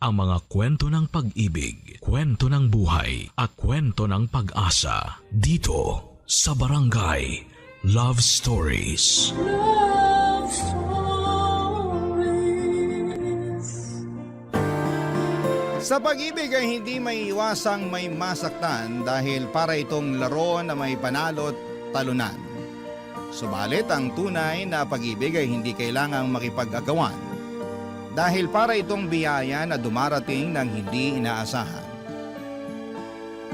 ang mga kwento ng pag-ibig, kwento ng buhay, at kwento ng pag-asa dito sa Barangay Love Stories. Love Stories. Sa pag-ibig ay hindi may iwasang may masaktan dahil para itong laro na may panalo't talunan. Subalit ang tunay na pag-ibig ay hindi kailangang makipag-agawan dahil para itong biyaya na dumarating ng hindi inaasahan.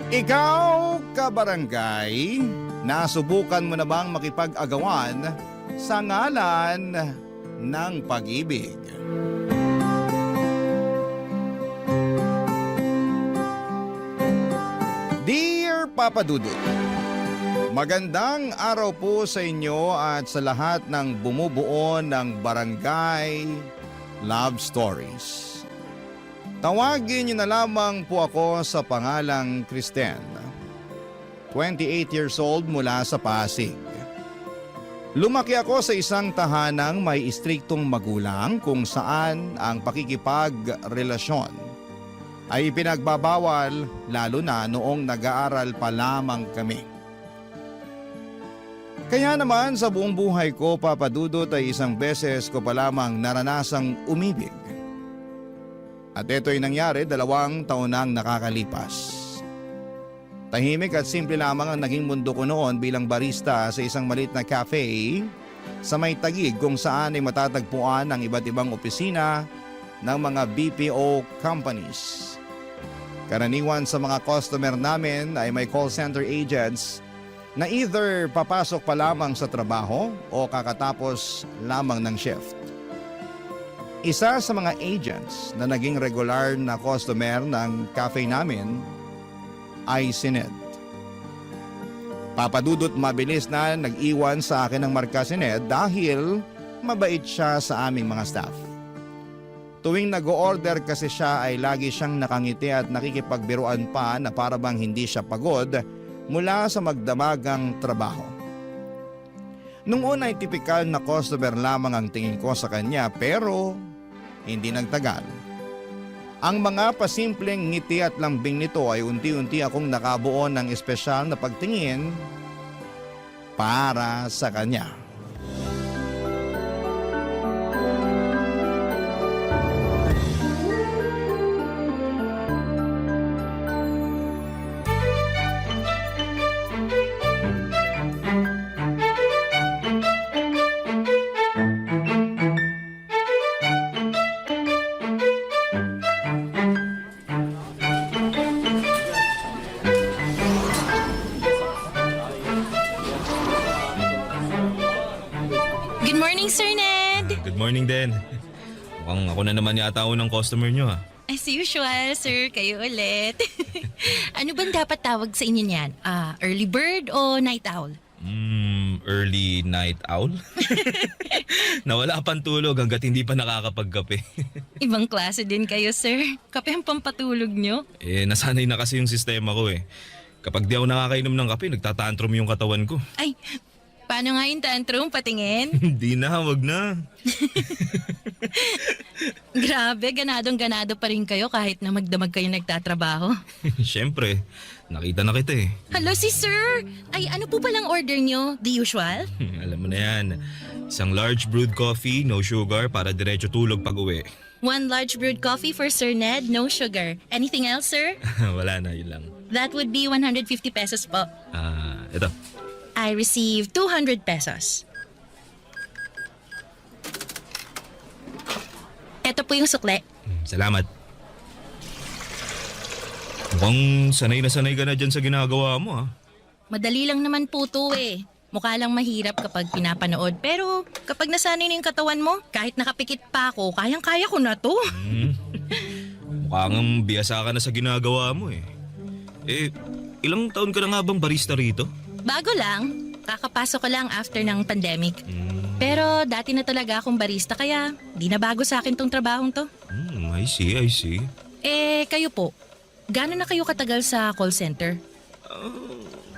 Ikaw, kabarangay, nasubukan mo na bang makipag-agawan sa ngalan ng pag-ibig? Dear Papa Dudut, magandang araw po sa inyo at sa lahat ng bumubuo ng Barangay Love Stories. Tawagin niyo na lamang po ako sa pangalang Kristen, 28 years old mula sa Pasig. Lumaki ako sa isang tahanang may istriktong magulang kung saan ang pakikipagrelasyon ay pinagbabawal lalo na noong nag-aaral pa lamang kami. Kaya naman sa buong buhay ko, Papa Dudut, ay isang beses ko pa lamang naranasang umibig. At ito'y nangyari 2 taon nang nakakalipas. Tahimik at simple lamang ang naging mundo ko noon bilang barista sa isang maliit na cafe sa may Taguig kung saan ay matatagpuan ang iba't ibang opisina ng mga BPO companies. Karaniwan sa mga customer namin ay may call center agents na either papasok pa lamang sa trabaho o kakatapos lamang ng shift. Isa sa mga agents na naging regular na customer ng cafe namin ay si Ned. Papadudot mabilis na nag-iwan sa akin ng marka si Ned dahil mabait siya sa aming mga staff. Tuwing nag-o-order kasi siya ay lagi siyang nakangiti at nakikipagbiruan pa na para bang hindi siya pagod mula sa magdamagang trabaho. Nung una ay tipikal na customer lamang ang tingin ko sa kanya pero hindi nagtagal. Ang mga pasimpleng ngiti at lambing nito ay unti-unti akong nakabuo ng espesyal na pagtingin para sa kanya. Good morning, Sir Ned! Good morning din. Mukhang ako na naman yata unang customer nyo ha. As usual, sir, kayo ulit. Ano bang dapat tawag sa inyo niyan? Early bird o night owl? Early night owl? Nawala pang tulog hanggat hindi pa nakakapagkape. Ibang klase din kayo, sir. Kape ang pampatulog nyo. Nasanay na kasi yung sistema ko eh. Kapag di ako nakakainom ng kape, nagtatantrum yung katawan ko. Ay, paano nga yung tantrum? Patingin? Hindi na, wag na. Grabe, ganadong-ganado pa rin kayo kahit na magdamag kayo nagtatrabaho. Siyempre, nakita na kita eh. Hello, si sir! Ay, ano po palang order nyo? The usual? Alam mo na yan. Isang large brewed coffee, no sugar, para diretso tulog pag uwi. 1 large brewed coffee for Sir Ned, no sugar. Anything else, sir? Wala na, yun lang. That would be 150 pesos po. Ito. I received 200 pesos. Ito po yung sukle. Salamat. Mukhang sanay na sanay ka na dyan sa ginagawa mo ha. Madali lang naman po to eh. Mukha lang mahirap kapag pinapanood. Pero kapag nasanay na yung katawan mo, kahit nakapikit pa ako, kayang-kaya ko na to. Mukhang biyasa ka na sa ginagawa mo eh. Ilang taon ka na nga bang barista rito? Bago lang. Kakapasok ko lang after ng pandemic. Pero dati na talaga akong barista kaya di na bago sa akin tong trabahong to. I see. Kayo po, gaano na kayo katagal sa call center?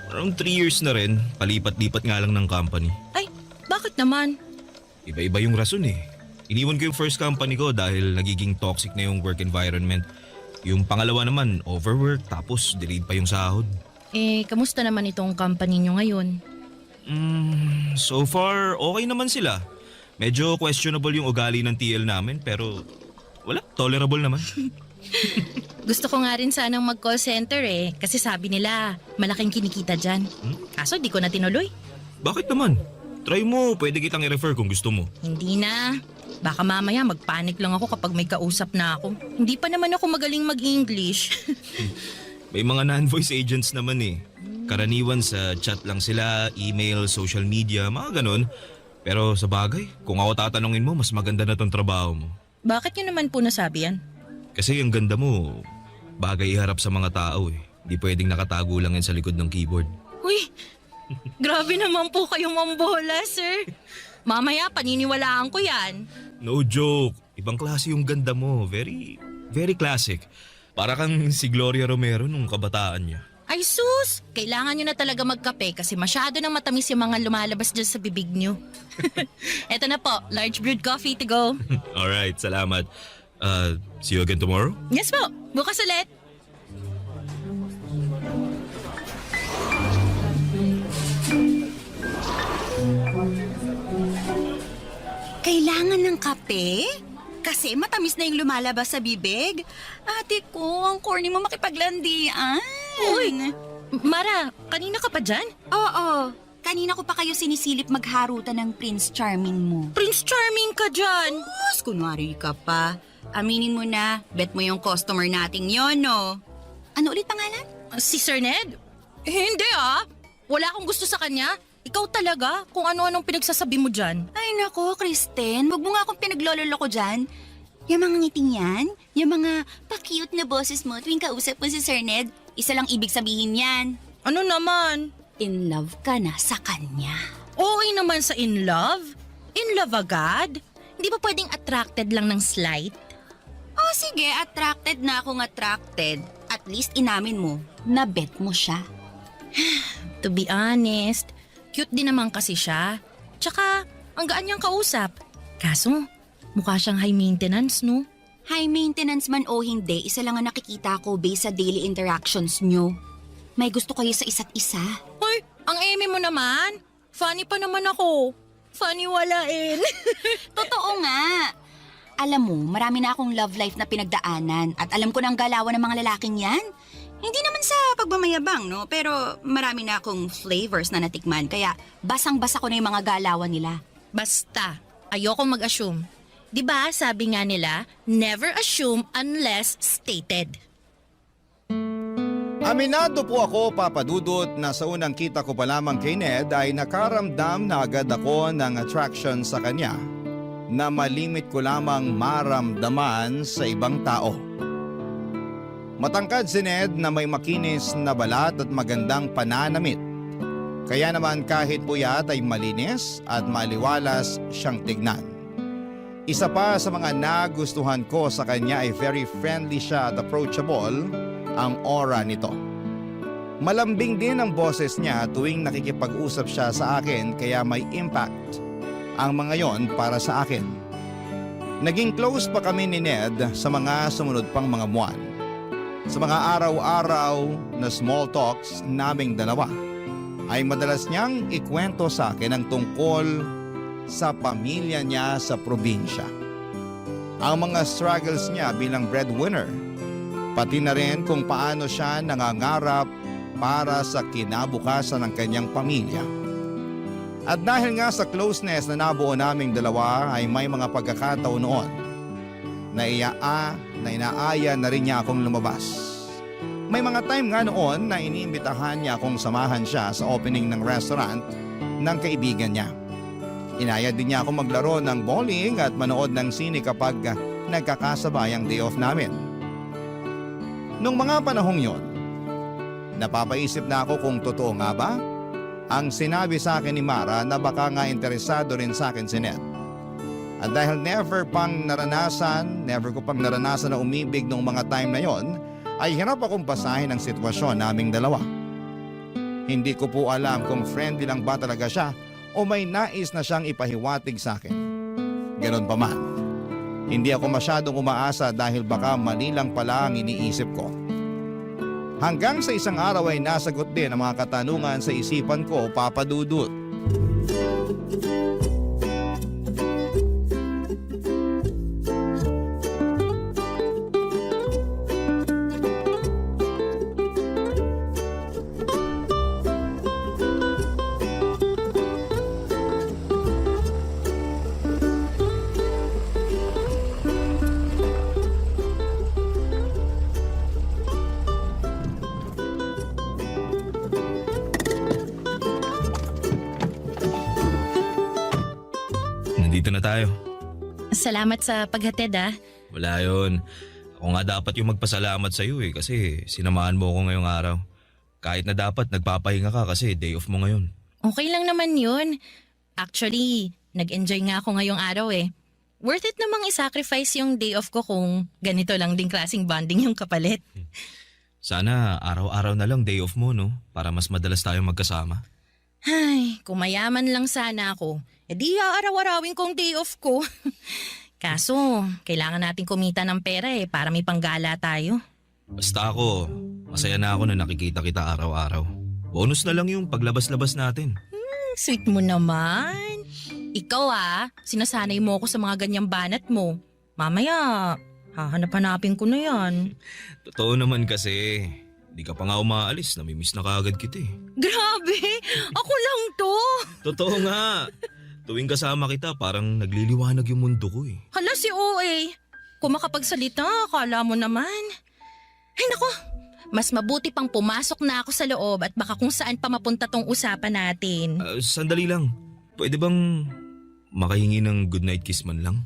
Around 3 years na rin. Palipat-lipat nga lang ng company. Ay, bakit naman? Iba-iba yung rason eh. Iniwan ko yung first company ko dahil nagiging toxic na yung work environment. Yung pangalawa naman, overwork, tapos delayed pa yung sahod. Kamusta naman itong company nyo ngayon? So far, okay naman sila. Medyo questionable yung ugali ng TL namin pero wala, tolerable naman. Gusto ko nga rin sanang mag-call center kasi sabi nila malaking kinikita dyan. Kaso di ko na tinuloy. Bakit naman? Try mo, pwede kitang i-refer kung gusto mo. Hindi na. Baka mamaya magpanik lang ako kapag may kausap na ako. Hindi pa naman ako magaling mag-English. May mga non-voice agents naman eh. Karaniwan sa chat lang sila, email, social media, mga ganon. Pero sa bagay, kung ako tatanungin mo, mas maganda na tong trabaho mo. Bakit yun naman po nasabi yan? Kasi ang ganda mo, bagay iharap sa mga tao eh. Hindi pwedeng nakatago lang yan sa likod ng keyboard. Uy, grabe naman po kayong mambola, sir. Mamaya paniniwalaan ko yan. No joke. Ibang klase yung ganda mo. Very, very classic. Para kang si Gloria Romero nung kabataan niya. Ay sus, kailangan nyo na talaga magkape kasi masyado nang matamis yung mga lumalabas dyan sa bibig nyo. Eto na po, large brewed coffee to go. Alright, salamat. See you again tomorrow? Yes po, bukas ulit. Kailangan ng kape? Kasi matamis na yung lumalabas sa bibig. Ate ko, ang corny mo makipaglandian. Uy, Mara, kanina ka pa dyan? Oo, kanina ko pa kayo sinisilip magharutan ng Prince Charming mo. Prince Charming ka dyan. Mas, kunwari ka pa. Aminin mo na, bet mo yung customer nating yon, no? Ano ulit pangalan? Si Sir Ned? Hindi Wala akong gusto sa kanya. Ikaw talaga, kung ano-anong pinagsasabi mo dyan. Ay nako, Kristen, wag mo nga akong pinaglololo ko dyan. Yung mga ngiting yan, yung mga pa-cute na boses mo tuwing kausap mo si Sir Ned, isa lang ibig sabihin yan. Ano naman? In love ka na sa kanya. Okay naman sa in love? In love agad? Hindi ba pwedeng attracted lang ng slight? Oh sige, attracted na akong attracted. At least inamin mo, na bet mo siya. To be honest, cute din naman kasi siya. Tsaka, ang gaan niyang kausap. Kaso, mukha siyang high maintenance, no? High maintenance man o hindi, isa lang ang nakikita ko based sa daily interactions nyo. May gusto kayo sa isa't isa. Hoy, ang eme mo naman. Funny pa naman ako. Funny walain. Totoo nga. Alam mo, marami na akong love life na pinagdaanan at alam ko na ang galawan ng mga lalaking yan. Hindi naman sa pagmamayabang, no? Pero marami na akong flavors na natikman kaya basang-basa ko na yung mga galawan nila. Basta, ayoko mag-assume. 'Di ba sabi nga nila, never assume unless stated. Aminado po ako, Papa Dudut, na sa unang kita ko pa lamang kay Ned ay nakaramdam na agad ako ng attraction sa kanya na malimit ko lamang maramdaman sa ibang tao. Matangkad si Ned na may makinis na balat at magandang pananamit. Kaya naman kahit puyat ay malinis at maliwalas siyang tignan. Isa pa sa mga nagustuhan ko sa kanya ay very friendly siya at approachable ang aura nito. Malambing din ang boses niya tuwing nakikipag-usap siya sa akin kaya may impact ang mga yon para sa akin. Naging close pa kami ni Ned sa mga sumunod pang mga buwan. Sa mga araw-araw na small talks naming dalawa ay madalas niyang ikwento sa akin ang tungkol sa pamilya niya sa probinsya. Ang mga struggles niya bilang breadwinner, pati na rin kung paano siya nangangarap para sa kinabukasan ng kanyang pamilya. At dahil nga sa closeness na nabuo naming dalawa ay may mga pagkakataon noon na inaaya na rin niya akong lumabas. May mga time nga noon na iniimbitahan niya akong samahan siya sa opening ng restaurant ng kaibigan niya. Inaya din niya akong maglaro ng bowling at manood ng sine kapag nagkakasabay ang day off namin. Nung mga panahong yon, napapaisip na ako kung totoo nga ba ang sinabi sa akin ni Mara na baka nga interesado rin sa akin si Ned. At dahil never ko pang naranasan na umibig nung mga time na yon, ay hirap akong basahin ang sitwasyon naming dalawa. Hindi ko po alam kung friendly lang ba talaga siya o may nais na siyang ipahiwatig sa akin. Ganon pa man, Hindi ako masyadong umaasa dahil baka mali lang pala ang iniisip ko. Hanggang sa isang araw ay nasagot din ang mga katanungan sa isipan ko, Papa Dudut. Nandito na tayo. Salamat sa paghatid ah. Wala yun. Ako nga dapat yung magpasalamat sa'yo kasi sinamahan mo ako ngayong araw. Kahit na dapat nagpapahinga ka kasi day off mo ngayon. Okay lang naman yun. Actually, nag-enjoy nga ako ngayong araw eh. Worth it namang i-sacrifice yung day off ko kung ganito lang din klaseng bonding yung kapalit. Sana araw-araw na lang day off mo, no? Para mas madalas tayong magkasama. Ay, kung mayaman lang sana ako, edi aaraw-arawin kong day off ko. Kaso, kailangan natin kumita ng pera para may panggala tayo. Basta ako, masaya na ako na nakikita kita araw-araw. Bonus na lang yung paglabas-labas natin. Sweet mo naman. Ikaw sinasanay mo ako sa mga ganyang banat mo. Mamaya, hahanap-hanapin ko na yan. Totoo naman kasi, di ka pa nga umaalis, namimiss na kaagad kita eh. Grabe! Ako lang to! Totoo nga. Tuwing kasama kita, parang nagliliwanag yung mundo ko eh. Hala si OA. Kung makapagsalita, akala mo naman. Ay nako, mas mabuti pang pumasok na ako sa loob at baka kung saan pa mapunta tong usapan natin. Sandali lang. Pwede bang makahingi ng goodnight kiss man lang?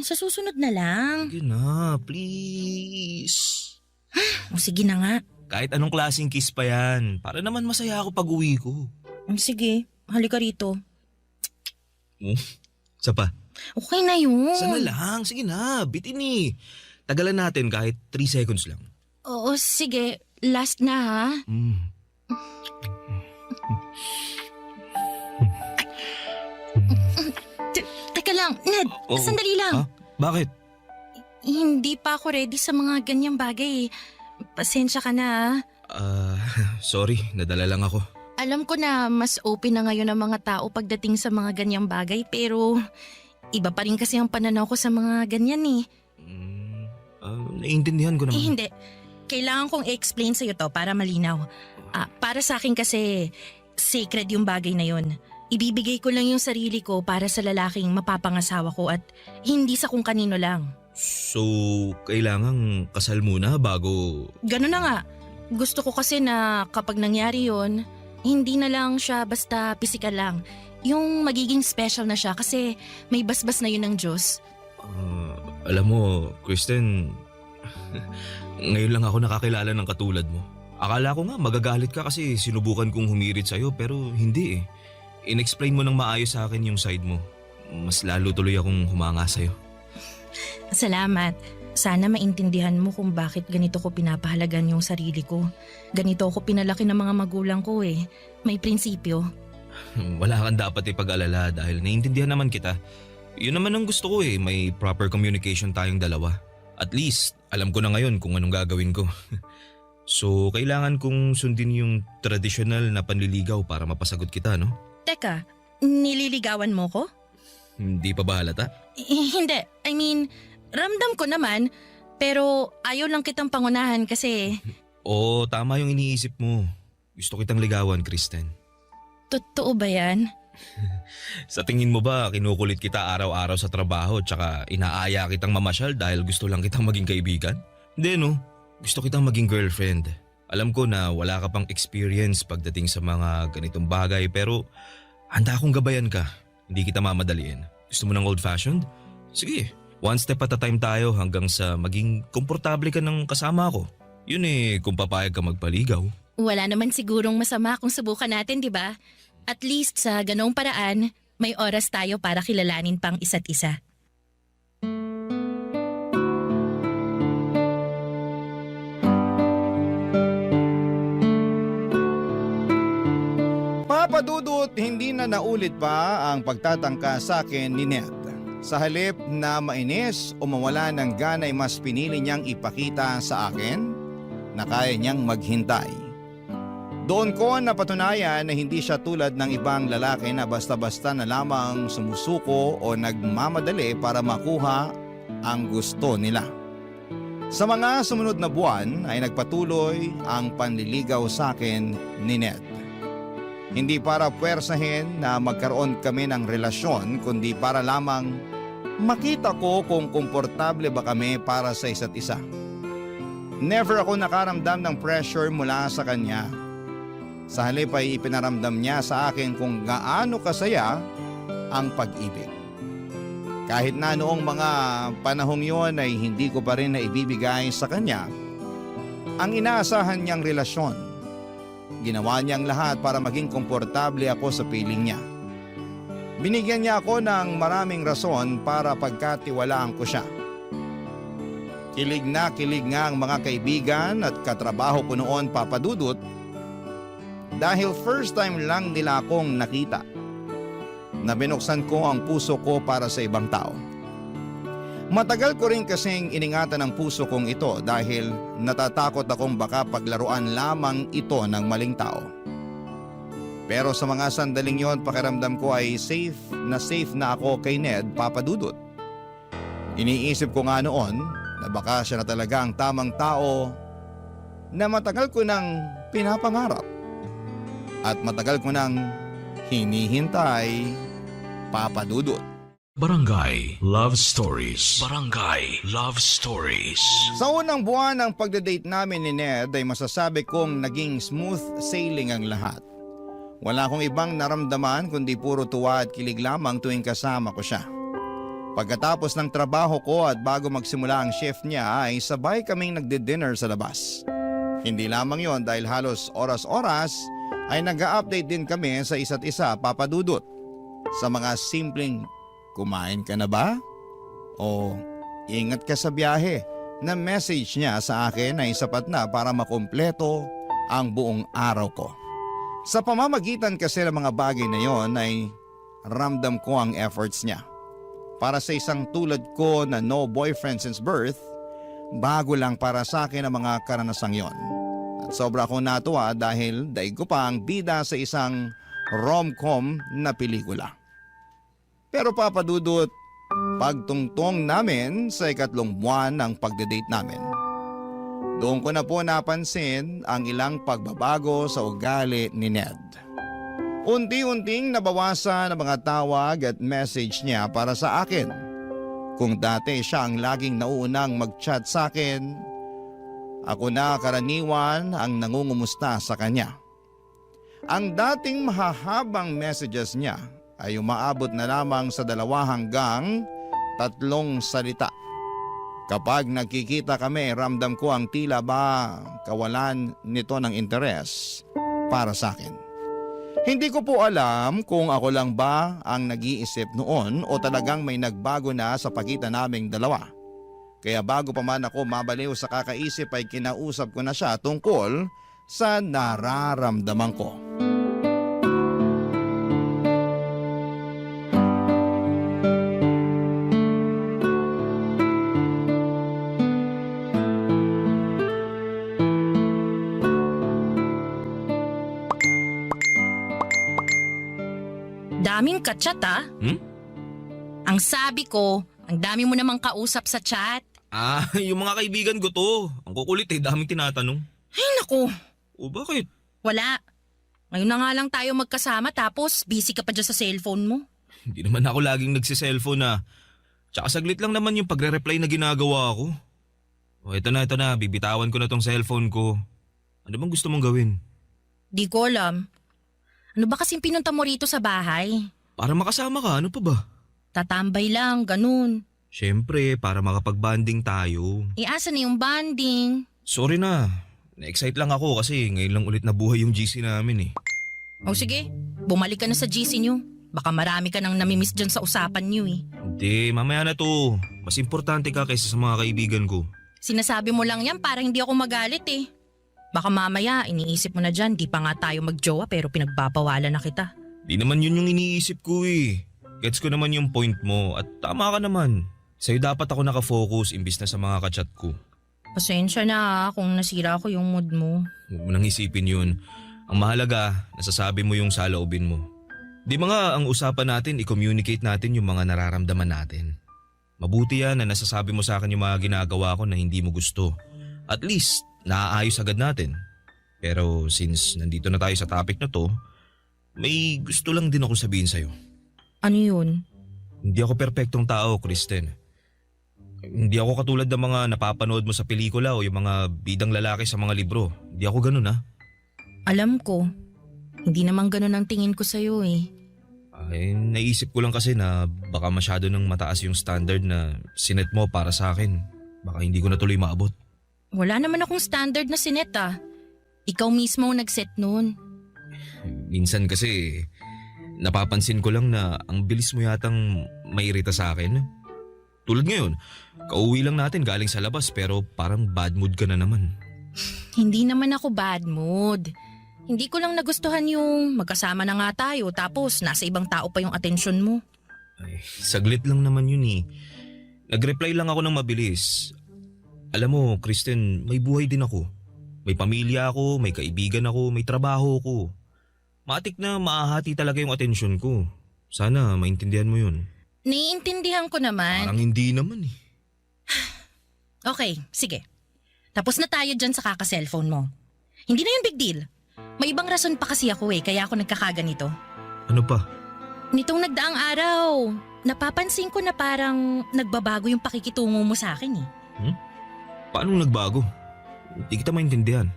Sa susunod na lang. Sige na, please. O sige na nga. Kahit anong klaseng kiss pa yan, para naman masaya ako pag uwi ko. Sige, halika rito. Isa pa. Okay na yun. Sana lang, sige na, bitin eh. Tagalan natin kahit 3 seconds lang. Oo, sige. Last na ha. Teka lang, Ned. Oo. Sandali lang. Ha? Bakit? Hindi pa ako ready sa mga ganyang bagay. Pasensya ka na. Sorry, nadala lang ako. Alam ko na mas open na ngayon ang mga tao pagdating sa mga ganyang bagay pero iba pa rin kasi ang pananaw ko sa mga ganyan eh. Naiintindihan ko naman. Hindi. Kailangan kong i-explain sa'yo to para malinaw. Para sa akin kasi sacred yung bagay na yon. Ibibigay ko lang yung sarili ko para sa lalaking mapapangasawa ko at hindi sa kung kanino lang. So, kailangang kasal muna bago... Ganun na nga. Gusto ko kasi na kapag nangyari yon, hindi na lang siya basta pisikal lang. Yung magiging special na siya kasi may basbas na yun ng Diyos. Alam mo, Kristen, ngayon lang ako nakakilala ng katulad mo. Akala ko nga magagalit ka kasi sinubukan kong humirit sa'yo pero hindi eh. In-explain mo ng maayos sa akin yung side mo. Mas lalo tuloy akong humanga sa'yo. Salamat. Sana maintindihan mo kung bakit ganito ko pinapahalagan yung sarili ko. Ganito ako pinalaki ng mga magulang ko eh. May prinsipyo. Wala kang dapat ipag-alala dahil naiintindihan naman kita. Yun naman ang gusto ko eh, may proper communication tayong dalawa. At least, alam ko na ngayon kung anong gagawin ko. So, kailangan kong sundin yung traditional na panliligaw para mapasagot kita, no? Teka, nililigawan mo ko? Hindi pa ba halata? Hindi. I mean, ramdam ko naman. Pero ayaw lang kitang pangunahan kasi... Oo, tama yung iniisip mo. Gusto kitang ligawan, Kristen. Totoo ba yan? Sa tingin mo ba kinukulit kita araw-araw sa trabaho tsaka inaaya kitang mamasyal dahil gusto lang kitang maging kaibigan? Hindi no, gusto kitang maging girlfriend. Alam ko na wala ka pang experience pagdating sa mga ganitong bagay pero handa akong gabayan ka. Hindi kita mamadaliin. Gusto mo ng old-fashioned? Sige, one step at a time tayo hanggang sa maging komportable ka ng kasama ko. Yun kung papayag ka magpaligaw. Wala naman sigurong masama kung subukan natin, di ba? At least sa ganong paraan, may oras tayo para kilalanin pang isa't isa. Papa Dudut, hindi na naulit pa ang pagtatangka sa akin ni Ned. Sa halip na mainis o mawala ng gana ay mas pinili niyang ipakita sa akin na kaya niyang maghintay. Doon ko napatunayan na hindi siya tulad ng ibang lalaki na basta-basta na lamang sumusuko o nagmamadali para makuha ang gusto nila. Sa mga sumunod na buwan ay nagpatuloy ang panliligaw sa akin ni Ned. Hindi para puwersahin na magkaroon kami ng relasyon kundi para lamang makita ko kung komportable ba kami para sa isa't isa. Never ako nakaramdam ng pressure mula sa kanya. Sa halip ay ipinaramdam niya sa akin kung gaano kasaya ang pag-ibig. Kahit na noong mga panahong yon ay hindi ko pa rin naibibigay sa kanya ang inaasahan niyang relasyon. Ginawa niyang lahat para maging komportable ako sa piling niya. Binigyan niya ako ng maraming rason para pagkatiwalaan ko siya. Kilig nga ang mga kaibigan at katrabaho ko noon, Papa Dudut, dahil first time lang nila akong nakita na binuksan ko ang puso ko para sa ibang tao. Matagal ko rin kasing iningatan ang puso kong ito dahil natatakot akong baka paglaruan lamang ito ng maling tao. Pero sa mga sandaling yon, pakiramdam ko ay safe na ako kay Ned, Papa Dudut. Iniisip ko nga noon na baka siya na talaga ang tamang tao na matagal ko nang pinapangarap at matagal ko nang hinihintay, Papa Dudut. Barangay Love Stories. Barangay Love Stories. Sa unang buwan ng pagdadate namin ni Ned ay masasabi kong naging smooth sailing ang lahat. Wala akong ibang naramdaman kundi puro tuwa at kilig lamang tuwing kasama ko siya. Pagkatapos ng trabaho ko at bago magsimula ang shift niya ay sabay kaming nagdi-dinner sa labas. Hindi lamang yon dahil halos oras-oras ay nag-a-update din kami sa isa't isa, Papa Dudut. Sa mga simpleng, kumain ka na ba? O ingat ka sa biyahe, na message niya sa akin ay sapat na para makumpleto ang buong araw ko. Sa pamamagitan kasi ng mga bagay na yon ay ramdam ko ang efforts niya. Para sa isang tulad ko na no boyfriend since birth, bago lang para sa akin ang mga karanasang yon. At sobra akong natuwa dahil daig ko pa ang bida sa isang rom-com na pelikula. Pero Papa Dudut, pagtungtong namin sa ikatlong buwan ng pagdadate namin, doon ko na po napansin ang ilang pagbabago sa ugali ni Ned. Unti-unting nabawasan ang mga tawag at message niya para sa akin. Kung dati siya ang laging nauunang mag-chat sa akin, ako na karaniwan ang nangungumusta sa kanya. Ang dating mahahabang messages niya ay umaabot na lamang sa 2 hanggang 3 salita. Kapag nagkikita kami, ramdam ko ang tila ba kawalan nito ng interes para sa akin. Hindi ko po alam kung ako lang ba ang nag-iisip noon o talagang may nagbago na sa pagitan naming dalawa. Kaya bago pa man ako mabaliw sa kakaisip ay kinausap ko na siya tungkol sa nararamdaman ko. Daming ka-chat ah. Ang sabi ko, ang dami mo namang kausap sa chat. Yung mga kaibigan ko to. Ang kukulit daming tinatanong. Ay naku, O bakit? wala. Ngayon na nga lang tayo magkasama tapos busy ka pa dyan sa cellphone mo. Hindi naman ako laging nagsiselfone na. Tsaka saglit lang naman yung pagre-reply na ginagawa ko. O ito na, bibitawan ko na tong cellphone ko. Ano bang gusto mong gawin? Di ko alam. Ano ba kasing pinunta mo rito sa bahay? Para makasama ka, ano pa ba? Tatambay lang, ganun. Siyempre, para makapag-banding tayo. Asa na yung banding? Sorry na, na-excite lang ako kasi ngayon lang ulit nabuhay yung GC namin eh. O sige, bumalik ka na sa GC nyo. Baka marami ka nang namimiss dyan sa usapan nyo eh. Hindi, mamaya na to. Mas importante ka kaysa sa mga kaibigan ko. Sinasabi mo lang yan para hindi ako magalit eh. Baka mamaya iniisip mo na dyan, di pa nga tayo magjowa pero pinagbabawalan na kita. Di naman yun yung iniisip ko eh. Gets ko naman yung point mo at tama ka naman. Sa'yo dapat ako nakafocus imbis na sa mga kachat ko. Pasensya na kung nasira ko yung mood mo. Huwag mo nang isipin yun. Ang mahalaga, nasasabi mo yung saloobin mo. Di ba nga ang usapan natin, i-communicate natin yung mga nararamdaman natin. Mabuti yan na nasasabi mo sa akin yung mga ginagawa ko na hindi mo gusto. At least, naaayos agad natin. Pero since nandito na tayo sa topic na to, may gusto lang din ako sabihin sa'yo. Ano yun? Hindi ako perpektong tao, Kristen. Hindi ako katulad ng mga napapanood mo sa pelikula o yung mga bidang lalaki sa mga libro. Hindi ako ganun ha. Alam ko. Hindi naman ganun ang tingin ko sa'yo eh. Ay, naisip ko lang kasi na baka masyado nang mataas yung standard na sinet mo para sa akin. Baka hindi ko na tuloy maabot. Wala naman akong standard na sinet ah. Ikaw mismo ang nag-set nun. Minsan kasi napapansin ko lang na ang bilis mo yatang mairita sa akin. Tulad ngayon, kauwi lang natin galing sa labas pero parang bad mood ka na naman. Hindi naman ako bad mood. Hindi ko lang nagustuhan yung magkasama na nga tayo tapos nasa ibang tao pa yung atensyon mo. Ay, saglit lang naman yun eh. Nag-reply lang ako ng mabilis. Alam mo, Kristen, may buhay din ako. May pamilya ako, may kaibigan ako, may trabaho ako. Matik na maahati talaga yung atensyon ko. Sana maintindihan mo yun. Naiintindihan ko naman. Parang hindi naman eh. Okay, sige. Tapos na tayo dyan sa kaka-cellphone mo. Hindi na yun big deal. May ibang rason pa kasi ako eh, kaya ako nagkakaganito. Ano pa? Nitong nagdaang araw, napapansin ko na parang nagbabago yung pakikitungo mo sa akin eh. Paano nagbago? Hindi kita maintindihan.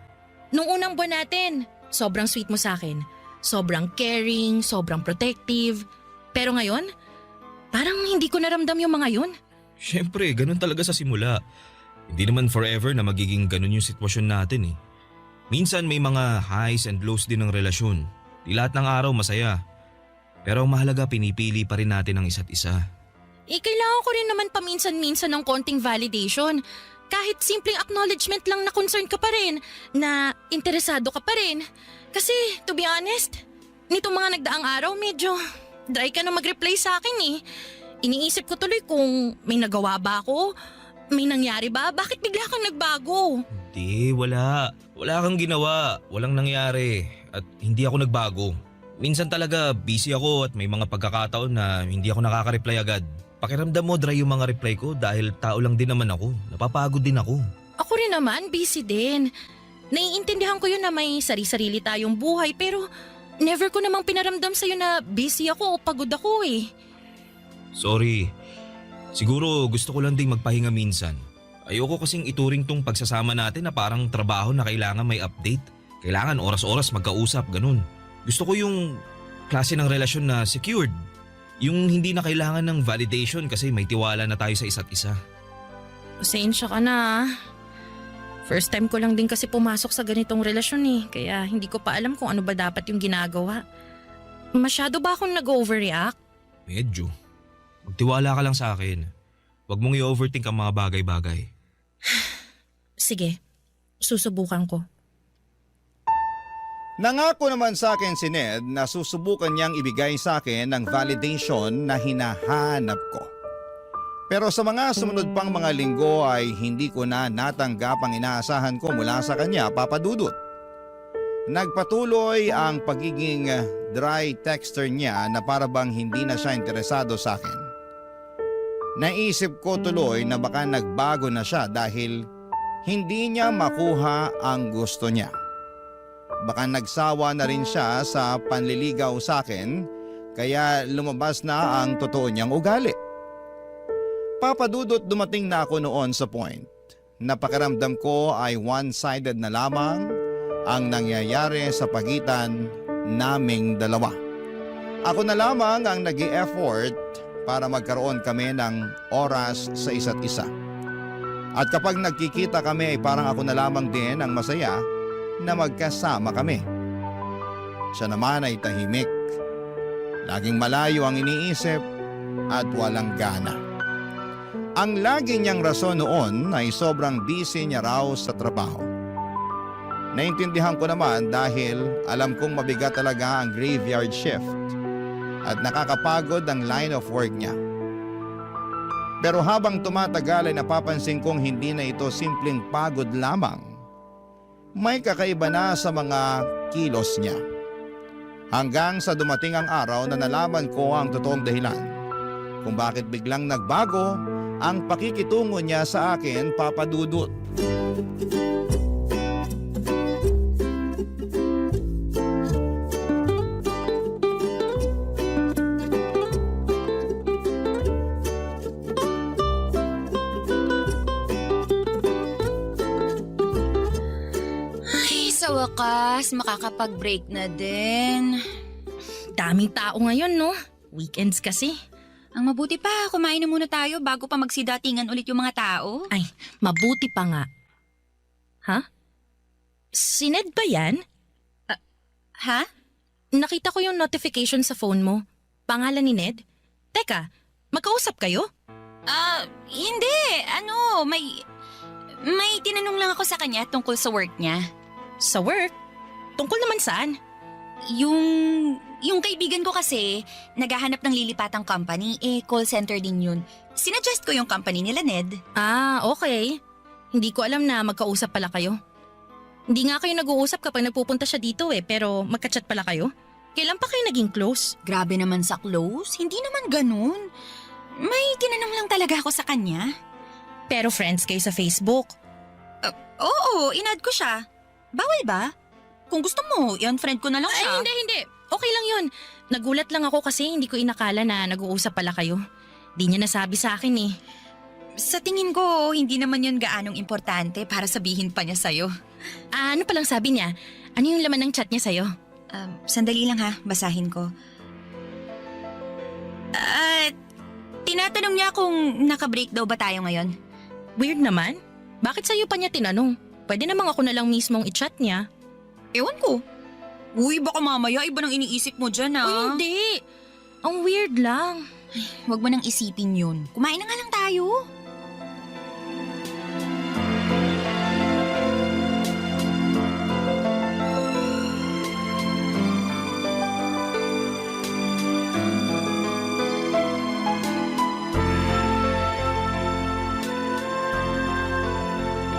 Nung unang buwan natin, sobrang sweet mo sa akin. Sobrang caring, sobrang protective. Pero ngayon, parang hindi ko naramdam yung mga yun. Siyempre, ganun talaga sa simula. Hindi naman forever na magiging ganun yung sitwasyon natin eh. Minsan may mga highs and lows din ng relasyon. Di lahat ng araw masaya. Pero ang mahalaga, pinipili pa rin natin ang isa't isa. Kailangan ko rin naman paminsan-minsan ng konting validation. Kahit simpleng acknowledgement lang na concerned ka pa rin, na interesado ka pa rin. Kasi, to be honest, nitong mga nagdaang araw medyo dry ka na mag-reply sa akin eh. Iniisip ko tuloy kung may nagawa ba ako, may nangyari ba, bakit bigla kang nagbago? Hindi, wala. Wala kang ginawa. Walang nangyari. At hindi ako nagbago. Minsan talaga busy ako at may mga pagkakataon na hindi ako nakaka-reply agad. Pakiramdam mo dry yung mga reply ko dahil tao lang din naman ako. Napapagod din ako. Ako rin naman, busy din. Naiintindihan ko yun na may sarili-sarili tayong buhay pero never ko namang pinaramdam sa'yo na busy ako o pagod ako eh. Sorry. Siguro gusto ko lang ding magpahinga minsan. Ayoko kasing ituring tong pagsasama natin na parang trabaho na kailangan may update. Kailangan oras-oras magkausap, ganun. Gusto ko yung klase ng relasyon na secured. Yung hindi na kailangan ng validation kasi may tiwala na tayo sa isa't isa. Pasensya ka na. First time ko lang din kasi pumasok sa ganitong relasyon eh. Kaya hindi ko pa alam kung ano ba dapat yung ginagawa. Masyado ba akong nag-overreact? Medyo. Magtiwala ka lang sa akin. Huwag mong i-overthink ang mga bagay-bagay. Sige, susubukan ko. Nangako naman sa akin si Ned na susubukan niyang ibigay sa akin ang validation na hinahanap ko. Pero sa mga sumunod pang mga linggo ay hindi ko na natanggap ang inaasahan ko mula sa kanya, Papa Dudut. Nagpatuloy ang pagiging dry texter niya na para bang hindi na siya interesado sa akin. Naisip ko tuloy na baka nagbago na siya dahil hindi niya makuha ang gusto niya. Baka nagsawa na rin siya sa panliligaw sa akin kaya lumabas na ang totoo niyang ugali. Papadudot, dumating na ako noon sa point. Napakiramdam ko ay one-sided na lamang ang nangyayari sa pagitan naming dalawa. Ako na lamang ang nag-i-effort para magkaroon kami ng oras sa isa't isa. At kapag nagkikita kami ay parang ako na lamang din ang masaya na magkasama kami. Siya naman ay tahimik. Laging malayo ang iniisip at walang gana. Ang lagi niyang rason noon ay sobrang busy niya raw sa trabaho. Naintindihan ko naman dahil alam kong mabigat talaga ang graveyard shift. at nakakapagod ang line of work niya. Pero habang tumatagal ay napapansin kong hindi na ito simpleng pagod lamang. May kakaiba na sa mga kilos niya. Hanggang sa dumating ang araw na nalaman ko ang totoong dahilan kung bakit biglang nagbago ang pakikitungo niya sa akin, Papa Dudut. Ay, sa wakas, makakapag-break na din. Daming tao ngayon, no? Weekends kasi. Ang mabuti pa, kumain na muna tayo bago pa magsidatingan ulit yung mga tao. Ay, mabuti pa nga. Ha? Si Ned ba yan? Ha? Nakita ko yung notification sa phone mo. Pangalan ni Ned? Teka, magkausap kayo? Hindi. May tinanong lang ako sa kanya tungkol sa work niya. Sa work? Tungkol naman saan? Yung kaibigan ko kasi, naghahanap ng lilipatang company, call center din yun. Sinuggest ko yung company nila, Ned. Ah, okay. Hindi ko alam na magkausap pala kayo. Hindi nga kayo nag-uusap kapag nagpupunta siya dito pero magka-chat pala kayo. Kailan pa kayo naging close? Grabe naman sa close, hindi naman ganun. May tinanong lang talaga ako sa kanya. Pero friends kayo sa Facebook. Oo, in-add ko siya. Bawal ba? Kung gusto mo, i-unfriend ko na lang siya. Ay, hindi. Okay lang yun. Nagulat lang ako kasi hindi ko inakala na nag-uusap pala kayo. Di niya nasabi sa akin eh. Sa tingin ko, hindi naman yun gaanong importante para sabihin pa niya sa'yo. Ano palang sabi niya? Ano yung laman ng chat niya sa'yo? Sandali lang ha, basahin ko. Tinatanong niya kung naka-break daw ba tayo ngayon. Weird naman. Bakit sa'yo pa niya tinanong? Pwede namang ako na lang mismong i-chat niya. Ewan ko. Uy, baka mamaya iba nang iniisip mo dyan Uy, hindi. Ang weird lang. Huwag mo nang isipin yun. Kumain na nga lang tayo.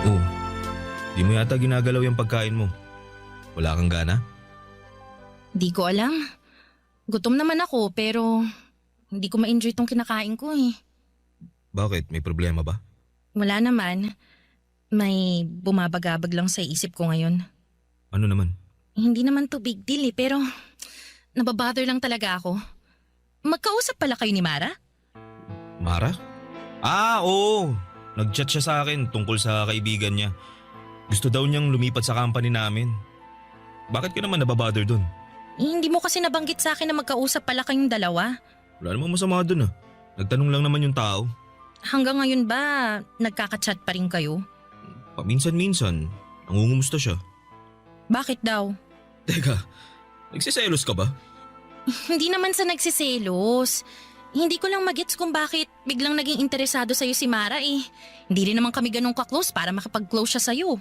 Oh, di mo yata ginagalaw yung pagkain mo. Wala kang gana? Di ko alam. Gutom naman ako pero hindi ko ma-enjoy tong kinakain ko eh. Bakit? May problema ba? Wala naman. May bumabagabag lang sa isip ko ngayon. Ano naman? Hindi naman to big deal pero nababother lang talaga ako. Magkausap pala kayo ni Mara? Mara? Oo. Nag-chat siya sa akin tungkol sa kaibigan niya. Gusto daw niyang lumipat sa company namin. Bakit ka naman nababother dun? Hindi mo kasi nabanggit sa akin na magkausap pala kayong dalawa. Wala namang masama dun. Nagtanong lang naman yung tao. Hanggang ngayon ba nagkaka-chat pa rin kayo? Paminsan-minsan, nangungumusta siya. Bakit daw? Teka, nagsiselos ka ba? Hindi naman sa nagsiselos. Hindi ko lang magets kung bakit biglang naging interesado sa'yo si Mara eh. Hindi rin naman kami ganun ka-close para makapag-close siya sa'yo.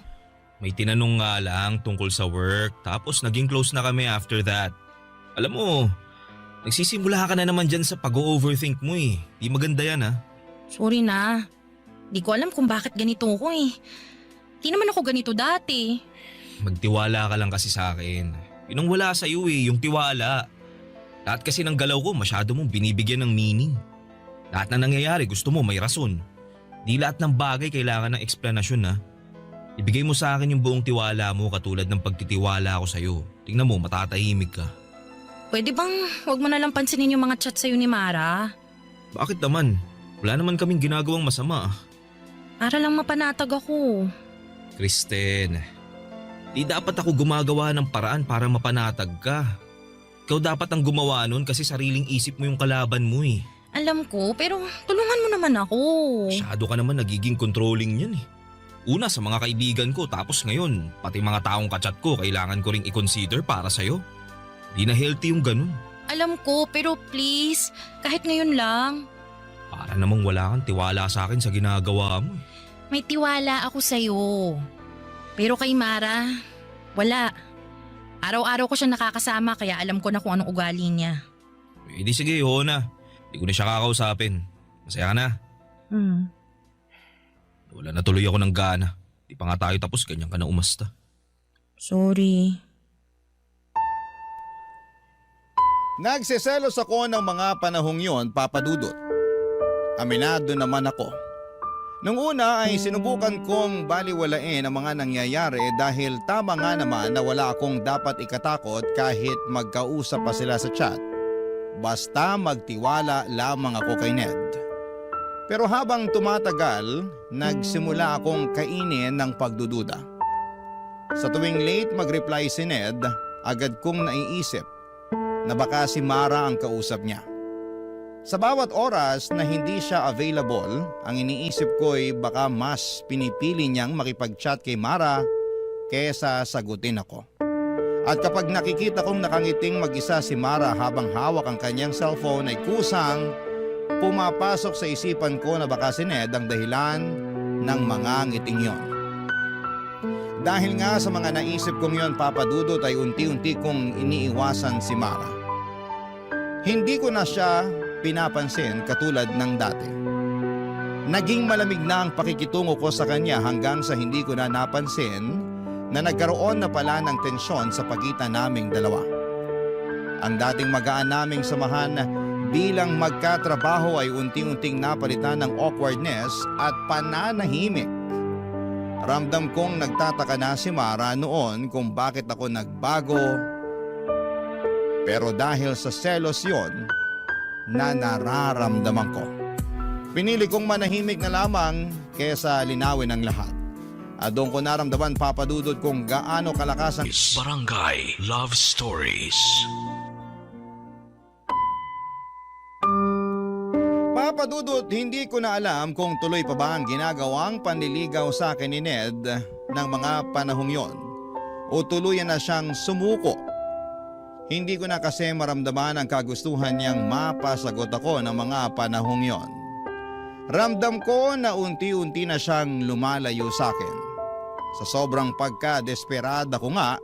May tinanong nga lang tungkol sa work tapos naging close na kami after that. Alam mo, nagsisimula ka na naman dyan sa pag-overthink mo eh. Di maganda yan ha. Sorry na. Di ko alam kung bakit ganito ko eh. Di naman ako ganito dati. Magtiwala ka lang kasi sa akin. Yun ang wala sa'yo eh, yung tiwala. Lahat kasi ng galaw ko masyado mong binibigyan ng meaning. Lahat na nangyayari gusto mo may rason. Di lahat ng bagay kailangan ng eksplanasyon ha. Ibigay mo sa akin yung buong tiwala mo katulad ng pagtitiwala ko sa'yo. Tingnan mo, matatahimik ka. Pwede bang wag mo na lang pansinin yung mga chat sa'yo ni Mara? Bakit naman? Wala naman kaming ginagawang masama. Para lang mapanatag ako. Kristen, di dapat ako gumagawa ng paraan para mapanatag ka. Ikaw dapat ang gumawa nun kasi sariling isip mo yung kalaban mo eh. Alam ko, pero tulungan mo naman ako. Masyado ka naman nagiging controlling yan eh. Una sa mga kaibigan ko tapos ngayon, pati mga taong kachat ko kailangan ko ring i-consider para sa'yo. Di na healthy yung ganun. Alam ko, pero please, kahit ngayon lang. Para namang wala kang tiwala sa akin sa ginagawa mo. May tiwala ako sa'yo. Pero kay Mara, wala. Araw-araw ko siya nakakasama kaya alam ko na kung anong ugali niya. di sige, oo na. Hindi ko na siya kakausapin. Masaya ka na. Wala na tuloy ako ng gana. Di pa nga tayo tapos, ganyan ka na umasta. Sorry. Nagsiselos ako ng mga panahong yon, Papa Dudut. Aminado naman ako. Nung una ay sinubukan kong baliwalain ang mga nangyayari dahil tama nga naman na wala akong dapat ikatakot kahit magkausap pa sila sa chat. Basta magtiwala lamang ako kay Ned. Pero habang tumatagal, nagsimula akong kainin ng pagdududa. Sa tuwing late mag-reply si Ned, agad kong naiisip na baka si Mara ang kausap niya. Sa bawat oras na hindi siya available, ang iniisip ko'y baka mas pinipili niyang makipag-chat kay Mara kesa sagutin ako. At kapag nakikita kong nakangiting mag-isa si Mara habang hawak ang kanyang cellphone ay kusang pumapasok sa isipan ko na baka si Ned ang dahilan ng mga ngiting yon. Dahil nga sa mga naisip kong yon, Papa Dudut, ay unti-unti kong iniiwasan si Mara. Hindi ko na siya pinapansin katulad ng dati. Naging malamig na ang pakikitungo ko sa kanya hanggang sa hindi ko na napansin na nagkaroon na pala ng tensyon sa pagitan naming dalawa. Ang dating magaan naming samahan bilang magkatrabaho ay unti-unting napalitan ng awkwardness at pananahimik. Ramdam kong nagtataka na si Mara noon kung bakit ako nagbago. Pero dahil sa selos yon na nararamdaman ko, pinili kong manahimik na lamang kesa linawin ang lahat. At doon ko naramdaman, Papa Dudut, kung gaano kalakas ang Barangay Love Stories. Papa Dudut, hindi ko na alam kung tuloy pa ba ang ginagawang panliligaw sa akin ni Ned ng mga panahong yon o tuluyan na siyang sumuko. Hindi ko na kasi maramdaman ang kagustuhan niyang mapasagot ako ng mga panahong yon. Ramdam ko na unti-unti na siyang lumalayo sa akin. Sa sobrang pagka-desperada ko nga,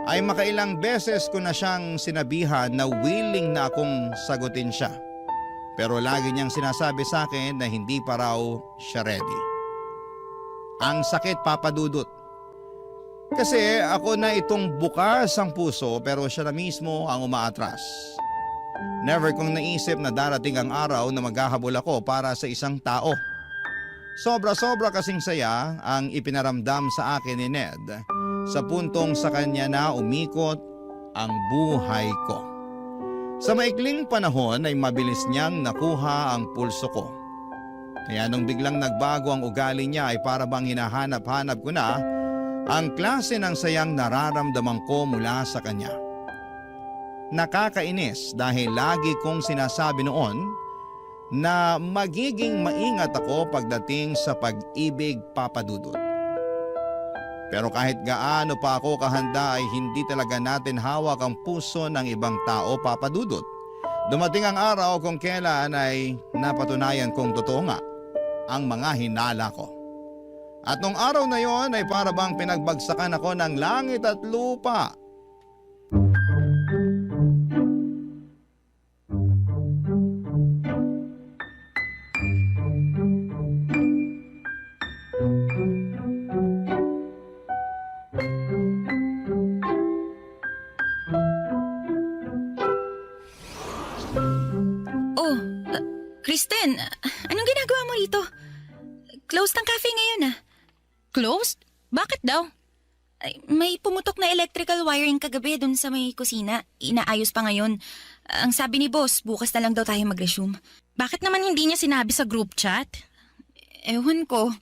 ay makailang beses ko na siyang sinabihan na willing na akong sagutin siya. Pero lagi niyang sinasabi sa akin na hindi pa raw siya ready. Ang sakit, Papa Dudut. Kasi ako na itong bukas ang puso pero siya na mismo ang umaatras. Never kong naisip na darating ang araw na maghahabol ako para sa isang tao. Sobra-sobra kasing saya ang ipinaramdam sa akin ni Ned sa puntong sa kanya na umikot ang buhay ko. Sa maikling panahon ay mabilis niyang nakuha ang pulso ko. Kaya nung biglang nagbago ang ugali niya ay para bang hinahanap-hanap ko na ang klase ng sayang nararamdaman ko mula sa kanya. Nakakainis dahil lagi kong sinasabi noon na magiging maingat ako pagdating sa pag-ibig, Papa Dudut. Pero kahit gaano pa ako kahanda ay hindi talaga natin hawak ang puso ng ibang tao, Papa Dudut. Dumating ang araw kung kailan ay napatunayan kong totoo nga ang mga hinala ko. At nung araw na yon ay para bang pinagbagsakan ako ng langit at lupa. Kristen, anong ginagawa mo rito? Closed ang cafe ngayon ah. Closed? Bakit daw? Ay, may pumutok na electrical wiring kagabi dun sa may kusina. Inaayos pa ngayon. Ang sabi ni boss, bukas na lang daw tayo mag-resume. Bakit naman hindi niya sinabi sa group chat? Ewan ko.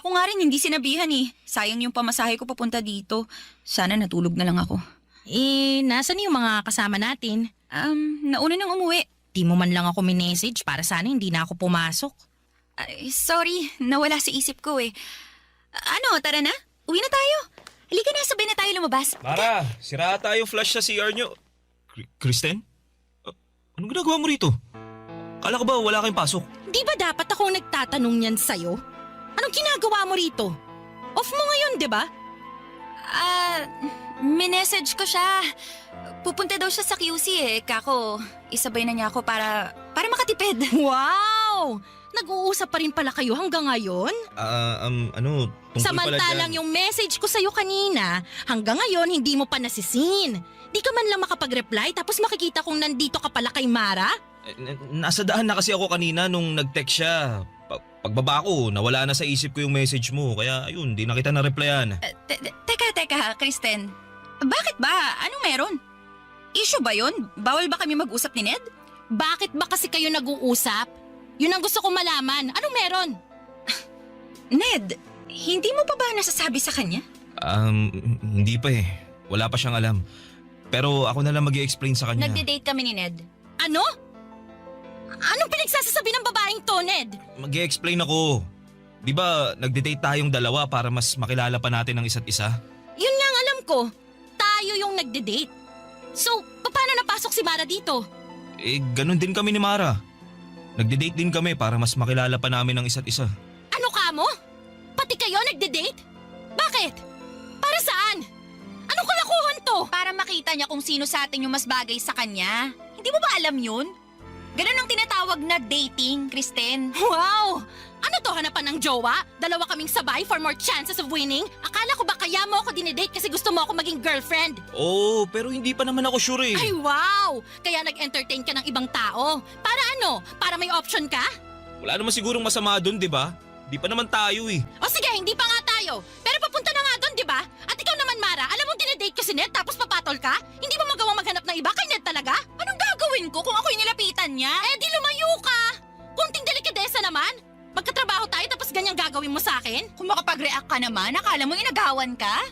Ako nga rin hindi sinabihan eh. Sayang yung pamasahe ko papunta dito. Sana natulog na lang ako. Nasaan yung mga kasama natin? Nauna nang umuwi. Di mo man lang ako minessage para sana hindi na ako pumasok. Ay, sorry, nawala sa isip ko eh. Ano, tara na? Uwi na tayo. Halika na, sabay na tayo lumabas. Mara, sira tayo flash sa CR nyo. Kristen? Anong ginagawa mo rito? Kala ko ba wala kayong pasok? Di ba dapat akong nagtatanong yan sa'yo? Anong ginagawa mo rito? Off mo ngayon, di ba? Minessage ko siya. Pupunta daw siya sa QC kako isabay na niya ako para makatipid. Wow! Nag-uusap pa rin pala kayo hanggang ngayon? Tungkol pala Samantalang dyan. yung message ko sa'yo kanina, hanggang ngayon hindi mo pa nasisin. Di ka man lang makapag-reply tapos makikita kong nandito ka pala kay Mara? Nasa daan na kasi ako kanina nung nag-text siya. Pagbaba ko, nawala na sa isip ko yung message mo. Kaya ayun, di na kita na-replyan. Teka, Kristen. Bakit ba? Anong meron? Issue ba yun? Bawal ba kami mag-usap ni Ned? Bakit ba kasi kayo nag-uusap? Yun ang gusto kong malaman. Anong meron? Ned, hindi mo pa ba nasasabi sa kanya? Hindi pa eh. Wala pa siyang alam. Pero ako na lang mag-i-explain sa kanya. Nagde-date kami ni Ned. Ano? Anong pinagsasasabi ng babaeng to, Ned? Mag-i-explain ako. Di ba nagde-date tayong dalawa para mas makilala pa natin ang isa't isa? Yun nga ang alam ko. Tayo yung nagde-date. So, paano napasok si Mara dito? Ganun din kami ni Mara. Nagde-date din kami para mas makilala pa namin ang isa't isa. Ano ka mo? Pati kayo nagde-date? Bakit? Para saan? Anong kalakuhan to? Para makita niya kung sino sa atin yung mas bagay sa kanya. Hindi mo ba alam yun? Ganun ang tinatawag na dating, Kristen. Wow! Ano to, hanapan ng jowa? Dalawa kaming sabay for more chances of winning? Akala ko ba kaya mo ako dinedate kasi gusto mo ako maging girlfriend? Oo, pero hindi pa naman ako sure eh. Ay wow! Kaya nag-entertain ka ng ibang tao. Para ano? Para may option ka? Wala naman sigurong masama doon, di ba? Di pa naman tayo eh. O sige, hindi pa nga tayo. Pero papunta na nga doon, di ba? At ikaw naman, Mara, alam mong dinedate ko si Ned tapos papatol ka? Hindi mo magawang maghanap ng iba kay Ned talaga? Anong gagawin ko kung ako'y nilapitan niya? Eh di lumayo ka! Kunting delikadesa naman. Magkatrabaho tayo tapos ganyang gagawin mo sa akin? Kung makapag-react ka naman, akala mo inagawan ka?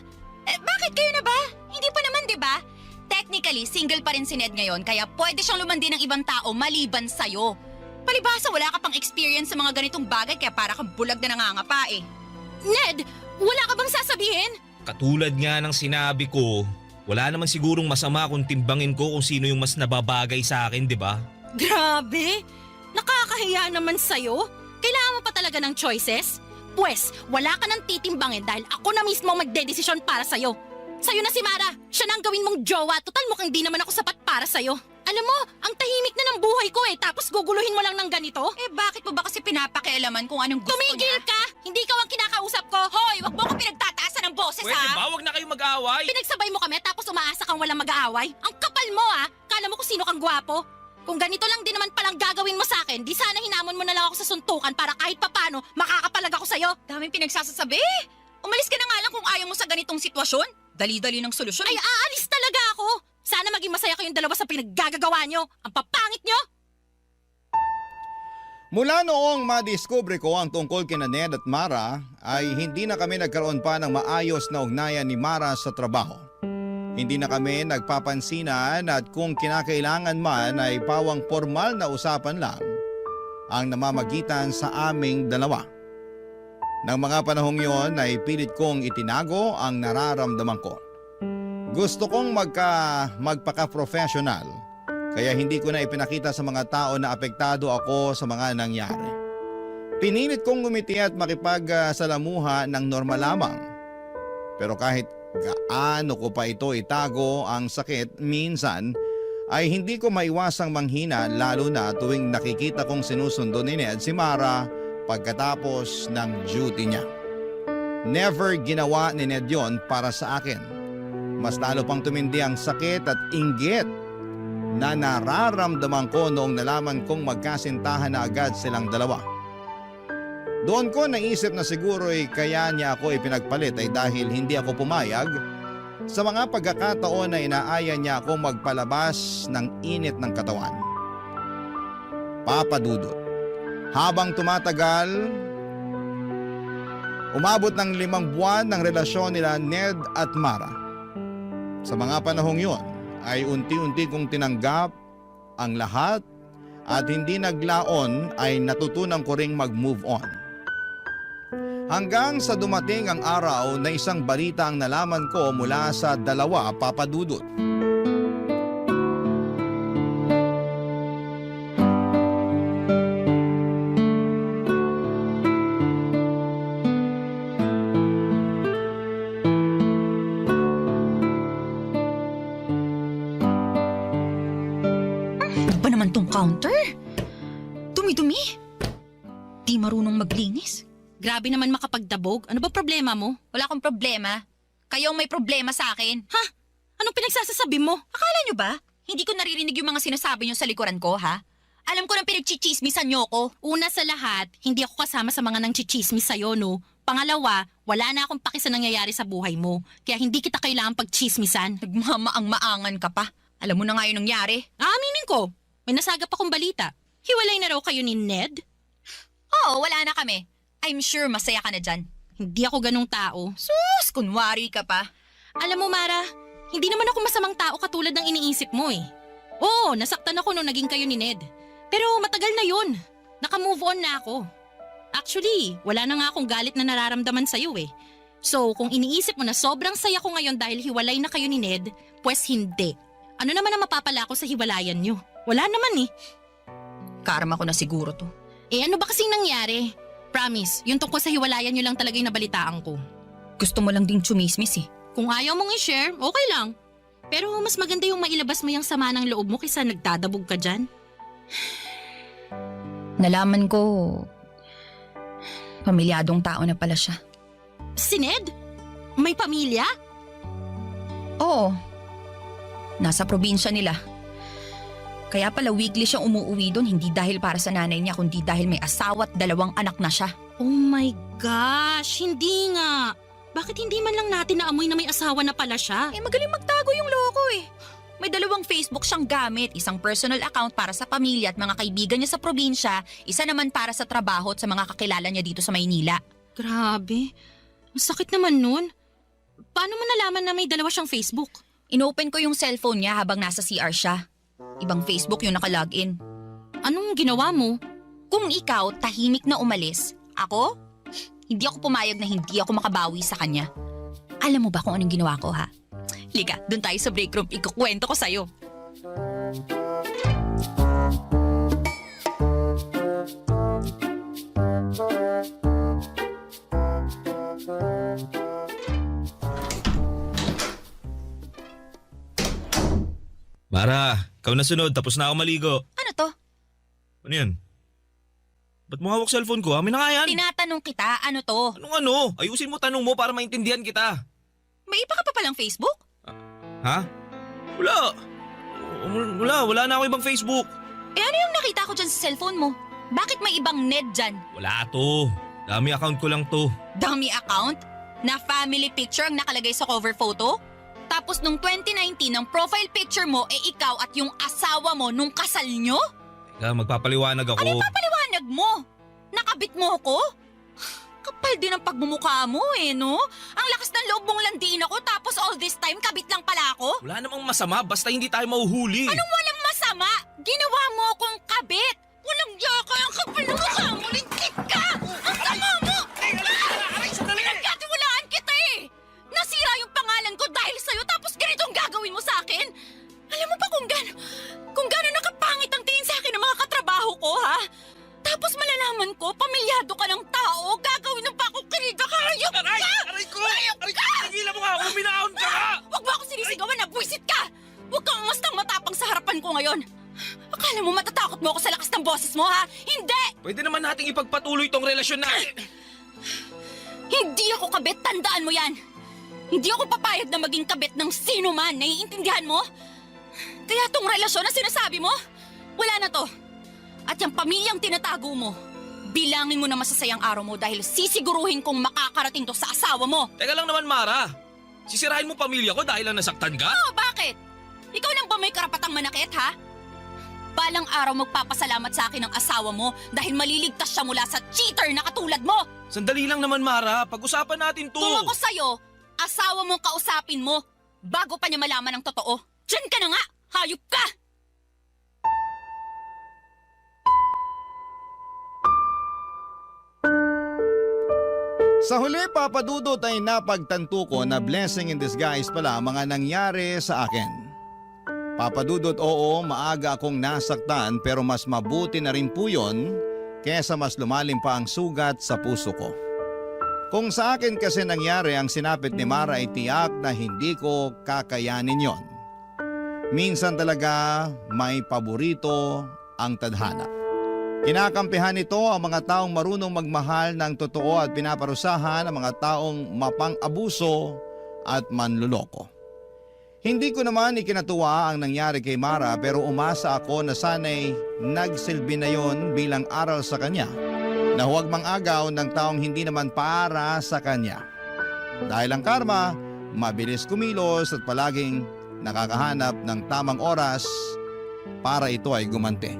Bakit kayo na ba? Hindi pa naman, di ba? Technically, single pa rin si Ned ngayon kaya pwede siyang lumandi ng ibang tao maliban sa'yo. Palibhasa, wala ka pang experience sa mga ganitong bagay kaya para kang bulag na nangangapa eh. Ned, wala ka bang sasabihin? Katulad nga ng sinabi ko, wala naman sigurong masama kung timbangin ko kung sino yung mas nababagay sa akin, di ba? Grabe! Nakakahiya naman sa'yo. Kailangan mo pa talaga ng choices? Pwes, wala ka nang titimbangin dahil ako na mismo ang magdedesisyon para sa'yo. Sa'yo na si Mara. Siya na ang gawin mong jowa. Total mukhang di naman ako sapat para sa'yo. Alam mo, ang tahimik na ng buhay ko tapos guguluhin mo lang ng ganito? Bakit mo ba kasi pinapakialaman kung anong gusto Tumigil niya? ka! Hindi ikaw ang kinakausap ko! Hoy, wag mo ko pinagtataasan ng boses ha! Huwag na kayong mag-away. Pinagsabay mo kami tapos umaasa kang walang mag-aaway? Ang kapal mo Kala mo kung sino kang gwapo? Kung ganito lang din naman palang gagawin mo sa akin, di sana hinamon mo na lang ako sa suntukan para kahit papano makakapalag ako sa'yo. Daming pinagsasasabi. Umalis ka na nga lang kung ayaw mo sa ganitong sitwasyon. Dali-dali ng solusyon. Ay, aalis talaga ako! Sana maging masaya kayong dalawa sa pinaggagawa nyo. Ang papangit nyo! Mula noong madiskubre ko ang tungkol kina Ned at Mara ay hindi na kami nagkaroon pa ng maayos na ugnayan ni Mara sa trabaho. Hindi na kami nagpapansinan at kung kinakailangan man ay pawang formal na usapan lang ang namamagitan sa aming dalawa. Nang mga panahong yon ay pilit kong itinago ang nararamdaman ko. Gusto kong magpaka-professional kaya hindi ko na ipinakita sa mga tao na apektado ako sa mga nangyari. Pinilit kong ngumiti at makipagsalamuha ng normal lamang. Pero kahit gaano ko pa ito itago ang sakit, minsan ay hindi ko maiwasang manghina lalo na tuwing nakikita kong sinusundo ni Ned si Mara pagkatapos ng duty niya. Never ginawa ni Ned yon para sa akin. Mas lalo pang tumindi ang sakit at inggit na nararamdaman ko noong nalaman kong magkasintahan na agad silang dalawa. Doon ko naisip na siguro kaya niya ako ipinagpalit ay dahil hindi ako pumayag sa mga pagkakataon na inaaya niya ako magpalabas ng init ng katawan. Papadudot. Habang tumatagal, umabot ng 5 buwan ng relasyon nila Ned at Mara. Sa mga panahong yon ay unti-unti kong tinanggap ang lahat at hindi naglaon ay natutunan ko ring mag-move on. Hanggang sa dumating ang araw na isang balita ang nalaman ko mula sa dalawa, Papadudot. naman tong counter. Dumi-dumi. Di marunong maglinis. Grabe naman makapagdabog. Ano ba problema mo? Wala akong problema. Kayo ang may problema sa akin. Ha? Anong pinagsasasabi mo? Akala nyo ba? Hindi ko naririnig yung mga sinasabi nyo sa likuran ko, ha? Alam ko nang pinagchichismisan nyo ko. Una sa lahat, hindi ako kasama sa mga nangchichismis sa'yo, no? Pangalawa, wala na akong paki sa nangyayari sa buhay mo. Kaya hindi kita kailangan pagchismisan. Nagmamaang-maangan ka pa. Alam mo na nga yung nangyari. Aminin ko, may nasagap akong balita. Hiwalay na raw kayo ni Ned? Oo, wala na kami. I'm sure masaya ka na dyan. Hindi ako ganong tao. Sus, kunwari ka pa. Alam mo, Mara, hindi naman ako masamang tao katulad ng iniisip mo eh. Oo, nasaktan ako nung naging kayo ni Ned. Pero matagal na yun. Naka-move on na ako. Actually, wala na nga akong galit na nararamdaman sa'yo eh. So, kung iniisip mo na sobrang saya ko ngayon dahil hiwalay na kayo ni Ned, pues hindi. Ano naman ang mapapala ko sa hiwalayan nyo? Wala naman eh. Karma ko na siguro to. Eh ano ba kasing nangyari? Promise, yung tungkol sa hiwalayan nyo lang talaga yung nabalitaan ko. Gusto mo lang ding chumismis eh. Kung ayaw mong i-share, okay lang. Pero mas maganda yung mailabas mo yung sama ng loob mo kaysa nagdadabog ka dyan. Nalaman ko, pamilyadong tao na pala siya. Si Ned? May pamilya? Oo. Nasa probinsya nila. Kaya pala weekly siyang umuwi doon, hindi dahil para sa nanay niya, kundi dahil may asawa at 2 anak na siya. Oh my gosh, hindi nga. Bakit hindi man lang natin naamoy na may asawa na pala siya? Eh magaling magtago yung loko eh. May 2 Facebook siyang gamit, isang personal account para sa pamilya at mga kaibigan niya sa probinsya, isa naman para sa trabaho at sa mga kakilala niya dito sa Maynila. Grabe, ang sakit naman nun. Paano mo nalaman na may 2 siyang Facebook? Inopen ko yung cellphone niya habang nasa CR siya. Ibang Facebook yung nakalogin. Anong ginawa mo? Kung ikaw tahimik na umalis, ako? Hindi ako pumayag na hindi ako makabawi sa kanya. Alam mo ba kung anong ginawa ko, ha? Liga, dun tayo sa break room. Ikukwento ko sa'yo. Mara, ikaw na sunod. Tapos na ako maligo. Ano to? Ano yan? Ba't mo hawak cellphone ko? Amin na nga yan. Tinatanong kita, ano to? Anong ano? Ayusin mo tanong mo para maintindihan kita. May iba ka pa palang Facebook? Ha? Wala na ako ibang Facebook. Eh ano yung nakita ko dyan sa cellphone mo? Bakit may ibang Ned dyan? Wala to. Dami account ko lang to. Dummy account? Na family picture ang nakalagay sa cover photo? Tapos nung 2019, ang profile picture mo ikaw at yung asawa mo nung kasal nyo? Teka, magpapaliwanag ako. Ano yung papaliwanag mo? Nakabit mo ko? Kapal din ang pagmumukha mo no? Ang lakas ng loob mong landiin ako tapos all this time kabit lang pala ako? Wala namang masama basta hindi tayo mahuhuli. Anong walang masama? Ginawa mo akong kabit! Walang yaka ang kapal ng mukha mo! Lintik ka! Ang sama mo! Pinagkatiwalaan kita eh! Nasira yung pangalan ko dahil sa'yo tapos ganito ang gagawin mo sa akin? Alam mo ba kung gano'n nakapangit ang tingin sa akin ng mga katrabaho ko, ha? Tapos malalaman ko, pamilyado ka ng tao, gagawin ng pa ako kiniga, hayop ka! Aray ko! Hayop ka! Tigilan mo nga ako! Minahon ka nga! Huwag mo ako sinisigawan na buwisit ka! Huwag kang umastang matapang sa harapan ko ngayon. Akala mo matatakot mo ako sa lakas ng boses mo, ha? Hindi! Pwede naman nating ipagpatuloy tong relasyon natin. Hindi ako kabit, tandaan mo yan! Hindi ako papayag na maging kabit ng sino man, naiintindihan mo? Kaya tong relasyon na sinasabi mo, wala na to. At yung pamilyang tinatago mo, bilangin mo na masasayang araw mo dahil sisiguruhin kong makakarating to sa asawa mo. Teka lang naman, Mara. Sisirahin mo pamilya ko dahil lang nasaktan ka? Oh, bakit? Ikaw lang ba may karapatang manakit, ha? Balang araw magpapasalamat sa akin ang asawa mo dahil maliligtas siya mula sa cheater na katulad mo. Sandali lang naman, Mara. Pag-usapan natin to. Kung ako sa'yo, asawa mong kausapin mo bago pa niya malaman ang totoo. Diyan ka na nga! Hayop ka! Sa huli, Papa Dudut, ay napagtanto ko na blessing in disguise pala ang mga nangyari sa akin. Papa Dudut, oo, maaga akong nasaktan pero mas mabuti na rin po yun kesa mas lumalim pa ang sugat sa puso ko. Kung sa akin kasi nangyari ang sinapit ni Mara ay tiyak na hindi ko kakayanin yon. Minsan talaga may paborito ang tadhana. Kinakampihan nito ang mga taong marunong magmahal ng totoo at pinaparusahan ang mga taong mapang-abuso at manluloko. Hindi ko naman ikinatuwa ang nangyari kay Mara pero umasa ako na sana'y nagsilbi na yon bilang aral sa kanya na huwag mang-agaw ng taong hindi naman para sa kanya. Dahil ang karma, mabilis kumilos at palaging nakakahanap ng tamang oras para ito ay gumanti.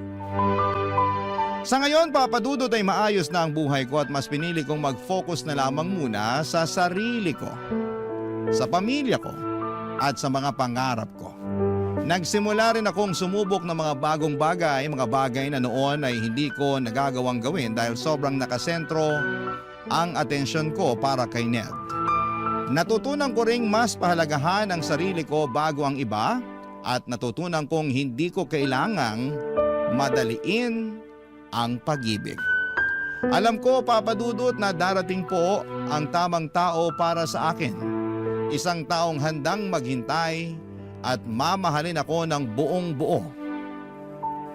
Sa ngayon, Papa Dudut, ay maayos na ang buhay ko at mas pinili kong mag-focus na lamang muna sa sarili ko, sa pamilya ko, at sa mga pangarap ko. Nagsimula rin akong sumubok ng mga bagong bagay, mga bagay na noon ay hindi ko nagagawang gawin dahil sobrang nakasentro ang atensyon ko para kay Ned. Natutunan ko ring mas pahalagahan ang sarili ko bago ang iba at natutunan kong hindi ko kailangang madaliin ang pag-ibig. Alam ko, Papa Dudut, na darating po ang tamang tao para sa akin. Isang taong handang maghintay at mamahalin ako ng buong buo.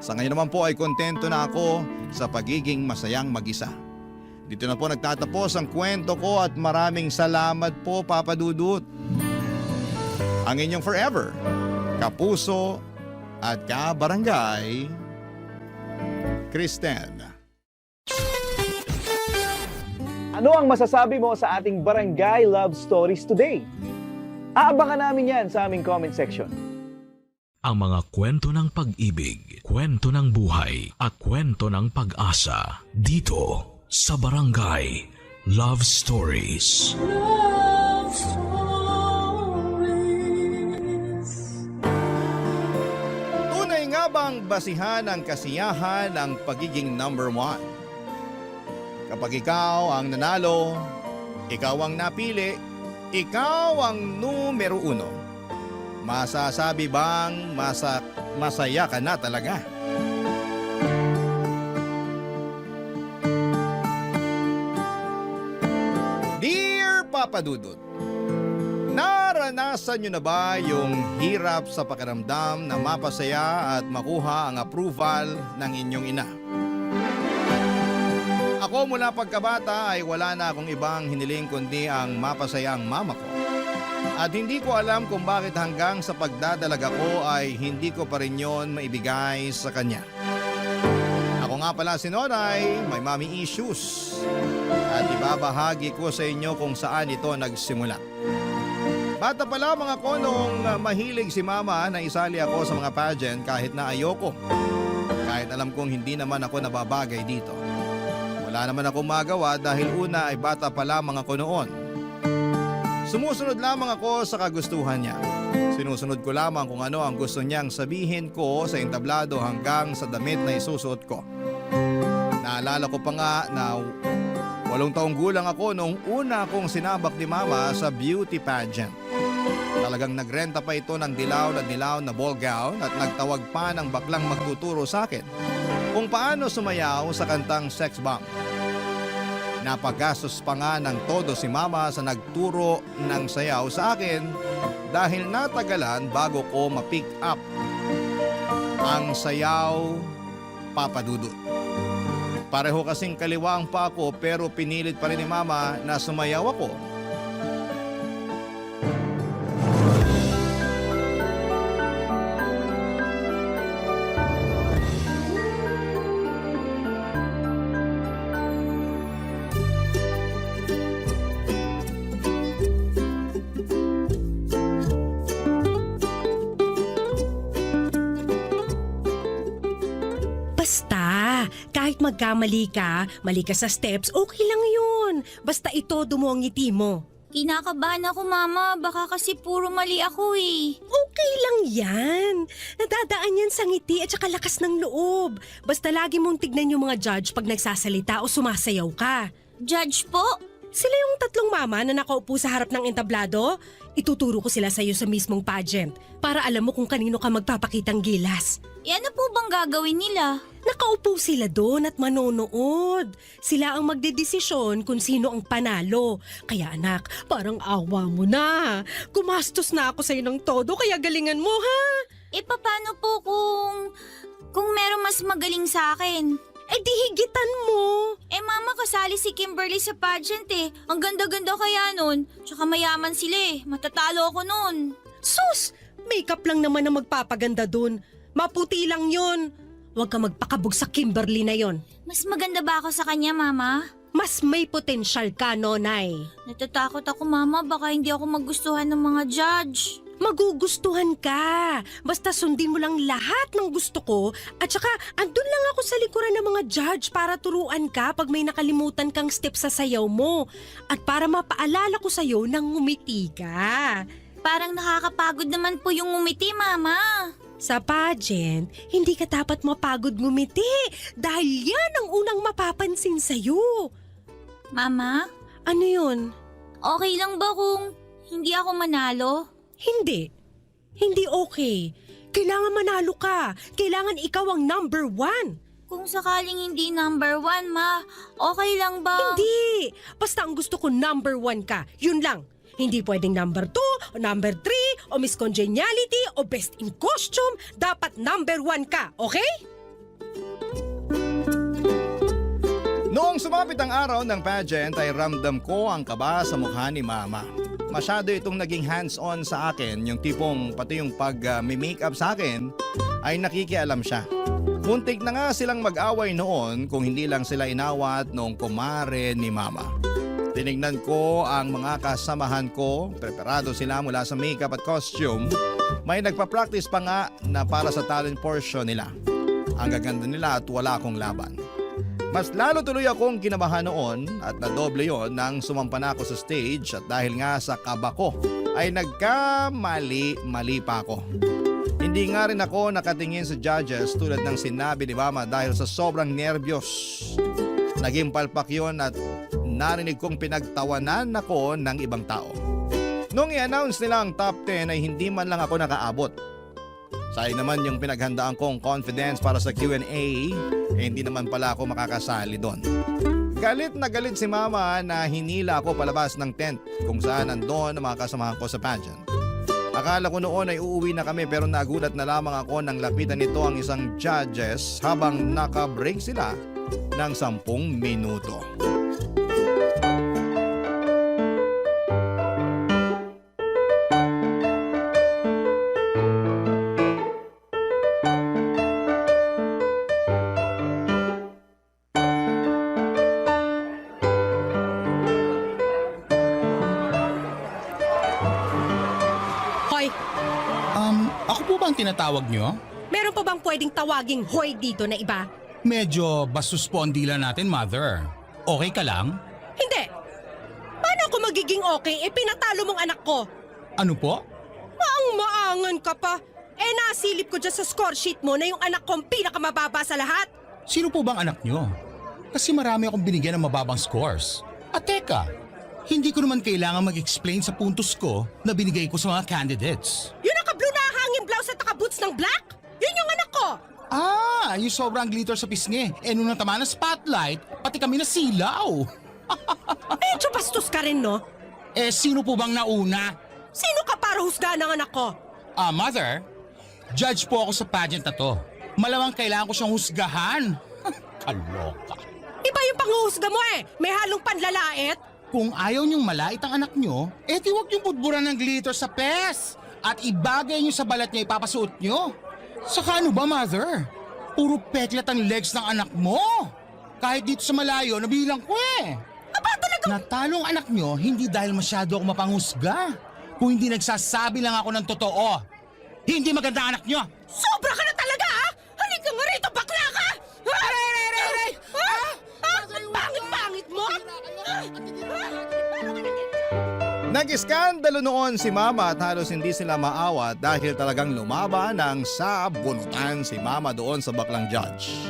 Sa ngayon naman po ay kontento na ako sa pagiging masayang mag-isa. Dito na po nagtatapos ang kwento ko at maraming salamat po, Papa Dudut. Ang inyong forever, kapuso at kabarangay, Kristen. Ano ang masasabi mo sa ating Barangay Love Stories today? Aabangan namin yan sa aming comment section. Ang mga kwento ng pag-ibig, kwento ng buhay at kwento ng pag-asa dito sa Barangay Love Stories. Love Stories. Tunay nga bang basihan ang kasiyahan ang pagiging number one? Kapag ikaw ang nanalo, ikaw ang napili, ikaw ang numero uno. Masasabi bang masaya ka na talaga? Dear Papa Dudut, naranasan nyo na ba yung hirap sa pakiramdam na mapasaya at makuha ang approval ng inyong ina? Ako mula pagkabata ay wala na akong ibang hiniling kundi ang mapasaya ang mama ko. At hindi ko alam kung bakit hanggang sa pagdadalaga ko ay hindi ko pa rin yon maibigay sa kanya. Ako nga pala si Noray, may mommy issues. At ibabahagi ko sa inyo kung saan ito nagsimula. Bata pala mga konong mahilig si mama na isali ako sa mga pageant kahit na ayoko. Kahit alam kong hindi naman ako nababagay dito. Wala naman akong magawa dahil una ay bata pa lamang ako noon. Sumusunod lamang ako sa kagustuhan niya. Sinusunod ko lamang kung ano ang gusto niyang sabihin ko sa entablado hanggang sa damit na isusuot ko. Naalala ko pa nga na 8 taong gulang ako nung una akong sinabak ni mama sa beauty pageant. Talagang nagrenta pa ito ng dilaw na ball gown at nagtawag pa ng baklang magtuturo sa akin kung paano sumayaw sa kantang Sex Bomb. Napagastos pa nga ng todo si mama sa nagturo ng sayaw sa akin dahil natagalan bago ko ma-pick up ang sayaw, Papa Dudut. Pareho kasing kaliwang pa ako pero pinilit pa rin ni mama na sumayaw ako. Basta, kahit magkamali ka, mali ka sa steps, okay lang yun. Basta itodo mo ang ngiti mo. Kinakabahan ako, Mama. Baka kasi puro mali ako eh. Okay lang yan. Nadadaan yan sa ngiti at saka lakas ng loob. Basta lagi mong tignan yung mga judge pag nagsasalita o sumasayaw ka. Judge po? Sila yung 3 mama na nakaupo sa harap ng entablado. Ituturo ko sila sa'yo sa mismong pageant para alam mo kung kanino ka magpapakitang gilas. Ano po bang gagawin nila? Nakaupo sila doon at manonood. Sila ang magdedesisyon kung sino ang panalo. Kaya anak, parang awa mo na. Gumastos na ako sa'yo ng todo kaya galingan mo ha. paano po kung meron mas magaling sa akin? Eh di higitan mo. Mama, kasali si Kimberly sa pageant eh. Ang ganda-ganda kaya nun. Tsaka mayaman sila eh. Matatalo ako nun. Sus! Makeup lang naman ang magpapaganda dun. Maputi lang yun. Huwag ka magpakabog sa Kimberly na yon. Mas maganda ba ako sa kanya, Mama? Mas may potensyal ka, Nonay. Natatakot ako, Mama. Baka hindi ako magustuhan ng mga judge. Magugustuhan ka. Basta sundin mo lang lahat ng gusto ko at saka andun lang ako sa likuran ng mga judge para turuan ka pag may nakalimutan kang step sa sayaw mo at para mapaalala ko sa'yo nang ngumiti ka. Parang nakakapagod naman po yung ngumiti, Mama. Sa pageant, hindi ka dapat mapagod ngumiti dahil yan ang unang mapapansin sa'yo. Mama, Ano yun? okay lang ba kung hindi ako manalo? Hindi. Hindi okay. Kailangan manalo ka. Kailangan ikaw ang number 1. Kung sakaling hindi number 1, Ma, okay lang ba? Hindi! Basta ang gusto ko number 1 ka. Yun lang. Hindi pwedeng number 2, o number 3, o Miss Congeniality, o Best in Costume. Dapat number 1 ka, okay? Noong sumapit ang araw ng pageant ay ramdam ko ang kaba sa mukha ni Mama. Masyado itong naging hands-on sa akin, yung tipong pati yung pag-makeup sa akin ay nakikialam siya. Muntik na nga silang mag-away noon kung hindi lang sila inawat noong kumare ni Mama. Tinignan ko ang mga kasamahan ko, preparado sila mula sa makeup at costume. May nagpa-practice pa nga na para sa talent portion nila. Ang gaganda nila at wala akong laban. Mas lalo tuloy akong kinabahan noon at nadoble yon nang sumampa na ako sa stage at dahil nga sa kaba ko ay nagkamali-mali pa ako. Hindi nga rin ako nakatingin sa judges tulad ng sinabi ni Mama dahil sa sobrang nerbiyos. Naging palpak yun at narinig kong pinagtawanan ako ng ibang tao. Nung i-announce nila ang top 10 ay hindi man lang ako nakaabot. Sayang naman yung pinaghandaan kong confidence para sa Q&A, hindi naman pala ako makakasali doon. Galit na galit si Mama na hinila ako palabas ng tent kung saan nandun ang mga kasamahan ko sa pageant. Akala ko noon ay uuwi na kami pero nagulat na lamang ako nang lapitan nito ang isang judges habang naka-break sila ng 10 minuto. Hoy, Ako po ba ang tinatawag nyo? meron pa bang pwedeng tawaging hoy dito na iba? Medyo bastos po ang dila natin, Mother. Okay ka lang? Hindi. Paano ako magiging okay? Pinatalo mong anak ko. Ano po? Maang-maangan ka pa. Nasilip ko dyan sa score sheet mo na yung anak ko ang pinakamababa sa lahat. Sino po bang anak nyo? Kasi marami akong binigyan ng mababang scores. At teka, hindi ko naman kailangan mag-explain sa puntos ko na binigay ko sa mga candidates. Yung naka-blue na hanging blouse at naka-boots ng black? Yun yung anak ko. Yung sobrang glitter sa pisngi. Nung natama ng spotlight, pati kami nasilaw. Medyo bastos ka rin, no? Sino po bang nauna? Sino ka para husgahan ng anak ko? Mother, judge po ako sa pageant na to. Malamang kailangan ko siyang husgahan. Kaloka. Iba yung panghuhusga mo eh. May halong panlalait. Kung ayaw niyong malait ang anak niyo, di huwag niyong budburan ng glitter sa pes. At ibagay niyo sa balat niya ipapasuot niyo. Saka ano ba, Mother? Puro peklat ang legs ng anak mo. Kahit dito sa malayo, nabilang ko eh. Aba talaga. Natalo ang anak niyo hindi dahil masyado ako mapanghusga. Kung hindi nagsasabi lang ako ng totoo. Hindi maganda ang anak niyo. Sobra ka na talaga ha? Halika nga rito, bakla ka! Aray! Ang pangit-pangit mo! Nag-iskandalo noon si Mama at halos hindi sila maawat dahil talagang lumaban ng sabunutan si Mama doon sa baklang judge.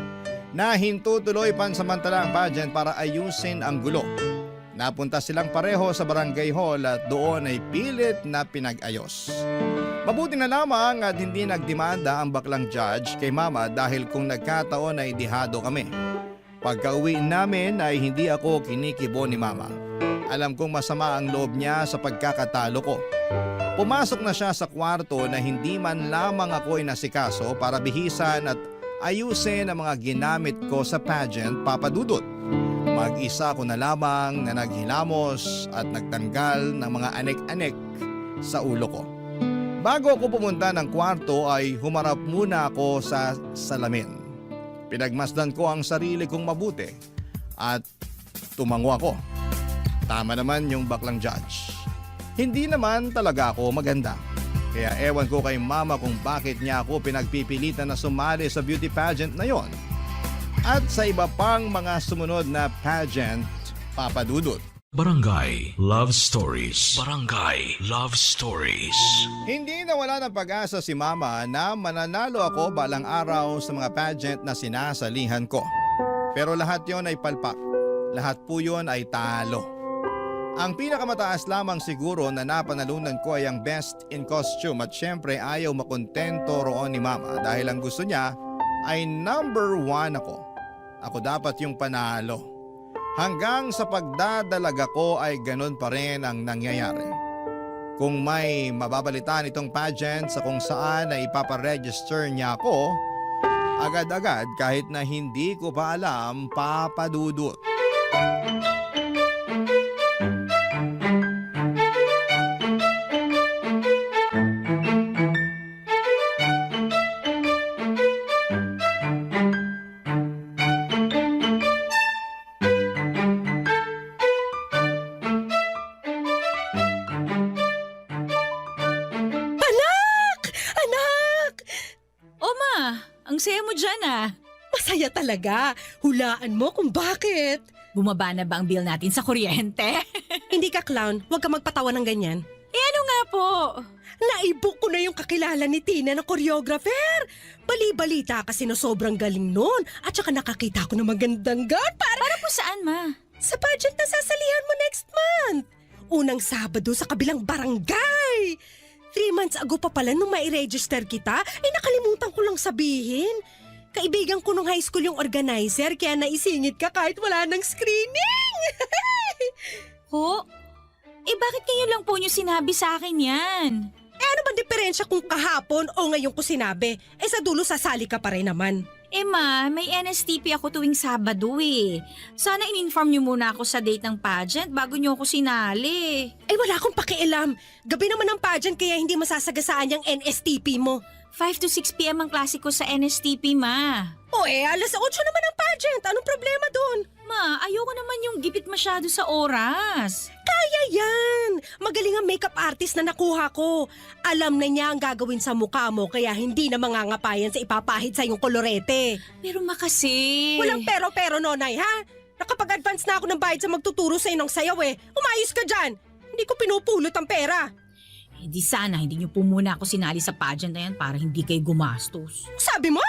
Nahinto tuloy pansamantala ang pageant para ayusin ang gulo. Napunta silang pareho sa barangay hall at doon ay pilit na pinag-ayos. Mabuti na lamang at hindi nagdemanda ang baklang judge kay Mama dahil kung nagkataon ay dihado kami. Pagka-uwi namin ay hindi ako kinikibo ni Mama. Alam kong masama ang loob niya sa pagkakatalo ko. Pumasok na siya sa kwarto na hindi man lamang ako inasikaso para bihisan at ayusin ang mga ginamit ko sa pageant, Papa Dudut. Mag-isa ko na lamang na naghilamos at nagtanggal ng mga anek-anek sa ulo ko. Bago ako pumunta ng kwarto ay humarap muna ako sa salamin. Pinagmasdan ko ang sarili kong mabuti at tumango ako. Tama naman yung baklang judge. Hindi naman talaga ako maganda. Kaya ewan ko kay mama kung bakit niya ako pinagpipilitan na sumali sa beauty pageant na yon. At sa iba pang mga sumunod na pageant, Papa Dudut. Barangay Love Stories. Barangay Love Stories. Hindi nawala ng pag-asa si mama na mananalo ako balang araw sa mga pageant na sinasalihan ko. Pero lahat yon ay palpak. Lahat po yon ay talo. Ang pinakamataas lamang siguro na napanalunan ko ay ang best in costume at syempre ayaw makontento roon ni mama dahil ang gusto niya ay number 1 ako. Ako dapat yung panalo. Hanggang sa pagdadalaga ko ay ganun pa rin ang nangyayari. Kung may mababalitaan itong pageant sa kung saan ay ipaparegister niya ako, agad-agad kahit na hindi ko pa alam, Papa Dudut. Ang saya mo dyan ah. Masaya talaga. Hulaan mo kung bakit. Bumaba na ba ang bill natin sa kuryente? Hindi ka clown, huwag ka magpatawa ng ganyan. Ano nga po? Naibok ko na yung kakilala ni Tina na choreographer. Bali-balita kasi na sobrang galing nun. At saka nakakita ko ng magandang gown Para po saan ma? sa pageant na sasalihan mo next month. Unang Sabado sa kabilang barangay. 3 months ago pa pala nung mai-register kita, nakalimutan ko lang sabihin. Kaibigan ko nung high school yung organizer kaya naisingit ka kahit wala ng screening. Ho? Bakit kayo lang po niyo sinabi sa akin yan? Ano ba diferensya kung kahapon o ngayon ko sinabi? Sa dulo sasali ka pa rin naman. Ma, may NSTP ako tuwing Sabado eh. Sana in-inform niyo muna ako sa date ng pageant bago niyo ako sinali. Wala akong pakialam. Gabi naman ang pageant kaya hindi masasagasaan yung NSTP mo. 5 to 6 p.m. ang klase ko sa NSTP, ma. Alas 8 naman ang pageant. Anong problema doon? Ma, ayoko naman yung gipit masyado sa oras. Kaya yan! Magaling ang makeup artist na nakuha ko. Alam na niya ang gagawin sa mukha mo kaya hindi na mangangapayan sa ipapahid sa iyong kolorete. Pero ma kasi... Walang pero-pero, nonay, ha? Nakapag-advance na ako ng bayad sa magtuturo sa inong sayaw eh. Umayos ka dyan! Hindi ko pinupulot ang pera. Di sana hindi niyo po muna ako sinali sa pageant na yan para hindi kayo gumastos. Sabi mo?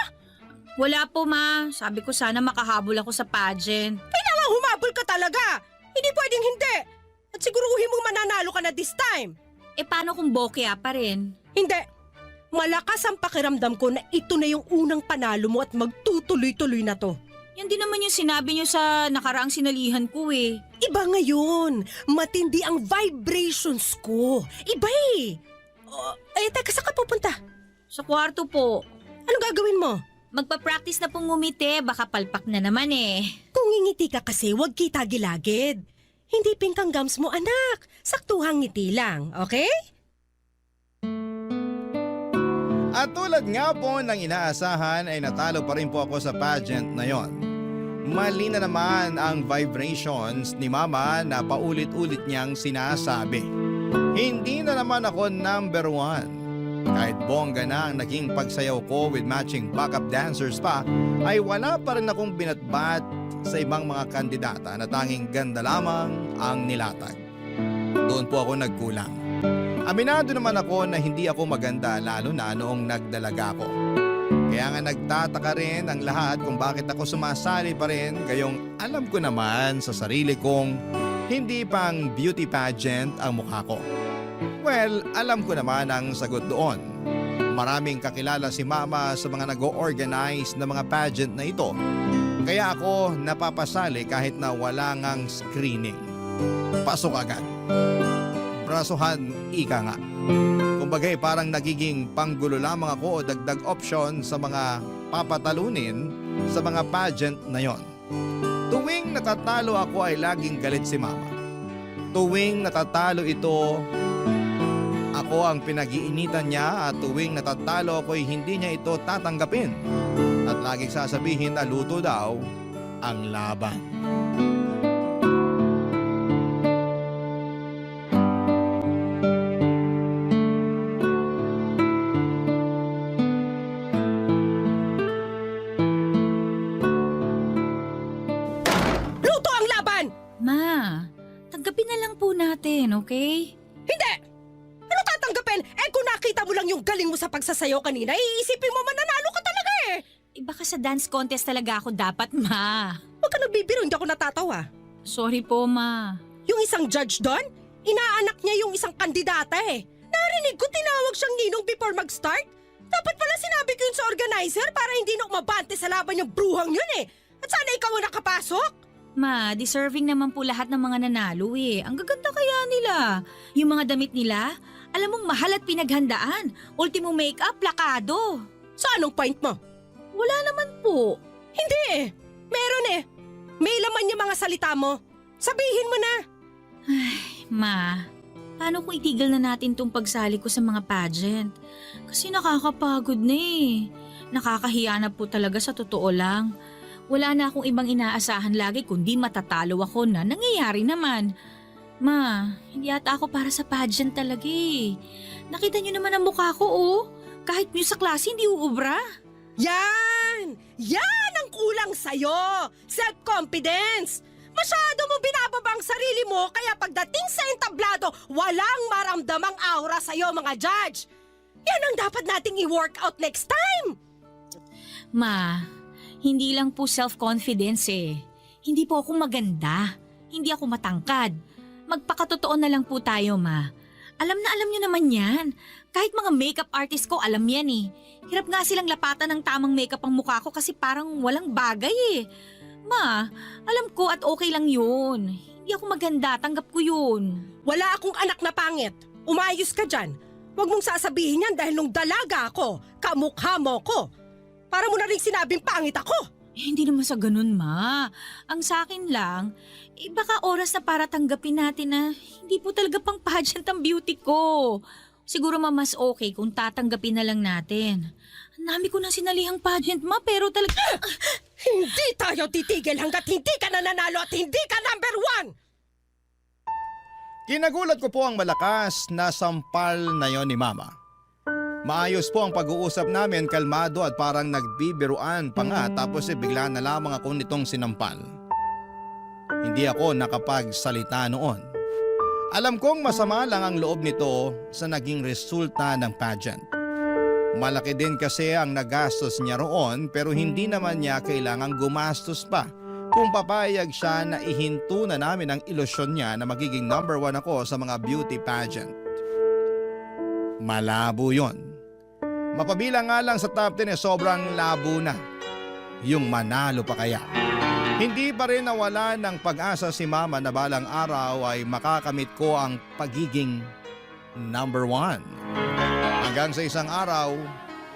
Wala po, ma. Sabi ko sana makahabol ako sa pageant. Kailangan humabol ka talaga! Hindi pwedeng hindi! At siguruhin mong mananalo ka na this time! Paano kung bokeh pa rin? Hindi! Malakas ang pakiramdam ko na ito na yung unang panalo mo at magtutuloy-tuloy na to. Yan din naman yung sinabi niyo sa nakaraang sinalihan ko eh. Iba ngayon. Matindi ang vibrations ko. Iba eh. Teka, saan ka pupunta? Sa kwarto po. Anong gagawin mo? Magpa-practice na pong ngumiti, baka palpak na naman eh. Kung ngingiti ka kasi, huwag kita gilagid. Hindi pink ang gums mo, anak. Saktuhang ngiti lang, okay? At tulad nga po ng inaasahan ay natalo pa rin po ako sa pageant na yon. Mali na naman ang vibrations ni Mama na paulit-ulit niyang sinasabi. Hindi na naman ako number 1. Kahit bongga na ang naging pagsayaw ko with matching backup dancers pa, ay wala pa rin akong binatbat sa ibang mga kandidata na tanging ganda lamang ang nilatag. Doon po ako nagkulang. Aminado naman ako na hindi ako maganda lalo na noong nagdalaga ko. Kaya nga nagtataka rin ang lahat kung bakit ako sumasali pa rin gayong alam ko naman sa sarili kong hindi pang beauty pageant ang mukha ko. Well, alam ko naman ang sagot doon. Maraming kakilala si Mama sa mga nag-o-organize na mga pageant na ito. Kaya ako napapasali kahit na wala ngang screening. pasok agad. Brasuhan, ika nga. Kumbagay parang nagiging panggulo lamang ako o dagdag option sa mga papatalunin sa mga pageant na yon. Tuwing natatalo ako ay laging galit si mama. Tuwing natatalo ito, ako ang pinag-iinitan niya at tuwing natatalo ako ay hindi niya ito tatanggapin. At laging sasabihin na luto daw ang laban. Luto ang laban! Ma, tanggapin na lang po natin, okay? Hindi! Ano tatanggapin? Eh kung nakita mo lang yung galing mo sa pagsasayaw kanina, iisipin mo mananalo ka talaga eh! Baka sa dance contest talaga ako dapat, ma. Huwag ka nagbibiro, hindi ako natatawa. Sorry po, ma. Yung isang judge doon, inaanak niya yung isang kandidata eh. Narinig ko tinawag siyang ninong before mag-start. Dapat pala sinabi ko yun sa organizer para hindi na umabante sa laban yung bruhang yun eh. At sana ikaw ang nakapasok. Ma, deserving naman po lahat ng mga nanalo eh. Ang gaganda kaya nila. Yung mga damit nila, alam mong mahal at pinaghandaan. Ultimo makeup, plakado. So anong point mo? Wala naman po. Hindi eh. Meron eh. May laman yung mga salita mo. Sabihin mo na. Ma, paano kung itigil na natin tong pagsali ko sa mga pageant? Kasi nakakapagod na eh. Nakakahiya na po talaga sa totoo lang. Wala na akong ibang inaasahan lagi kundi matatalo ako na nangyayari naman. Ma, hindi ata ako para sa pageant talaga eh. Nakita niyo naman ang mukha ko oh. Kahit niyo sa klase hindi uubra. Yan! Yan ang kulang sa'yo! Self-confidence! Masyado mo binababa ang sarili mo kaya pagdating sa entablado, walang maramdamang aura sa'yo mga judge! Yan ang dapat nating i-work out next time! Ma, hindi lang po self-confidence eh. Hindi po ako maganda. Hindi ako matangkad. Magpakatotoo na lang po tayo, ma. Alam na alam niyo naman yan. Kahit mga makeup artist ko, alam yan eh. Hirap nga silang lapatan ng tamang makeup ang mukha ko kasi parang walang bagay eh. Ma, alam ko at okay lang yun. Hindi ako maganda, tanggap ko yun. Wala akong anak na pangit. Umayos ka dyan. Huwag mong sasabihin yan dahil nung dalaga ako, kamukha mo ko. Para mo na rin sinabing pangit ako. Hindi naman sa ganun, ma. Ang sa akin lang, baka oras na para tanggapin natin na hindi po talaga pang pageant ang beauty ko. Siguro mas okay kung tatanggapin na lang natin. Ang dami ko na sinalihang pageant, ma, pero talaga... Hindi tayo titigil hanggat hindi ka nananalo at hindi ka number 1! Kinagulat ko po ang malakas na sampal na yon ni Mama. Maayos po ang pag-uusap namin, kalmado at parang nagbibiruan pa nga tapos bigla na lamang ako nitong sinampal. Hindi ako nakapagsalita noon. Alam kong masama lang ang loob nito sa naging resulta ng pageant. Malaki din kasi ang nagastos niya roon pero hindi naman niya kailangang gumastos pa kung papayag siya na ihinto na namin ang ilusyon niya na magiging number 1 ako sa mga beauty pageant. Malabo yon. Mapabilang nga lang sa top 10 sobrang labo na. Yung manalo pa kaya. Hindi pa rin nawala ng pag-asa si Mama na balang araw ay makakamit ko ang pagiging number 1. Hanggang sa isang araw,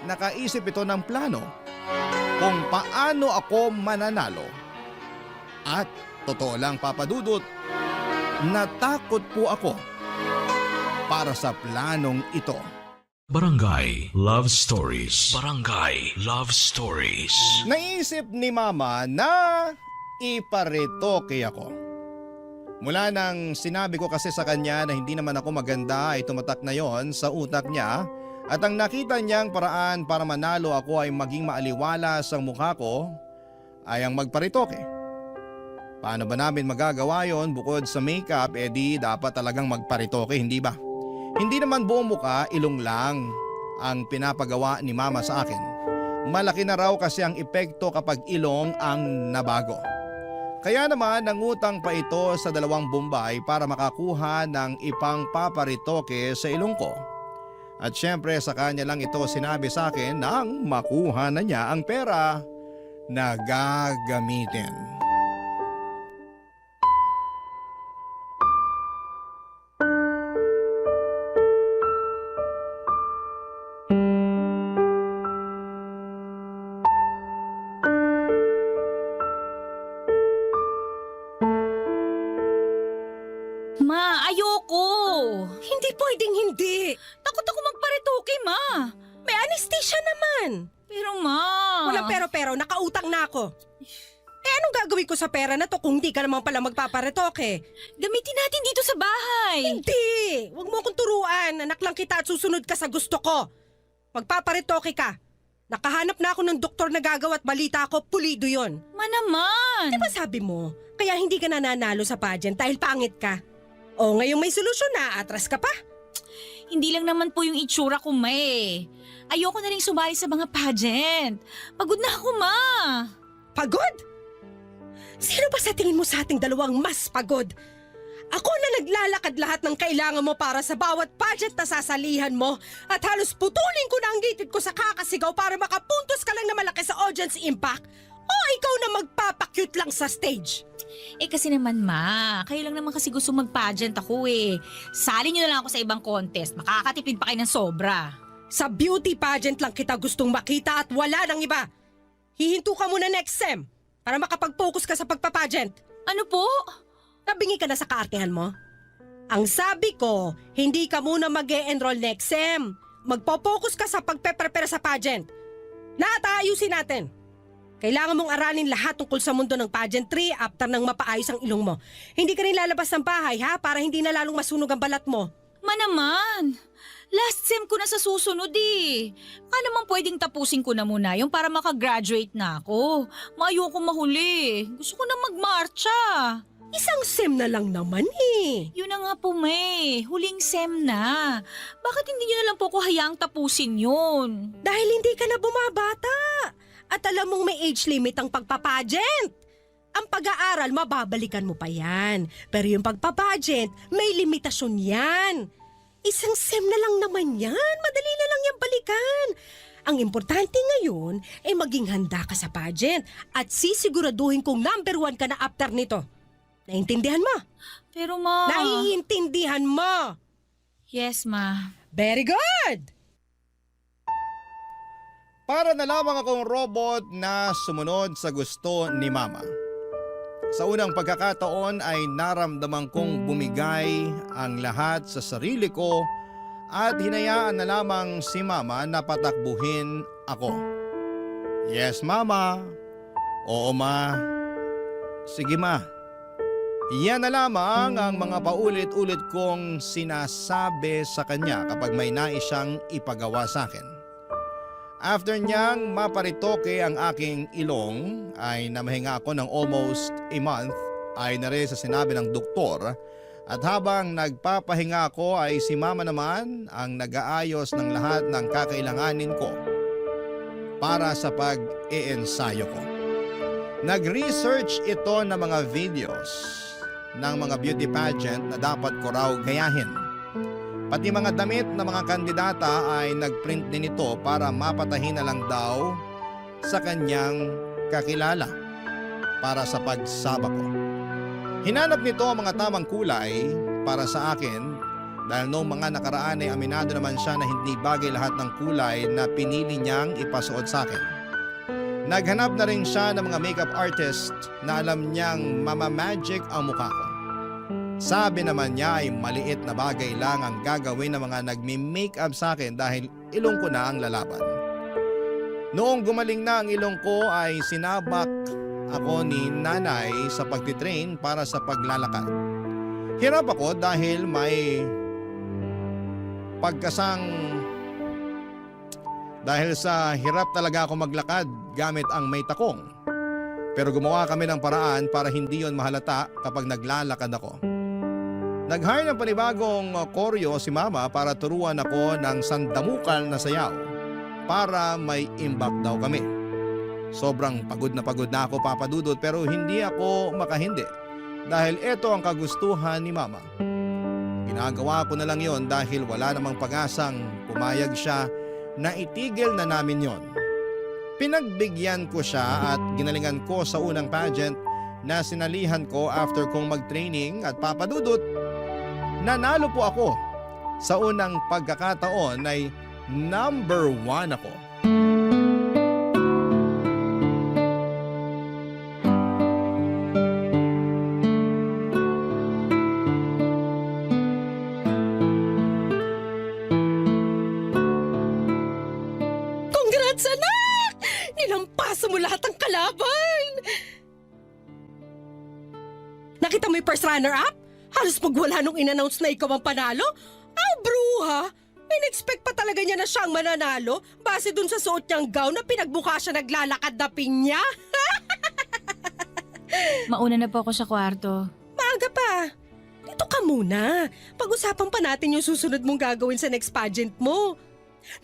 nakaisip ito ng plano kung paano ako mananalo. At totoo lang papadudot, natakot po ako para sa planong ito. Barangay Love Stories. Barangay Love Stories. Naisip ni Mama na iparetoke ako. Mula nang sinabi ko kasi sa kanya na hindi naman ako maganda ay tumatak na yon sa utak niya at ang nakita niyang paraan para manalo ako ay maging maaliwalas ang mukha ko ay ang magparetoke. Paano ba namin magagawa yon bukod sa makeup di dapat talagang magparetoke, hindi ba? Hindi naman buong muka, ilong lang ang pinapagawa ni Mama sa akin. Malaki na raw kasi ang epekto kapag ilong ang nabago. Kaya naman nangutang pa ito sa 2 Bombay para makakuha ng ipang paparitoke sa ilong ko. At syempre sa kanya lang ito sinabi sa akin nang makuha na niya ang pera na gagamitin. pwedeng hindi. Takot ako magparitoke, ma. May anesthesia naman. Pero ma... Walang pero, nakautang na ako. Anong gagawin ko sa pera na to kung hindi ka naman pala magpaparetoke? Gamitin natin dito sa bahay. Hindi! Huwag mo akong turuan. Anak lang kita at susunod ka sa gusto ko. Magpaparetoke ka. Nakahanap na ako ng doktor na gagawa at balita ko, pulido yon. Ma naman. Di ba sabi mo, kaya hindi ka nananalo sa pageant dahil pangit ka? O ngayong may solusyon na, atras ka pa? Hindi lang naman po yung itsura ko, ma eh. Ayoko na rin sumali sa mga pageant. Pagod na ako, ma. Pagod? Sino ba sa tingin mo sa ating dalawang mas pagod? Ako na naglalakad lahat ng kailangan mo para sa bawat pageant na sasalihan mo at halos putulin ko na ang gitid ko sa kakasigaw para makapuntos ka lang na malaki sa audience impact o ikaw na magpapakyut lang sa stage. Eh kasi naman, ma. Kayo lang naman kasi gusto mag-pageant ako eh. Sali nyo na lang ako sa ibang contest. Makakatipid pa kayo ng sobra. Sa beauty pageant lang kita gustong makita at wala nang iba. Hihinto ka muna next sem para makapag-focus ka sa pagpapageant. Ano po? Nabingi ka na sa kaartehan mo? Ang sabi ko, hindi ka muna mag-e-enroll next sem. Magpo-focus ka sa pagpe-prepare sa pageant. Lahat aayusin natin. Kailangan mong aralin lahat tungkol sa mundo ng pageantry after nang mapaayos ang ilong mo. Hindi ka rin lalabas ng bahay ha para hindi na lalong masunog ang balat mo. Ma naman. Last sem ko na sa susunod eh. Baka naman pwedeng tapusin ko na muna yung para makagraduate na ako. Ayoko mahuli. Gusto ko na magmarcha. Isang sem na lang naman eh. Yun na nga po, May. Huling sem na. Bakit hindi nyo na lang po ko hayaang tapusin yun? Dahil hindi ka na bumabata. At alam mong may age limit ang pagpapageant. Ang pag-aaral, mababalikan mo pa yan. Pero yung pagpapageant, may limitasyon yan. Isang sem na lang naman yan. Madali na lang yan balikan. Ang importante ngayon ay maging handa ka sa pageant at sisiguraduhin kung number 1 ka na after nito. Naintindihan mo? Pero ma... Naiintindihan mo? Yes, ma. Very good! Para na lamang akong robot na sumunod sa gusto ni Mama. Sa unang pagkakataon ay naramdaman kong bumigay ang lahat sa sarili ko at hinayaan na lamang si Mama na patakbuhin ako. Yes, Mama. Oo, Ma. Sige, Ma. Yan na lamang ang mga paulit-ulit kong sinasabi sa kanya kapag may nais siyang ipagawa sa akin. After niyang maparitoke ang aking ilong ay namahinga ako ng almost a month ay na rin sa sinabi ng doktor at habang nagpapahinga ako ay si Mama naman ang nag-aayos ng lahat ng kakailanganin ko para sa pag-iensayo ko. Nag-research ito ng mga videos ng mga beauty pageant na dapat ko raw gayahin. Pati mga damit ng mga kandidata ay nagprint din ito para mapatahin na lang daw sa kanyang kakilala para sa pagsaba ko. Hinanap nito ang mga tamang kulay para sa akin dahil noong mga nakaraan ay aminado naman siya na hindi bagay lahat ng kulay na pinili niyang ipasuot sa akin. Naghanap na rin siya ng mga makeup artist na alam niyang mamamagic ang mukha ko. Sabi naman niya ay maliit na bagay lang ang gagawin ng mga nagmi-makeup sa akin dahil ilong ko na ang lalaban. Noong gumaling na ang ilong ko ay sinabak ako ni nanay sa pagtitrain para sa paglalakad. Hirap ako dahil may dahil sa hirap talaga ako maglakad gamit ang may takong. Pero gumawa kami ng paraan para hindi yon mahalata kapag naglalakad ako. Nag-hire ng panibagong koryo si Mama para turuan ako ng sandamukal na sayaw para may imbak daw kami. Sobrang pagod na ako, Papa Dudut, pero hindi ako makahindi dahil ito ang kagustuhan ni Mama. Ginagawa ko na lang yon dahil wala namang pag-asang pumayag siya na itigil na namin yon. Pinagbigyan ko siya at ginalingan ko sa unang pageant na sinalihan ko after kong mag-training at Papa Dudut, nanalo po ako. Sa unang pagkakataon ay number 1 ako. Congrats, anak! Nilampasan mo lahat ng kalaban! Nakita mo yung first runner-up? Halos magwala nung in-announce na ikaw ang panalo? Bruha! In-expect pa talaga niya na siyang mananalo base dun sa suot niyang gown na pinagbuka siya naglalakad na pinya? Mauna na po ako sa kwarto. Maaga pa. Dito ka muna. Pag-usapan pa natin yung susunod mong gagawin sa next pageant mo.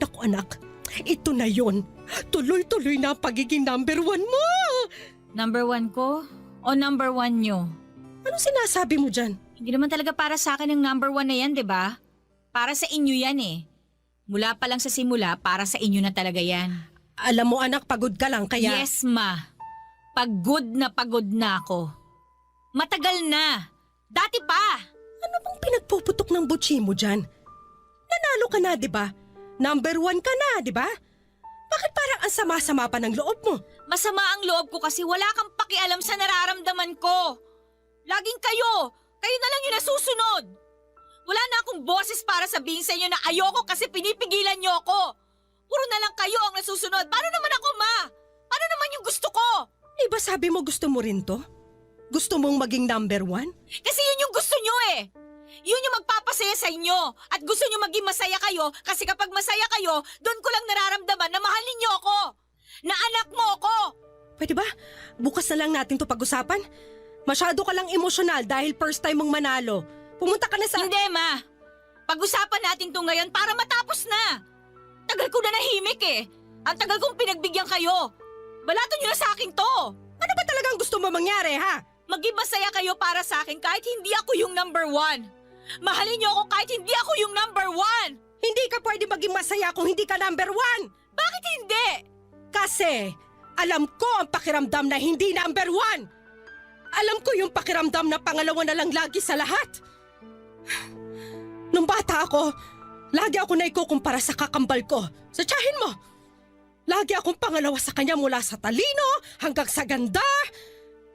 Naku anak, ito na yon. Tuloy-tuloy na ang pagiging number 1 mo. Number 1 ko o number 1 nyo? Anong sinasabi mo dyan? Hindi naman talaga para sa akin ang number 1 na yan, di ba? Para sa inyo yan eh. Mula pa lang sa simula, para sa inyo na talaga yan. Alam mo anak, pagod ka lang kaya... Yes, ma. Pagod na ako. Matagal na. Dati pa. Ano bang pinagpuputok ng butsi mo dyan? Nanalo ka na, di ba? Number 1 ka na, di ba? Bakit parang ang sama-sama pa ng loob mo? Masama ang loob ko kasi wala kang pakialam sa nararamdaman ko. Laging kayo. Kayo na lang yung nasusunod. Wala na akong boses para sabihin sa inyo na ayoko kasi pinipigilan niyo ako. Puro na lang kayo ang nasusunod. Paano naman ako, ma? Paano naman yung gusto ko? Di ba sabi mo gusto mo rin to? Gusto mong maging number 1? Kasi yun yung gusto nyo eh. Yun yung magpapasaya sa inyo. At gusto nyo maging masaya kayo kasi kapag masaya kayo, doon ko lang nararamdaman na mahal ninyo ako. Na anak mo ako. Pwede ba? Bukas na lang natin to pag-usapan. Masyado ka lang emosyonal dahil first time mong manalo. Pumunta ka na sa... Hindi, ma. Pag-usapan natin to ngayon para matapos na. Tagal ko na nahimik eh. Ang tagal kong pinagbigyan kayo. Balato nyo na sa akin to. Ano ba talagang gusto mo mangyari, ha? Maging masaya kayo para sa akin kahit hindi ako yung number 1. Mahalin niyo ako kahit hindi ako yung number 1. Hindi ka pwede maging masaya kung hindi ka number 1. Bakit hindi? Kasi alam ko ang pakiramdam na hindi number 1. Alam ko yung pakiramdam na pangalawa na lang lagi sa lahat. Nung bata ako, lagi ako naikukumpara sa kakambal ko. Sa tiyahin mo. Lagi akong pangalawa sa kanya mula sa talino hanggang sa ganda.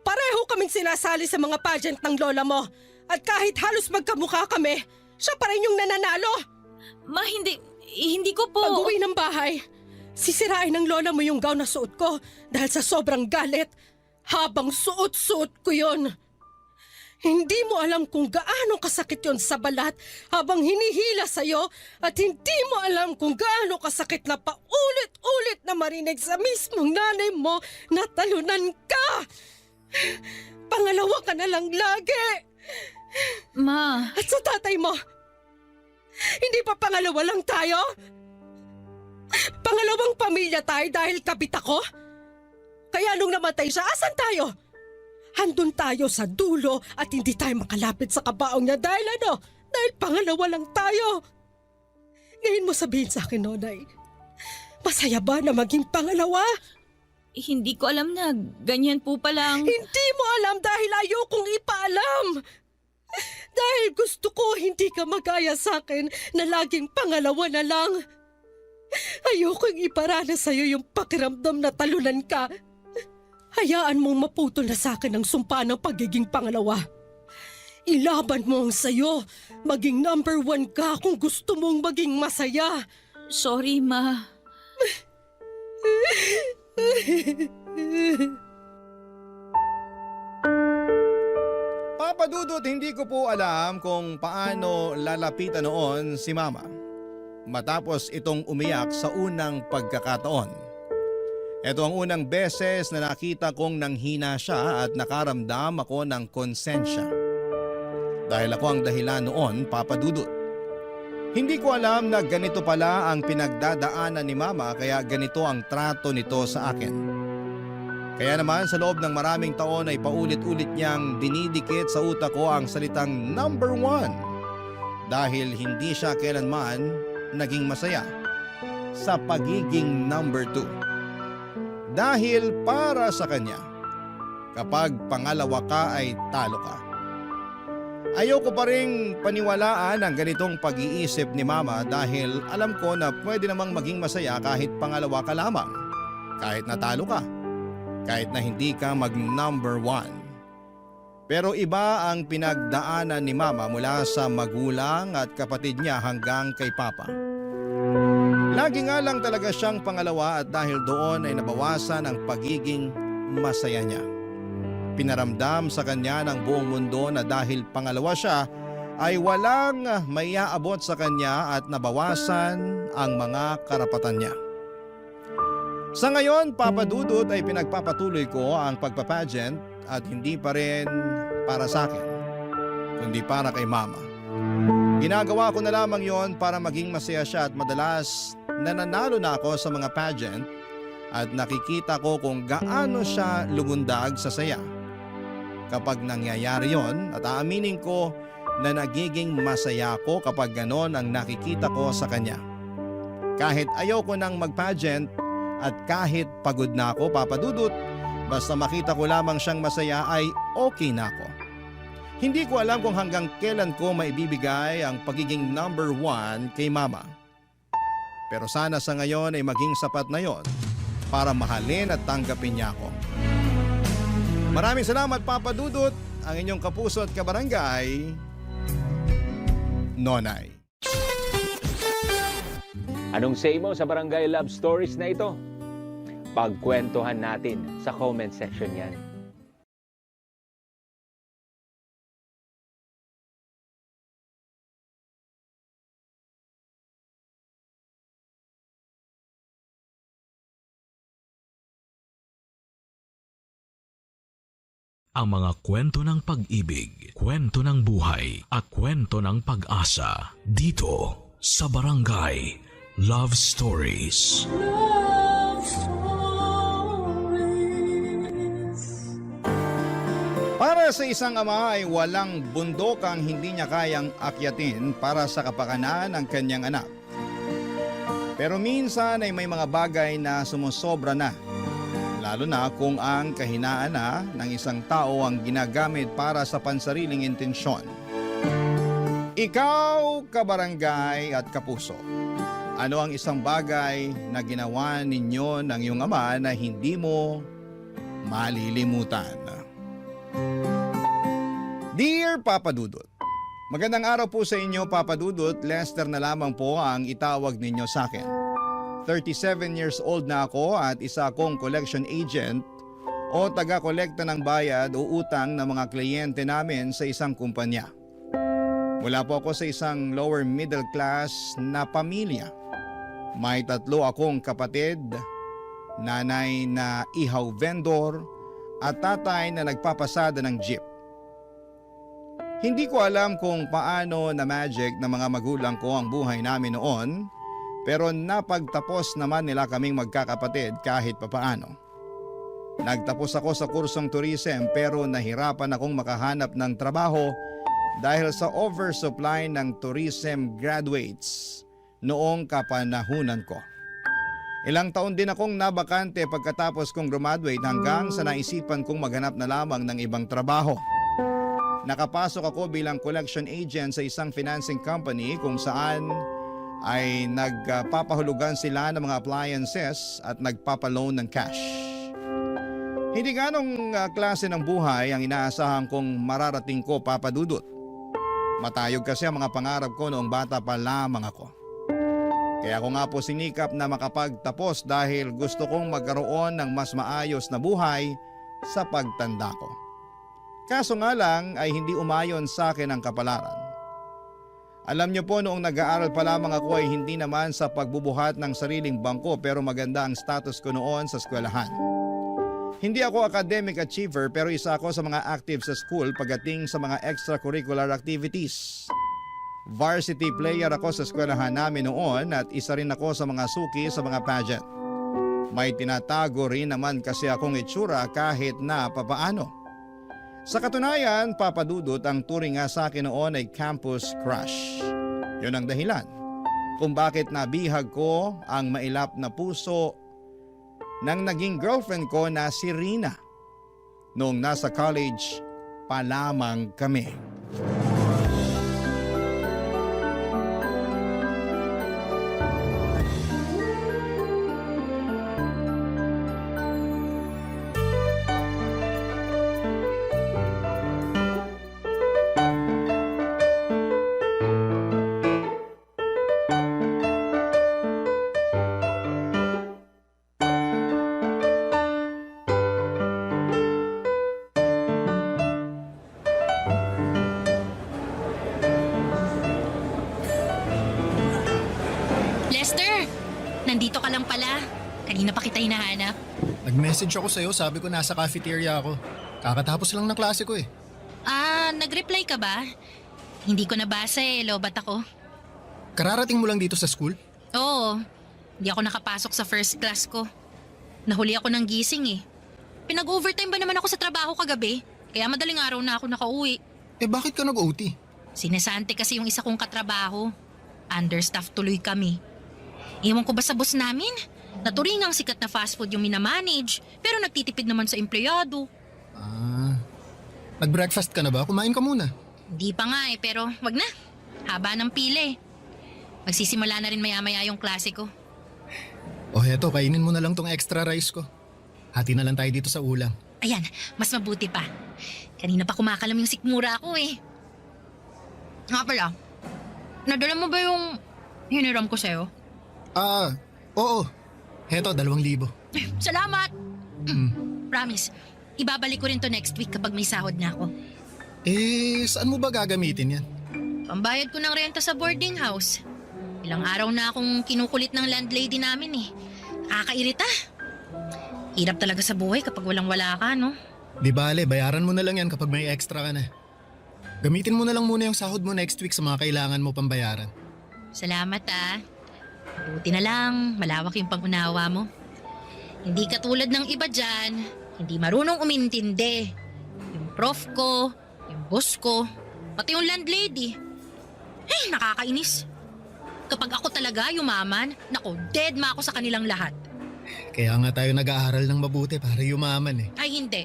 Pareho kaming sinasali sa mga pageant ng lola mo. At kahit halos magkamukha kami, siya pa rin yung nananalo. Ma, hindi ko po... Pag-uwi ng bahay, sisirain ng lola mo yung gown na suot ko dahil sa sobrang galit. Habang suot-suot ko yon. Hindi mo alam kung gaano kasakit yon sa balat habang hinihila sa'yo at hindi mo alam kung gaano kasakit na paulit-ulit na marinig sa mismong nanay mo na talunan ka. Pangalawa ka na lang lagi. Ma... At sa tatay mo, hindi pa pangalawa lang tayo? Pangalawang pamilya tayo dahil kabit ako? Kaya nung namatay siya, asan tayo? Handun tayo sa dulo at hindi tayo makalapit sa kabaong niya dahil ano? Dahil pangalawa lang tayo. Ngayon mo sabihin sa akin, Nonay, masaya ba na maging pangalawa? Hindi ko alam na ganyan po palang... Hindi mo alam dahil ayokong ipaalam. Dahil gusto ko hindi ka magaya sa akin na laging pangalawa na lang. Ayokong iparana sa'yo yung pakiramdam na talunan ka. Hayaan mong maputol na sa akin ang sumpa ng pagiging pangalawa. Ilaban mo ang sayo. Maging number 1 ka kung gusto mong maging masaya. Sorry, ma. Papa Dudut, hindi ko po alam kung paano lalapitan noon si Mama matapos itong umiyak sa unang pagkakataon. Ito ang unang beses na nakita kong nanghina siya at nakaramdam ako ng konsensya. Dahil ako ang dahilan noon, Papa Dudut. Hindi ko alam na ganito pala ang pinagdadaanan ni Mama kaya ganito ang trato nito sa akin. Kaya naman sa loob ng maraming taon ay paulit-ulit niyang dinidikit sa utak ko ang salitang number 1 dahil hindi siya kailanman naging masaya sa pagiging number 2. Dahil para sa kanya, kapag pangalawa ka ay talo ka. Ayoko pa ring paniwalaan ang ganitong pag-iisip ni Mama dahil alam ko na pwede namang maging masaya kahit pangalawa ka lamang. Kahit natalo ka. Kahit na hindi ka mag-number 1. Pero iba ang pinagdaanan ni Mama mula sa magulang at kapatid niya hanggang kay Papa. Lagi nga lang talaga siyang pangalawa at dahil doon ay nabawasan ang pagiging masaya niya. Pinaramdam sa kanya ng buong mundo na dahil pangalawa siya ay walang maiaabot sa kanya at nabawasan ang mga karapatan niya. Sa ngayon, Papa Dudut, ay pinagpapatuloy ko ang pagpapageant at hindi pa rin para sa akin, kundi para kay Mama. Ginagawa ko na lamang yon para maging masaya siya at madalas nananalo na ako sa mga pageant at nakikita ko kung gaano siya lumundag sa saya. Kapag nangyayari yon at aaminin ko na nagiging masaya ko kapag ganon ang nakikita ko sa kanya. Kahit ayoko nang mag-pageant at kahit pagod na ako, Papa Dudut, basta makita ko lamang siyang masaya ay okay na ako. Hindi ko alam kung hanggang kailan ko maibibigay ang pagiging number 1 kay Mama. Pero sana sa ngayon ay maging sapat na yon para mahalin at tanggapin niya ako. Maraming salamat, Papa Dudut, ang inyong kapuso at kabarangay, Nonay. Anong say mo sa Barangay Love Stories na ito? Pagkwentuhan natin sa comment section yan. Ang mga kwento ng pag-ibig, kwento ng buhay, at kwento ng pag-asa dito sa Barangay Love Stories. Love Stories. Para sa isang ama ay walang bundok ang hindi niya kayang akyatin para sa kapakanan ng kanyang anak. Pero minsan ay may mga bagay na sumusobra na. Lalo na kung ang kahinaan na ng isang tao ang ginagamit para sa pansariling intensyon. Ikaw, kabarangay at kapuso, ano ang isang bagay na ginawa ninyo ng iyong ama na hindi mo malilimutan? Dear Papa Dudut, magandang araw po sa inyo, Papa Dudut. Lester na lamang po ang itawag ninyo sa akin. 37 years old na ako at isa akong collection agent o taga-kolekta ng bayad o utang ng mga kliyente namin sa isang kumpanya. Mula po ako sa isang lower middle class na pamilya. May 3 akong kapatid, nanay na ihaw vendor at tatay na nagpapasada ng jeep. Hindi ko alam kung paano na magic ng mga magulang ko ang buhay namin noon. Pero napagtapos naman nila kaming magkakapatid kahit papaano. Nagtapos ako sa kursong tourism pero nahirapan akong makahanap ng trabaho dahil sa oversupply ng tourism graduates noong kapanahunan ko. Ilang taon din akong nabakante pagkatapos kong graduate hanggang sa naisipan kong maghanap na lamang ng ibang trabaho. Nakapasok ako bilang collection agent sa isang financing company kung saan ay nagpapahulugan sila ng mga appliances at nagpapaloan ng cash. Hindi ganong klase ng buhay ang inaasahan kong mararating ko, Papa Dudut. Matayog kasi ang mga pangarap ko noong bata pa lamang ako. Kaya ako nga po sinikap na makapagtapos dahil gusto kong magkaroon ng mas maayos na buhay sa pagtanda ko. Kaso nga lang ay hindi umayon sa akin ang kapalaran. Alam niyo po, noong nag-aaral pa lamang ako ay hindi naman sa pagbubuhat ng sariling bangko pero maganda ang status ko noon sa eskwelahan. Hindi ako academic achiever pero isa ako sa mga active sa school pagdating sa mga extracurricular activities. Varsity player ako sa eskwelahan namin noon at isa rin ako sa mga suki sa mga pageant. May tinatago rin naman kasi akong itsura kahit na papaano. Sa katunayan, Papa Dudut, ang turing nga sa akin noon ay campus crush. Yun ang dahilan kung bakit nabihag ko ang mailap na puso ng naging girlfriend ko na si Rina noong nasa college pa lamang kami. Lester! Nandito ka lang pala. Kanina pa kita hinahanap. Nag-message ako sa'yo, sabi ko nasa cafeteria ako. Kakatapos lang ng klase ko eh. Nag-reply ka ba? Hindi ko nabasa lobat ako. Kararating mo lang dito sa school? Oo, hindi ako nakapasok sa first class ko. Nahuli ako ng gising Pinag-overtime ba naman ako sa trabaho kagabi? Kaya madaling araw na ako nakauwi. Eh bakit ka nag-OT? Sinesante kasi yung isa kong katrabaho. Understaff tuloy kami. Iwan ko ba sa boss namin? Naturingang sikat na fast food yung minamanage, pero nagtitipid naman sa empleyado. Nag-breakfast ka na ba? Kumain ka muna. Hindi pa nga pero wag na. Haba ng pila Magsisimula na rin maya-maya yung klase ko. O heto, kainin mo na lang tong extra rice ko. Hati na lang tayo dito sa ulam. Ayan, mas mabuti pa. Kanina pa kumakalam yung sikmura ko Nga pala, nadala mo ba yung hiniram ko sa'yo? Oo. Heto, 2,000. Salamat! Promise, ibabalik ko rin to next week kapag may sahod na ako. Saan mo ba gagamitin yan? Pambayad ko ng renta sa boarding house. Ilang araw na akong kinukulit ng landlady namin Nakakairita. Hirap talaga sa buhay kapag walang-wala ka, no? Di bale, bayaran mo na lang yan kapag may extra ka na. Gamitin mo na lang muna yung sahod mo next week sa mga kailangan mo pambayaran. Salamat Buti na lang, malawak yung pangunawa mo. Hindi katulad ng iba dyan, hindi marunong umintindi. Yung prof ko, yung boss ko, pati yung landlady. Nakakainis. Kapag ako talaga yumaman, nako, dead ma ako sa kanilang lahat. Kaya nga tayo nag-aaral ng mabuti para yumaman Ay hindi.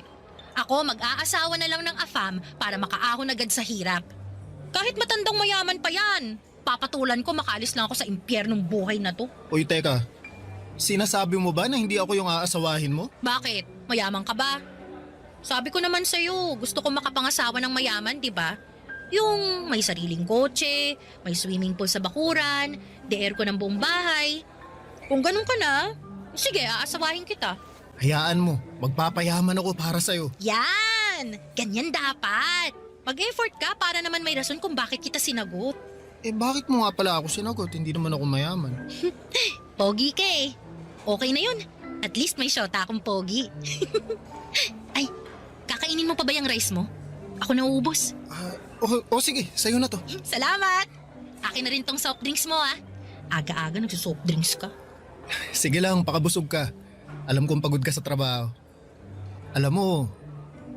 Ako mag-aasawa na lang ng AFAM para makaahon agad sa hirap. Kahit matandang mayaman pa yan, papatulan ko makalis lang ako sa impyernong buhay na to. Uy, teka. Sinasabi mo ba na hindi ako yung aasawahin mo? Bakit? Mayaman ka ba? Sabi ko naman sa'yo, gusto ko makapangasawa ng mayaman, di ba? Yung may sariling kotse, may swimming pool sa bakuran, de-air ko ng buong bahay. Kung ganun ka na, sige, aasawahin kita. Hayaan mo, magpapayaman ako para sa'yo. Yan! Ganyan dapat. Mag-effort ka para naman may rason kung bakit kita sinagot. Bakit mo nga pala ako sinagot? Hindi naman ako mayaman. Pogi ka Okay na yun. At least may shota akong pogi. Ay, kakainin mo pa ba yung rice mo? Ako nauubos. Sige, sa'yo na to. Salamat! Akin na rin tong soft drinks mo Aga-aga nagsusoft drinks ka. Sige lang, pakabusog ka. Alam kong pagod ka sa trabaho. Alam mo,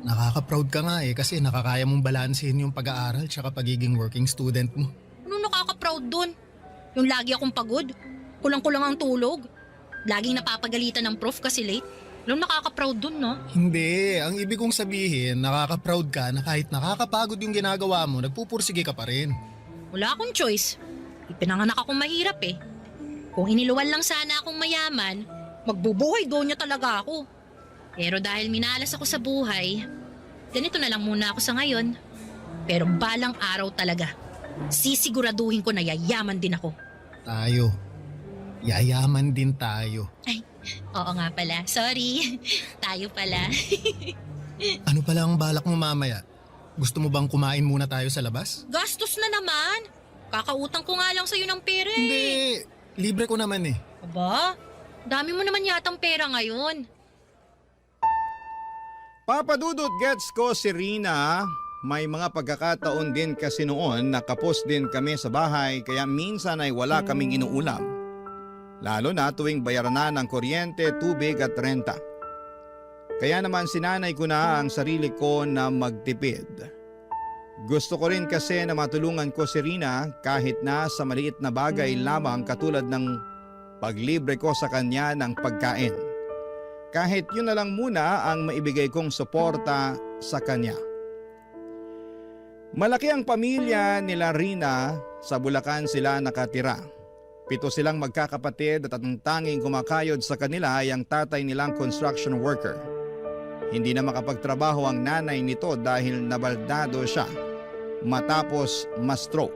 nakaka-proud ka nga kasi nakakaya mong balansehin yung pag-aaral tsaka pagiging working student mo. Ano nakaka-proud dun? Yung lagi akong pagod? Kulang-kulang ang tulog? Laging napapagalitan ng prof kasi late? Alam nakaka-proud dun, no? Hindi, ang ibig kong sabihin, nakaka-proud ka na kahit nakakapagod yung ginagawa mo, nagpupursige ka pa rin. Wala akong choice. Ipinanganak akong mahirap Kung iniluwan lang sana akong mayaman, magbubuhay doon niya talaga ako. Pero dahil minalas ako sa buhay, ganito na lang muna ako sa ngayon. Pero balang araw talaga, sisiguraduhin ko na yayaman din ako. Tayo. Yayaman din tayo. Ay, oo nga pala. Sorry. Tayo pala. Ano pala ang balak mo mamaya? Gusto mo bang kumain muna tayo sa labas? Gastos na naman. Kakautang ko nga lang sa'yo ng pera Hindi. Libre ko naman Aba, dami mo naman yatang pera ngayon. Papadudot gets ko si Rina. May mga pagkakataon din kasi noon na kapos din kami sa bahay kaya minsan ay wala kaming inuulam. Lalo na tuwing bayaran na ng kuryente, tubig at renta. Kaya naman sinanay ko na ang sarili ko na magtipid. Gusto ko rin kasi na matulungan ko si Rina kahit na sa maliit na bagay lamang katulad ng paglibre ko sa kanya ng pagkain. Kahit yun na lang muna ang maibigay kong suporta sa kanya. Malaki ang pamilya nila Rina, sa Bulacan sila nakatira. 7 silang magkakapatid at ang tanging kumakayod sa kanila ay ang tatay nilang construction worker. Hindi na makapagtrabaho ang nanay nito dahil nabaldado siya matapos ma-stroke.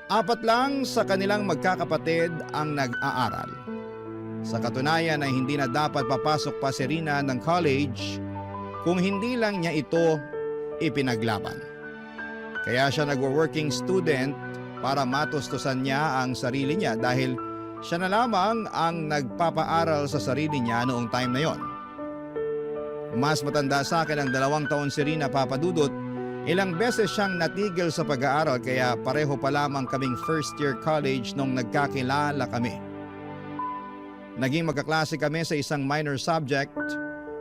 4 lang sa kanilang magkakapatid ang nag-aaral. Sa katunayan ay hindi na dapat papasok pa si Rina ng college kung hindi lang niya ito ipinaglaban. Kaya siya nagwo-working student para matustusan niya ang sarili niya dahil Siya na lamang ang nagpapaaral sa sarili niya noong time na yon. Mas matanda sa akin ang 2 taon si Rina, Papa Dudut. Ilang beses siyang natigil sa pag-aaral kaya pareho pa lamang kaming first year college nung nagkakilala kami. Naging magkaklase kami sa isang minor subject.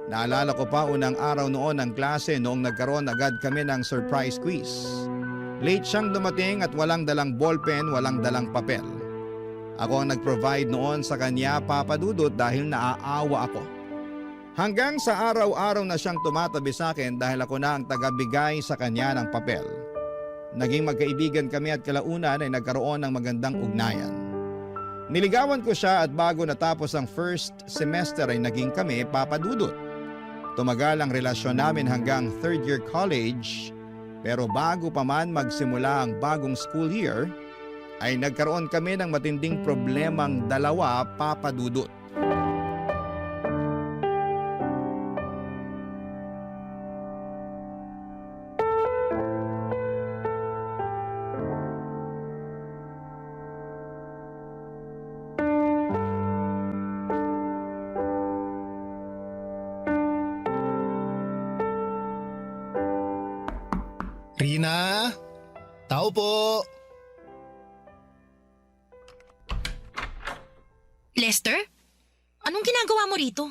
Naalala ko pa unang araw noon ng klase noong nagkaroon agad kami ng surprise quiz. Late siyang dumating at walang dalang ballpen, walang dalang papel. Ako ang nag-provide noon sa kanya, Papa Dudut, dahil naaawa ako. Hanggang sa araw-araw na siyang tumatabi sa akin dahil ako na ang tagabigay sa kanya ng papel. Naging magkaibigan kami at kalaunan ay nagkaroon ng magandang ugnayan. Niligawan ko siya at bago natapos ang first semester ay naging kami, Papa Dudut. Tumagal ang relasyon namin hanggang third year college, pero bago pa man magsimula ang bagong school year, ay nagkaroon kami ng matinding problemang dalawa, Papa Dudut. Rina? Tao po! Lester? Anong ginagawa mo rito?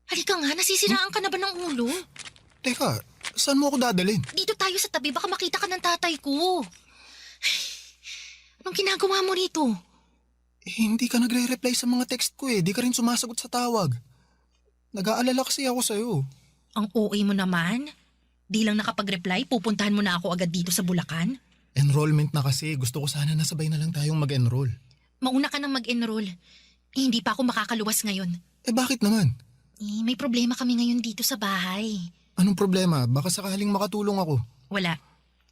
Halika nga, nasisiraan ka na ba ng ulo? Teka, saan mo ako dadalhin? Dito tayo sa tabi, baka makita ka ng tatay ko. Anong ginagawa mo rito? Hindi ka nagre-reply sa mga text ko eh. Di ka rin sumasagot sa tawag. Nag-aalala kasi ako sa'yo. Ang OA mo naman. Di lang nakapag-reply, pupuntahan mo na ako agad dito sa Bulacan. Enrollment na kasi. Gusto ko sana nasabay na lang tayong mag-enroll. Mauna ka nang mag-enroll. Hindi pa ako makakaluwas ngayon. Eh bakit naman? May problema kami ngayon dito sa bahay. Anong problema? Baka sakaling makatulong ako. Wala.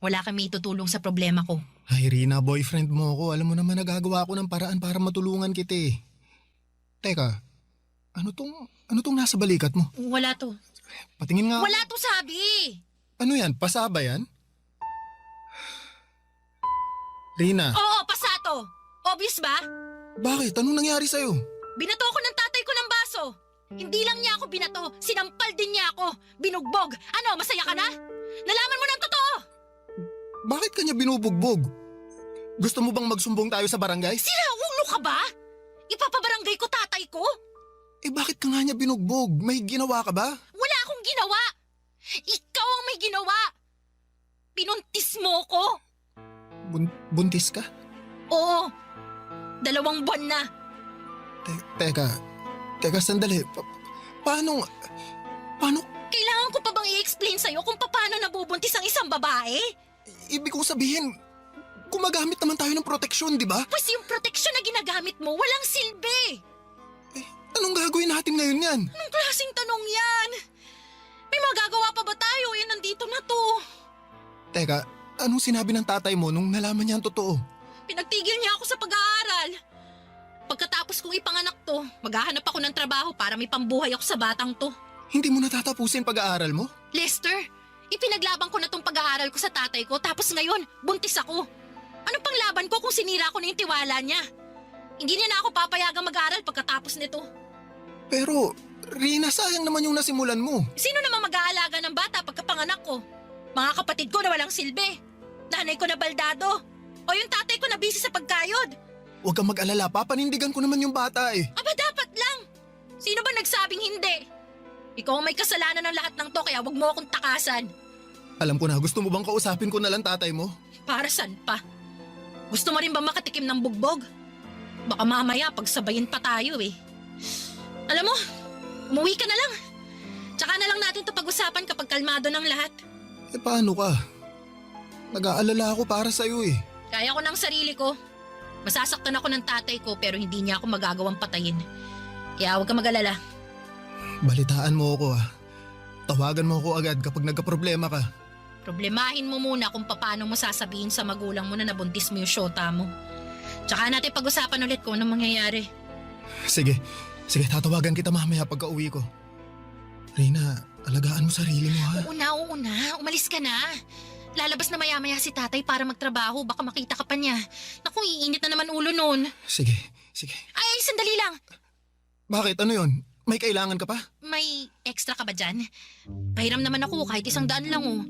Wala kami itutulong sa problema ko. Ay Rina, boyfriend mo ako. Alam mo naman nagagawa ako ng paraan para matulungan kita eh. Teka, ano tong nasa balikat mo? Wala to. Patingin nga. Wala to sabi! Ano yan? Pasaba yan? Rina, Oo, pasato! Obvious ba? bakit? Anong nangyari sa'yo? Binato ako ng tatay ko ng baso. Hindi lang niya ako binato, sinampal din niya ako. Binugbog. Ano, masaya ka na? Nalaman mo ng totoo! Bakit kanya binubugbog? Gusto mo bang magsumbong tayo sa barangay? Sira ulo ka ba? Ipapabarangay ko tatay ko? Eh bakit ka nga niya binugbog? May ginawa ka ba? Wala akong ginawa. Ikaw ang may ginawa. Pinuntis mo ko. Buntis ka? Oo. 2 buwan na. Teka sandali. Paano? Kailangan ko pa bang i-explain sa'yo kung paano nabubuntis ang isang babae? Ibig kong sabihin, gumagamit naman tayo ng proteksyon, di ba? Pues yung proteksyon na ginagamit mo, walang silbi. Anong gagawin natin ngayon yan? Anong klaseng tanong yan? May magagawa pa ba tayo? Nandito na to. Teka, anong sinabi ng tatay mo nung nalaman niya ang totoo? Pinagtigil niya ako sa pag-aaral. Pagkatapos kong ipanganak to, maghahanap ako ng trabaho para may pambuhay ako sa batang to. Hindi mo natatapusin pag-aaral mo? Lester, ipinaglaban ko na tong pag-aaral ko sa tatay ko tapos ngayon, buntis ako. Ano pang laban ko kung sinira ko na yung tiwala niya? Hindi niya na ako papayagang mag-aaral pagkatapos nito. Pero, Rina, sayang naman yung nasimulan mo. Sino naman mag-aalaga ng bata pagkapanganak ko? Mga kapatid ko na walang silbi. Nanay ko na baldado. O yung tatay ko na busy sa pagkayod. Huwag kang mag-alala, papanindigan ko naman yung bata eh. Aba dapat lang. Sino ba nagsabing hindi? Ikaw ang may kasalanan ng lahat ng to kaya wag mo akong takasan. Alam ko na, gusto mo bang kausapin ko na lang tatay mo? Para saan pa? Gusto mo rin ba makatikim ng bugbog? Baka mamaya pagsabayin pa tayo eh. Alam mo, umuwi ka na lang. Tsaka na lang natin ito pag-usapan kapag kalmado ng lahat. Eh paano ka? Nag-aalala ako para sa'yo eh. Kaya ko ng sarili ko. Masasaktan ako ng tatay ko pero hindi niya ako magagawang patayin. Kaya huwag ka mag-alala. Balitaan mo ako ah. Tawagan mo ako agad kapag nagka-problema ka. Problemahin mo muna kung paano mo sasabihin sa magulang mo na nabuntis mo yung syota mo. Tsaka natin pag-usapan ulit kung anong mangyayari. Sige, tatawagan kita mamaya pagka uwi ko. Rina, alagaan mo sarili mo ha. Oo na. Umalis ka na. Lalabas na maya-maya si tatay para magtrabaho. Baka makita ka pa niya. Naku, iinit na naman ulo nun. Sige. Ay, lang. Bakit? Ano yun? May kailangan ka pa? May extra ka ba dyan? Pahiram naman ako kahit 100 lang oh.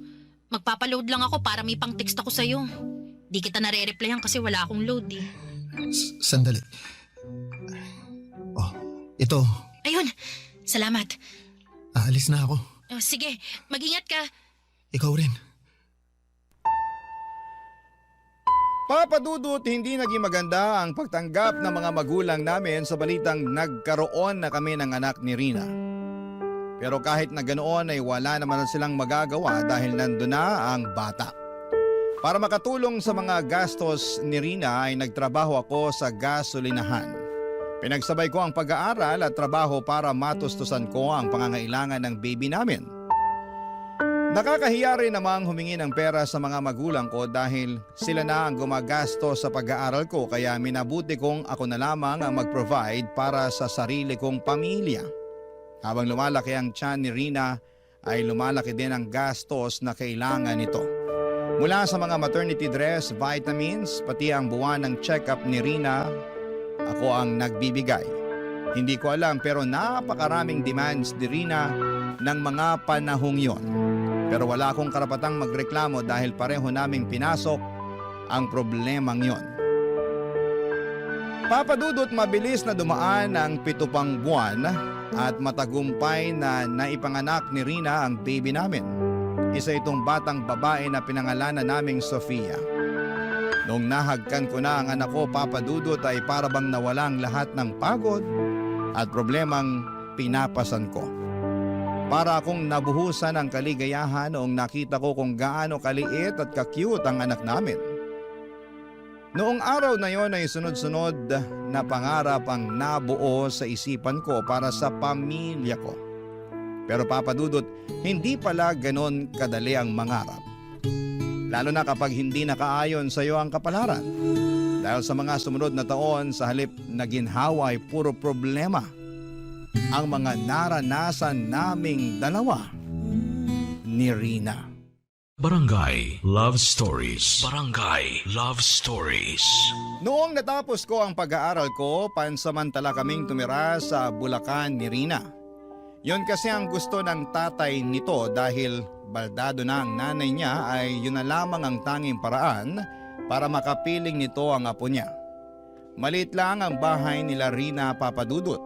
Magpapaload lang ako para may pang-text ako sa'yo. Di kita nare-replyan kasi wala akong load eh. Sandali. Oh, ito. Ayun, salamat. Aalis na ako. Sige, mag-ingat ka. Ikaw rin. Papa Dudut, hindi naging maganda ang pagtanggap ng mga magulang namin sa balitang nagkaroon na kami ng anak ni Rina. Pero kahit na ganoon ay wala naman silang magagawa dahil nandun na ang bata. Para makatulong sa mga gastos ni Rina ay nagtrabaho ako sa gasolinahan. Pinagsabay ko ang pag-aaral at trabaho para matustusan ko ang pangangailangan ng baby namin. Nakakahiya rin namang humingi ng pera sa mga magulang ko dahil sila na ang gumagastos sa pag-aaral ko kaya minabuti kong ako na lamang ang mag-provide para sa sarili kong pamilya. Habang lumalaki ang tiyan ni Rina ay lumalaki din ang gastos na kailangan nito. Mula sa mga maternity dress, vitamins, pati ang buwan ng check-up ni Rina, ako ang nagbibigay. Hindi ko alam pero napakaraming demands ni Rina ng mga panahong yon. Pero wala akong karapatang magreklamo dahil pareho naming pinasok ang problemang yon. Papa Dudut, mabilis na dumaan ang 7 pang buwan at matagumpay na naipanganak ni Rina ang baby namin. Isa itong batang babae na pinangalanan naming Sofia. Noong nahagkan ko na ang anak ko, Papa Dudut, ay para bang nawalang lahat ng pagod at problemang pinapasan ko. Para akong nabuhusan ng kaligayahan noong nakita ko kung gaano kaliit at ka-cute ang anak namin. Noong araw na yon ay sunod-sunod na pangarap ang nabuo sa isipan ko para sa pamilya ko. Pero Papa Dudut, hindi pala ganon kadali ang mangarap. Lalo na kapag hindi nakaayon sa iyo ang kapalaran. Dahil sa mga sumunod na taon, sa halip na ginhawa ay puro problema ang mga naranasan naming dalawa ni Rina. Barangay Love Stories. Barangay Love Stories. Noong natapos ko ang pag-aaral ko, pansamantala kaming tumira sa Bulacan ni Rina. Yon kasi ang gusto ng tatay nito dahil baldado na ang nanay niya ay yun na lamang ang tanging paraan para makapiling nito ang apo niya. Maliit lang ang bahay nila Rina, Papa Dudut.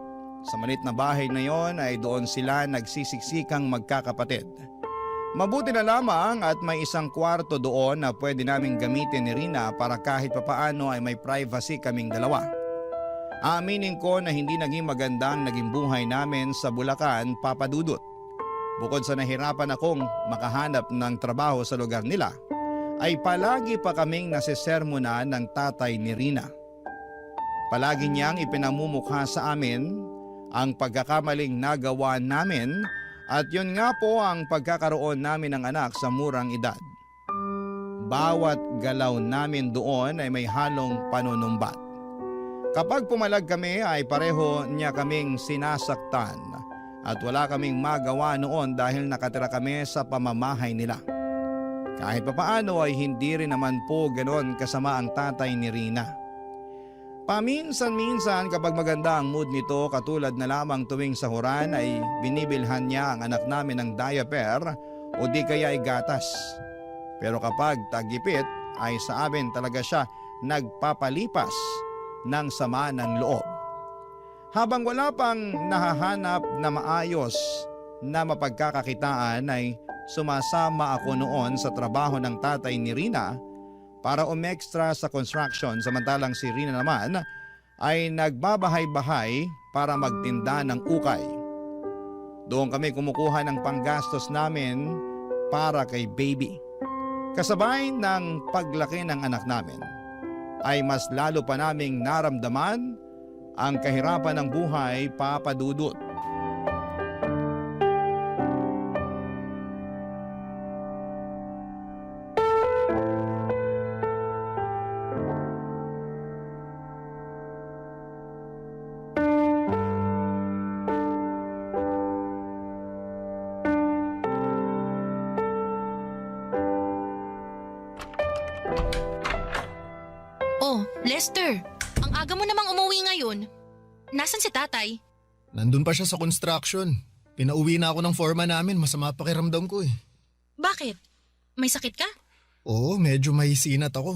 Sa maliit na bahay na yon ay doon sila nagsisiksikang magkakapatid. Mabuti na lamang at may isang kwarto doon na pwede naming gamitin ni Rina para kahit papaano ay may privacy kaming dalawa. Aaminin ko na hindi naging magandang naging buhay namin sa Bulacan, Papa Dudut. Bukod sa nahirapan akong makahanap ng trabaho sa lugar nila, ay palagi pa kaming nasisermonan ng tatay ni Rina. Palagi niyang ipinamumukha sa amin ang pagkakamaling nagawa namin at yun nga po ang pagkakaroon namin ng anak sa murang edad. Bawat galaw namin doon ay may halong panunumbat. Kapag pumalag kami ay pareho niya kaming sinasaktan at wala kaming magawa noon dahil nakatira kami sa pamamahay nila. Kahit papaano ay hindi rin naman po ganon kasama ang tatay ni Rina. Paminsan-minsan kapag maganda ang mood nito, katulad na lamang tuwing sahuran ay binibilhan niya ang anak namin ng diaper o di kaya ay gatas. Pero kapag tagipit ay sa amin talaga siya nagpapalipas ng sama ng loob. Habang wala pang nahahanap na maayos na mapagkakakitaan ay sumasama ako noon sa trabaho ng tatay ni Rina para umextra sa construction samantalang si Rina naman ay nagbabahay-bahay para magtinda ng ukay. Doon kami kumukuha ng panggastos namin para kay baby. Kasabay ng paglaki ng anak namin ay mas lalo pa naming naramdaman ang kahirapan ng buhay, Papa Dudut. Oh, Lester, ang aga mo namang umuwi ngayon. Nasaan si tatay? Nandun pa siya sa construction. Pinauwi na ako ng forma namin, masama pakiramdam ko eh. Bakit? May sakit ka? Oo, medyo may sinat ako.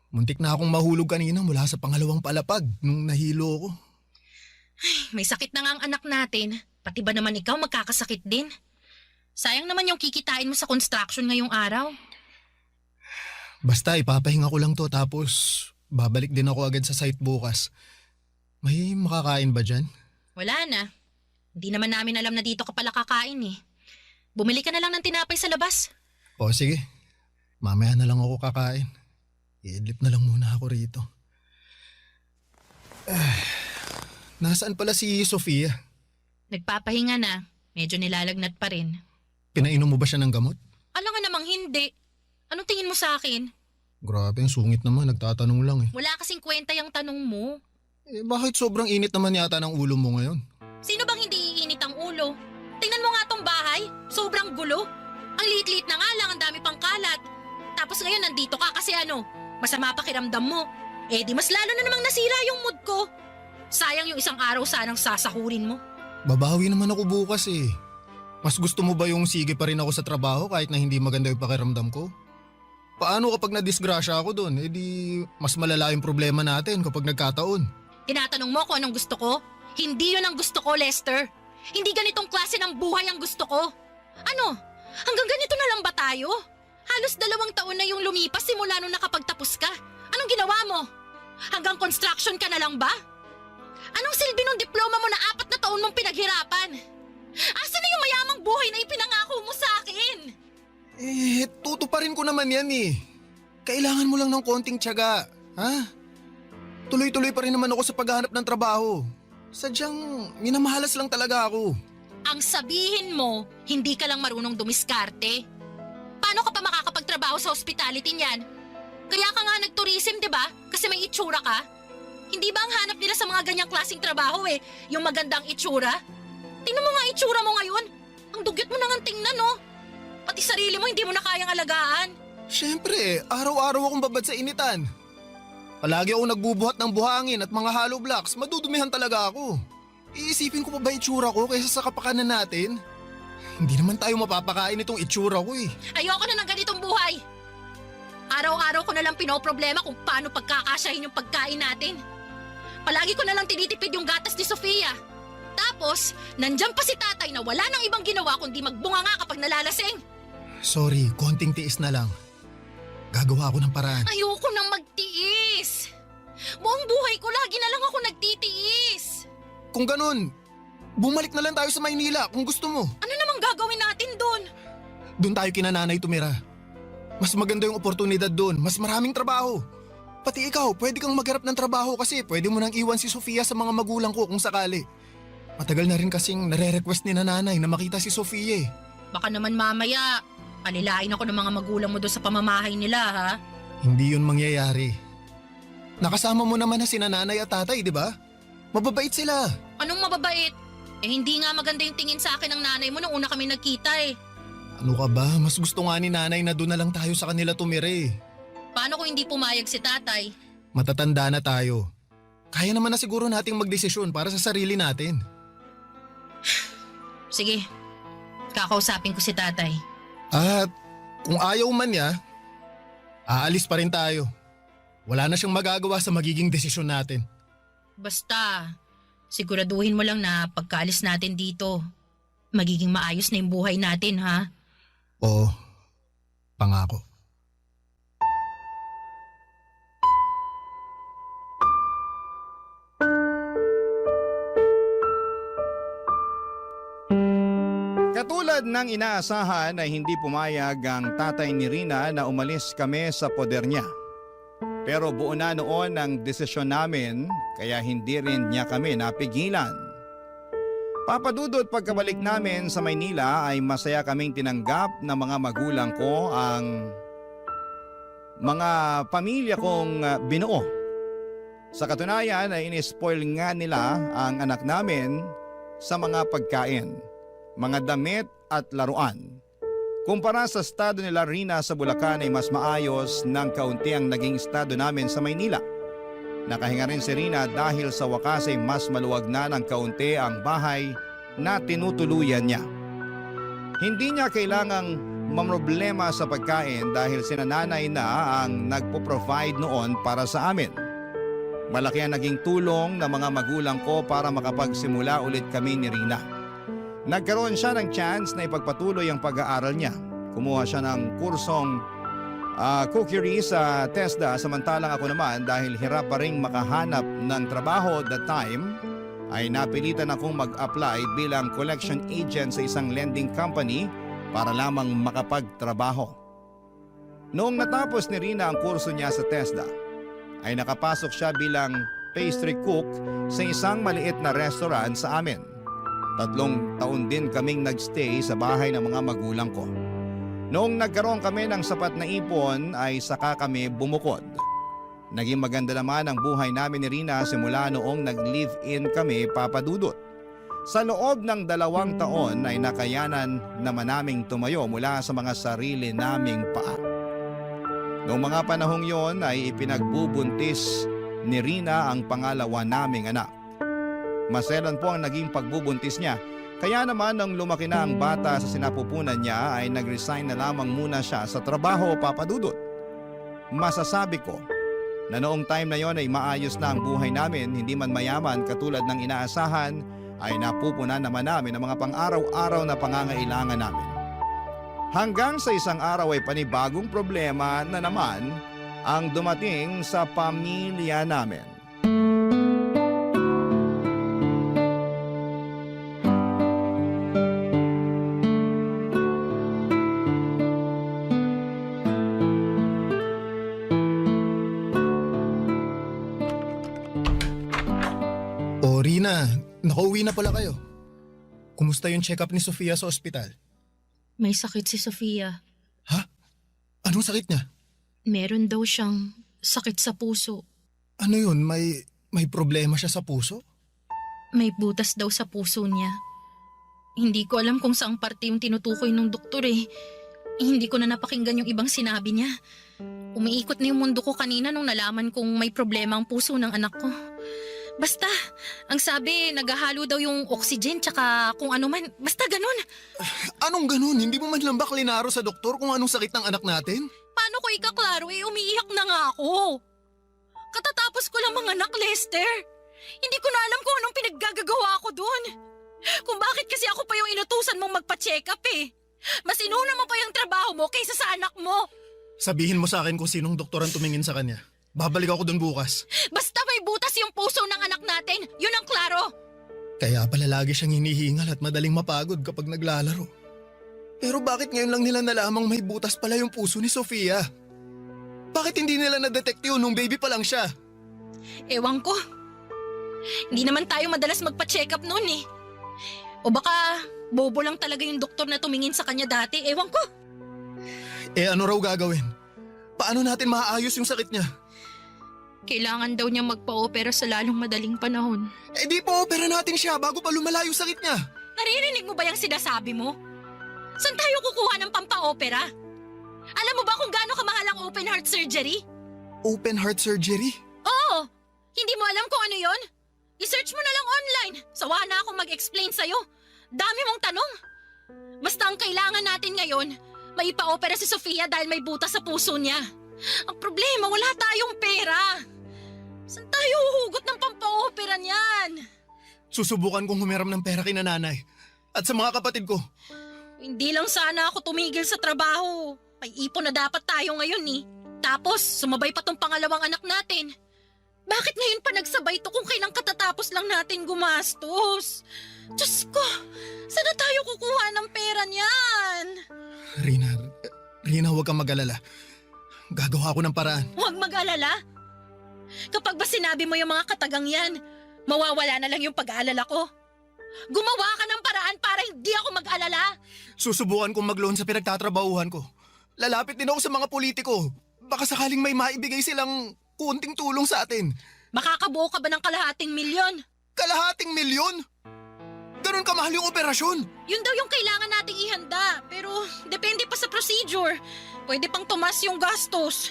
Muntik na akong mahulog kanina mula sa pangalawang palapag nung nahilo ako. May sakit na nga ang anak natin. Pati ba naman ikaw magkakasakit din? Sayang naman yung kikitain mo sa construction ngayong araw. Basta ipapahinga ko lang to tapos babalik din ako agad sa site bukas. May makakain ba dyan? Wala na. Hindi naman namin alam na dito ka pala kakain eh. Bumili ka na lang ng tinapay sa labas. O sige, mamaya na lang ako kakain. Iidlip na lang muna ako rito. Nasaan pala si Sofia? Nagpapahinga na. Medyo nilalagnat pa rin. Pinainom mo ba siya ng gamot? Alam nga namang hindi. Anong tingin mo sa akin? Grabe, ang sungit naman. Nagtatanong lang eh. Wala kasing kwenta yung tanong mo. Bakit sobrang init naman yata ng ulo mo ngayon? Sino bang hindi iinit ang ulo? Tingnan mo nga tong bahay. Sobrang gulo. Ang liit-liit na nga lang, ang dami pang kalat. Tapos ngayon nandito ka kasi masama pakiramdam mo. Eh di mas lalo na namang nasira yung mood ko. Sayang yung isang araw sanang sasahurin mo. Babawi naman ako bukas eh. Mas gusto mo ba yung sige pa rin ako sa trabaho kahit na hindi maganda yung pakiramdam ko? Paano kapag nadisgrasya ako doon? Eh di mas malala yung problema natin kapag nagkataon. Tinatanong mo kung anong gusto ko? Hindi yun ang gusto ko, Lester. Hindi ganitong klase ng buhay ang gusto ko. Ano? Hanggang ganito na lang ba tayo? Halos 2 taon na yung lumipas simula nung nakapagtapos ka. Anong ginawa mo? Hanggang construction ka na lang ba? Anong silbi ng diploma mo na 4 na taon mong pinaghirapan? Asan na yung mayamang buhay na ipinangako mo sa akin? Tutuparin ko naman yan eh. Kailangan mo lang ng konting tiyaga, ha? Tuloy-tuloy pa rin naman ako sa paghahanap ng trabaho. Sadyang minamahalas lang talaga ako. Ang sabihin mo, hindi ka lang marunong dumiskarte. Paano ka pa makakapagtrabaho sa hospitality niyan? Kaya ka nga nag-tourism, di ba? Kasi may itsura ka. Hindi ba ang hanap nila sa mga ganyang klaseng trabaho yung magandang itsura? Tingnan mo nga itsura mo ngayon. Ang dugyot mo nang tingnan, no? Pati sarili mo hindi mo na kayang alagaan. Siyempre, araw-araw akong babad sa initan. Palagi ako nagbubuhat ng buhangin at mga hollow blocks, madudumihan talaga ako. Iisipin ko pa ba itsura ko kaysa sa kapakanan natin? Hindi naman tayo mapapakain itong itsura ko eh. Ayoko na ng ganitong buhay. Araw-araw ko na lang pinoproblema kung paano pagkakasyahin yung pagkain natin. Palagi ko na lang tinitipid yung gatas ni Sofia. Tapos, nandyan pa si tatay na wala nang ibang ginawa kundi magbunga nga kapag nalalasing. Sorry, konting tiis na lang. Gagawa ako ng paraan. Ayoko nang magtiis. Buong buhay ko lagi na lang ako nagtitiis. Kung ganun, bumalik na lang tayo sa Maynila kung gusto mo. Ano namang gagawin natin doon? Doon tayo kina nanay tumira. Mas maganda yung oportunidad doon, mas maraming trabaho. Pati ikaw, pwede kang magharap ng trabaho kasi pwede mo nang iwan si Sofia sa mga magulang ko kung sakali. Matagal na rin kasing nare-request ni nanay na makita si Sofia eh. Baka naman mamaya, palilain ako ng mga magulang mo doon sa pamamahay nila, ha? Hindi yun mangyayari. Nakasama mo naman na sina nanay at tatay, di ba? Mababait sila. Anong mababait? Eh hindi nga maganda yung tingin sa akin ng nanay mo nung una kami nagkita eh. Ano ka ba? Mas gusto nga ni nanay na doon na lang tayo sa kanila tumira eh. Paano kung hindi pumayag si tatay? Matatanda na tayo. Kaya naman na siguro nating magdesisyon para sa sarili natin. Sige, kakausapin ko si tatay. At kung ayaw man niya, aalis pa rin tayo. Wala na siyang magagawa sa magiging desisyon natin. Basta, siguraduhin mo lang na pagkaalis natin dito, magiging maayos na yung buhay natin, ha? Oo, pangako. Katulad ng inaasahan ay hindi pumayag ang tatay ni Rina na umalis kami sa poder niya. Pero buo na noon ang desisyon namin kaya hindi rin niya kami napigilan. Papadudot pagkabalik namin sa Maynila ay masaya kaming tinanggap ng mga magulang ko ang mga pamilya kong binuo. Sa katunayan ay in-spoil nga nila ang anak namin sa mga pagkain, mga damit at laruan. Kumpara sa estado nila Rina sa Bulacan ay mas maayos ng kaunti ang naging estado namin sa Maynila. Nakahinga rin si Rina dahil sa wakas ay mas maluwag na ng kaunti ang bahay na tinutuluyan niya. Hindi niya kailangang mamroblema sa pagkain dahil sinananay na ang nagpo-provide noon para sa amin. Malaki ang naging tulong ng mga magulang ko para makapagsimula ulit kami ni Rina. Nagkaroon siya ng chance na ipagpatuloy ang pag-aaral niya. Kumuha siya ng kursong cookery sa TESDA, samantalang ako naman dahil hirap pa rin makahanap ng trabaho at that time ay napilitan akong mag-apply bilang collection agent sa isang lending company para lamang makapagtrabaho. Noong natapos ni Rina ang kurso niya sa TESDA ay nakapasok siya bilang pastry cook sa isang maliit na restaurant sa amin. 3 taon din kaming nagstay sa bahay ng mga magulang ko. Noong nagkaroon kami ng sapat na ipon ay saka kami bumukod. Naging maganda naman ang buhay namin ni Rina simula noong nag-live-in kami, Papa Dudut. Sa loob ng 2 taon ay nakayanan naman naming tumayo mula sa mga sarili naming paa. Noong mga panahong yon ay ipinagbubuntis ni Rina ang pangalawa naming anak. Maselan po ang naging pagbubuntis niya. Kaya naman nang lumaki na ang bata sa sinapupunan niya ay nag-resign na lamang muna siya sa trabaho, Papa Dudut. Masasabi ko na noong time na yon ay maayos na ang buhay namin, hindi man mayaman katulad ng inaasahan ay napupunan naman namin ang mga pang-araw-araw na pangangailangan namin. Hanggang sa isang araw ay panibagong problema na naman ang dumating sa pamilya namin. Rina, nakauwi na pala kayo. Kumusta yung check-up ni Sofia sa ospital? May sakit si Sofia. Ha? Anong sakit niya? Meron daw siyang sakit sa puso. Ano yun? May problema siya sa puso? May butas daw sa puso niya. Hindi ko alam kung saang parte yung tinutukoy ng doktor eh. Hindi ko na napakinggan yung ibang sinabi niya. Umiikot na yung mundo ko kanina nung nalaman kong may problema ang puso ng anak ko. Basta, ang sabi, naghahalo daw yung oxygen tsaka kung ano man. Basta ganun. Anong ganun? Hindi mo man lang ba klinaro sa doktor kung anong sakit ng anak natin? Paano ko ikaklaro eh, umiiyak na nga ako. Katatapos ko lang manganak, Lester. Hindi ko na alam kung anong pinaggagawa ko dun. Kung bakit kasi ako pa yung inutusan mong magpa-check up eh. Mas inuna mo pa yung trabaho mo kaysa sa anak mo. Sabihin mo sa akin kung sinong doktor ang tumingin sa kanya. Babalik ako dun bukas. Basta may butas yung puso ng anak natin, yun ang klaro. Kaya pala lagi siyang hinihingal at madaling mapagod kapag naglalaro. Pero bakit ngayon lang nila nalamang may butas pala yung puso ni Sofia? Bakit hindi nila na-detect yun nung baby pa lang siya? Ewan ko. Hindi naman tayo madalas magpa-check up noon eh. O baka bobo lang talaga yung doktor na tumingin sa kanya dati, ewan ko. Ano raw gagawin? Paano natin maaayos yung sakit niya? Kailangan daw niya magpa-opera sa lalong madaling panahon. Di pa-opera natin siya bago pa lumala yung sakit niya. Naririnig mo ba yung sinasabi mo? Saan tayo kukuha ng pampa-opera? Alam mo ba kung gaano kamahal ang open heart surgery? Open heart surgery? Oo! Hindi mo alam kung ano yon? I-search mo na lang online. Sawa na akong mag-explain sa'yo. Dami mong tanong. Basta ang kailangan natin ngayon, may ipa-opera si Sofia dahil may butas sa puso niya. Ang problema, wala tayong pera. Saan tayo huhugot ng pampa-opera niyan? Susubukan kong humiram ng pera kay nanay at sa mga kapatid ko. Hindi lang sana ako tumigil sa trabaho. May ipon na dapat tayo ngayon eh. Tapos, sumabay pa tong pangalawang anak natin. Bakit ngayon pa nagsabay to kung kailang katatapos lang natin gumastos? Diyos ko, saan na tayo kukuha ng pera niyan? Rina, huwag kang mag-alala. Gagawa ako ng paraan. Huwag mag-alala. Kapag ba sinabi mo yung mga katagang yan, mawawala na lang yung pag-aalala ko. Gumawa ka ng paraan para hindi ako mag-alala. Susubukan kong mag-loan sa pinagtatrabahuhan ko. Lalapit din ako sa mga politiko. Baka sakaling may maibigay silang kunting tulong sa atin. Makakabuo ka ba ng ₱250,000? ₱250,000? Ganun kamahal yung operasyon. Yun daw yung kailangan nating ihanda. Pero depende pa sa procedure. Pwede pang tumas yung gastos.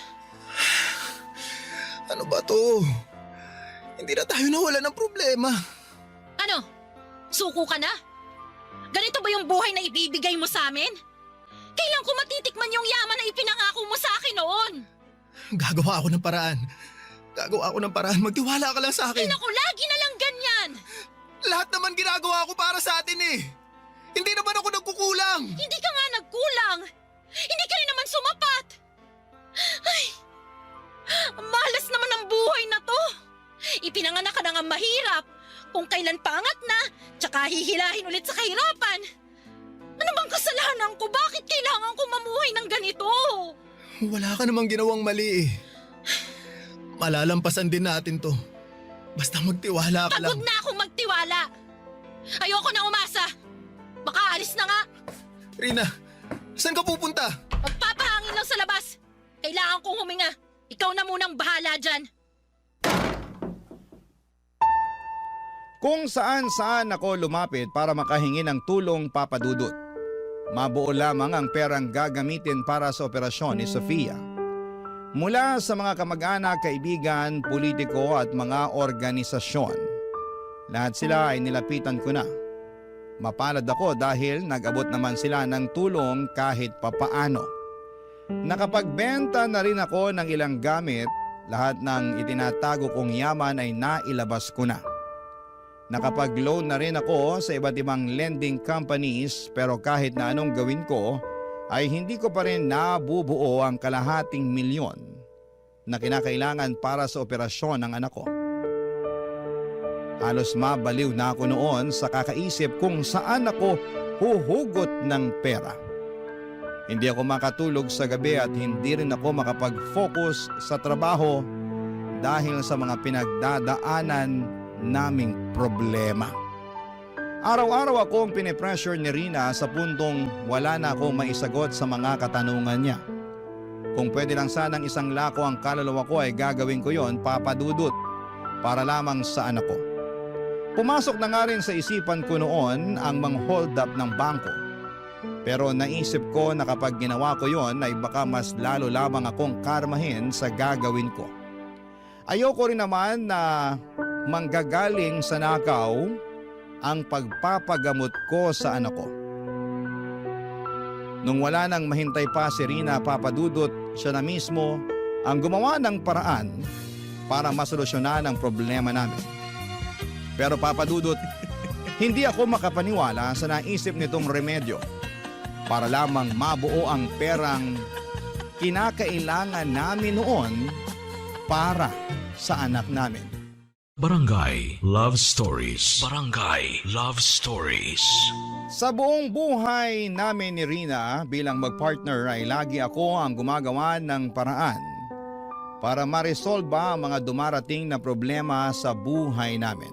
Ano ba to? hindi na tayo nawala ng problema. Ano? Suko ka na? Ganito ba yung buhay na ibibigay mo sa amin? Kailan ko matitikman yung yaman na ipinangako mo sa akin noon? Gagawa ako ng paraan. Magtiwala ka lang sa Ay akin. naku, lagi na lang ganyan! Lahat naman ginagawa ko para sa atin eh. Hindi naman ako nagkukulang. Hindi ka nga nagkulang! Hindi ka rin naman sumapat! Ay, malas naman ang buhay na to! Ipinanganak ka na nga mahirap. Kung kailan paangat na, tsaka hihilahin ulit sa kahirapan. Ano bang kasalanan ko? Bakit kailangan ko mamuhay ng ganito? Wala ka namang ginawang mali eh. Malalampasan din natin to. Basta magtiwala ka lang. Pagod na akong magtiwala. Ayoko na umasa. Baka alis na nga. Rina, saan ka pupunta? Magpapahangin lang sa labas. Kailangan kong huminga. Ikaw na munang bahala dyan. Kung saan-saan ako lumapit para makahingi ng tulong, Papa Dudut. Mabuo lamang ang perang gagamitin para sa operasyon ni Sofia. Mula sa mga kamag-anak, kaibigan, politiko at mga organisasyon. Lahat sila ay nilapitan ko na. Mapalad ako dahil nag-abot naman sila ng tulong kahit papaano. Nakapagbenta na rin ako ng ilang gamit, lahat ng itinatago kong yaman ay nailabas ko na. Nakapag-loan na rin ako sa iba't ibang lending companies pero kahit na anong gawin ko ay hindi ko pa rin nabubuo ang kalahating milyon na kinakailangan para sa operasyon ng anak ko. Halos mabaliw na ako noon sa kakaisip kung saan ako huhugot ng pera. Hindi ako makatulog sa gabi at hindi rin ako makapag-focus sa trabaho dahil sa mga pinagdadaanan naming problema. Araw-araw akong pinipressure ni Rina sa puntong wala na akong maisagot sa mga katanungan niya. Kung pwede lang sanang isang lako ang kaluluwa ko ay gagawin ko yon, Papa Dudut, para lamang sa anak ko. Pumasok na nga rin sa isipan ko noon ang mang-hold up ng bangko. Pero naisip ko na kapag ginawa ko yon ay baka mas lalo lamang akong karmahin sa gagawin ko. Ayoko rin naman na manggagaling sa nakaw ang pagpapagamot ko sa anak ko. Nung wala nang mahintay pa si Rina, Papa Dudut, siya na mismo ang gumawa ng paraan para masolusyonan ang problema namin. Pero Papa Dudut, hindi ako makapaniwala sa naisip nitong remedyo para lamang mabuo ang perang kinakailangan namin noon para sa anak namin. Barangay Love Stories. Barangay Love Stories. Sa buong buhay namin ni Rina bilang magpartner ay lagi ako ang gumagawa ng paraan para ma-resolve ang mga dumarating na problema sa buhay namin.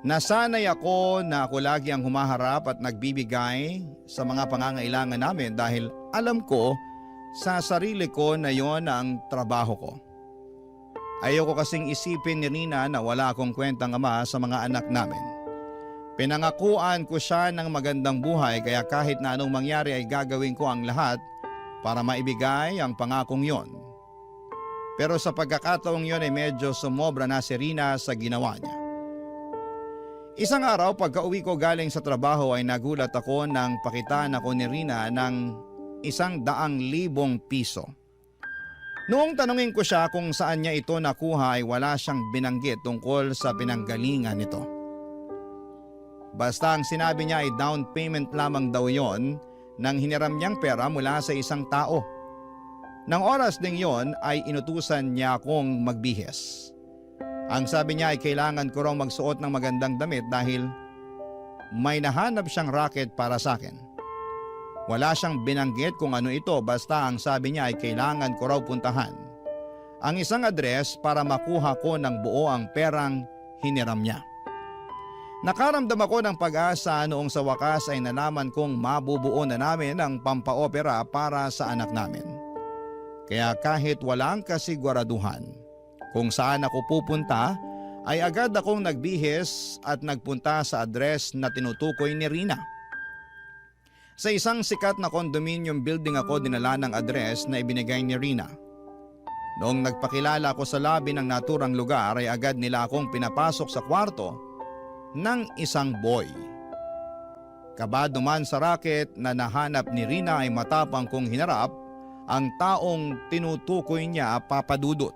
Nasanay ako na ako lagi ang humaharap at nagbibigay sa mga pangangailangan namin dahil alam ko sa sarili ko na yon ang trabaho ko. Ayoko kasing isipin ni Rina na wala akong kwentang ama sa mga anak namin. Pinangakuan ko siya ng magandang buhay kaya kahit na anong mangyari ay gagawin ko ang lahat para maibigay ang pangakong yon. Pero sa pagkakataong yon ay medyo sumobra na si Rina sa ginawa niya. Isang araw pagka-uwi ko galing sa trabaho ay nagulat ako nang pakitaan ako ni Rina ng 100,000 piso. Noong tanungin ko siya kung saan niya ito nakuha ay wala siyang binanggit tungkol sa pinanggalingan nito. Basta ang sinabi niya ay down payment lamang daw yon nang hiniram niyang pera mula sa isang tao. Nang oras ding yon ay inutusan niya akong magbihis. Ang sabi niya ay kailangan ko raw magsuot ng magandang damit dahil may nahanap siyang racket para sa akin. Wala siyang binanggit kung ano ito basta ang sabi niya ay kailangan ko raw puntahan ang isang address para makuha ko ng buo ang perang hiniram niya. Nakaramdam ako ng pag-asa noong sa wakas ay nalaman kong mabubuo na namin ang pampaopera para sa anak namin. Kaya kahit walang kasiguraduhan kung saan ako pupunta ay agad akong nagbihis at nagpunta sa address na tinutukoy ni Rina. Sa isang sikat na condominium building ako dinala ng address na ibinigay ni Rina. Noong nagpakilala ko sa labi ng naturang lugar ay agad nila akong pinapasok sa kwarto ng isang boy. Kabado man sa raket na nahanap ni Rina ay matapang kong hinarap ang taong tinutukoy niya, Papa Dudut.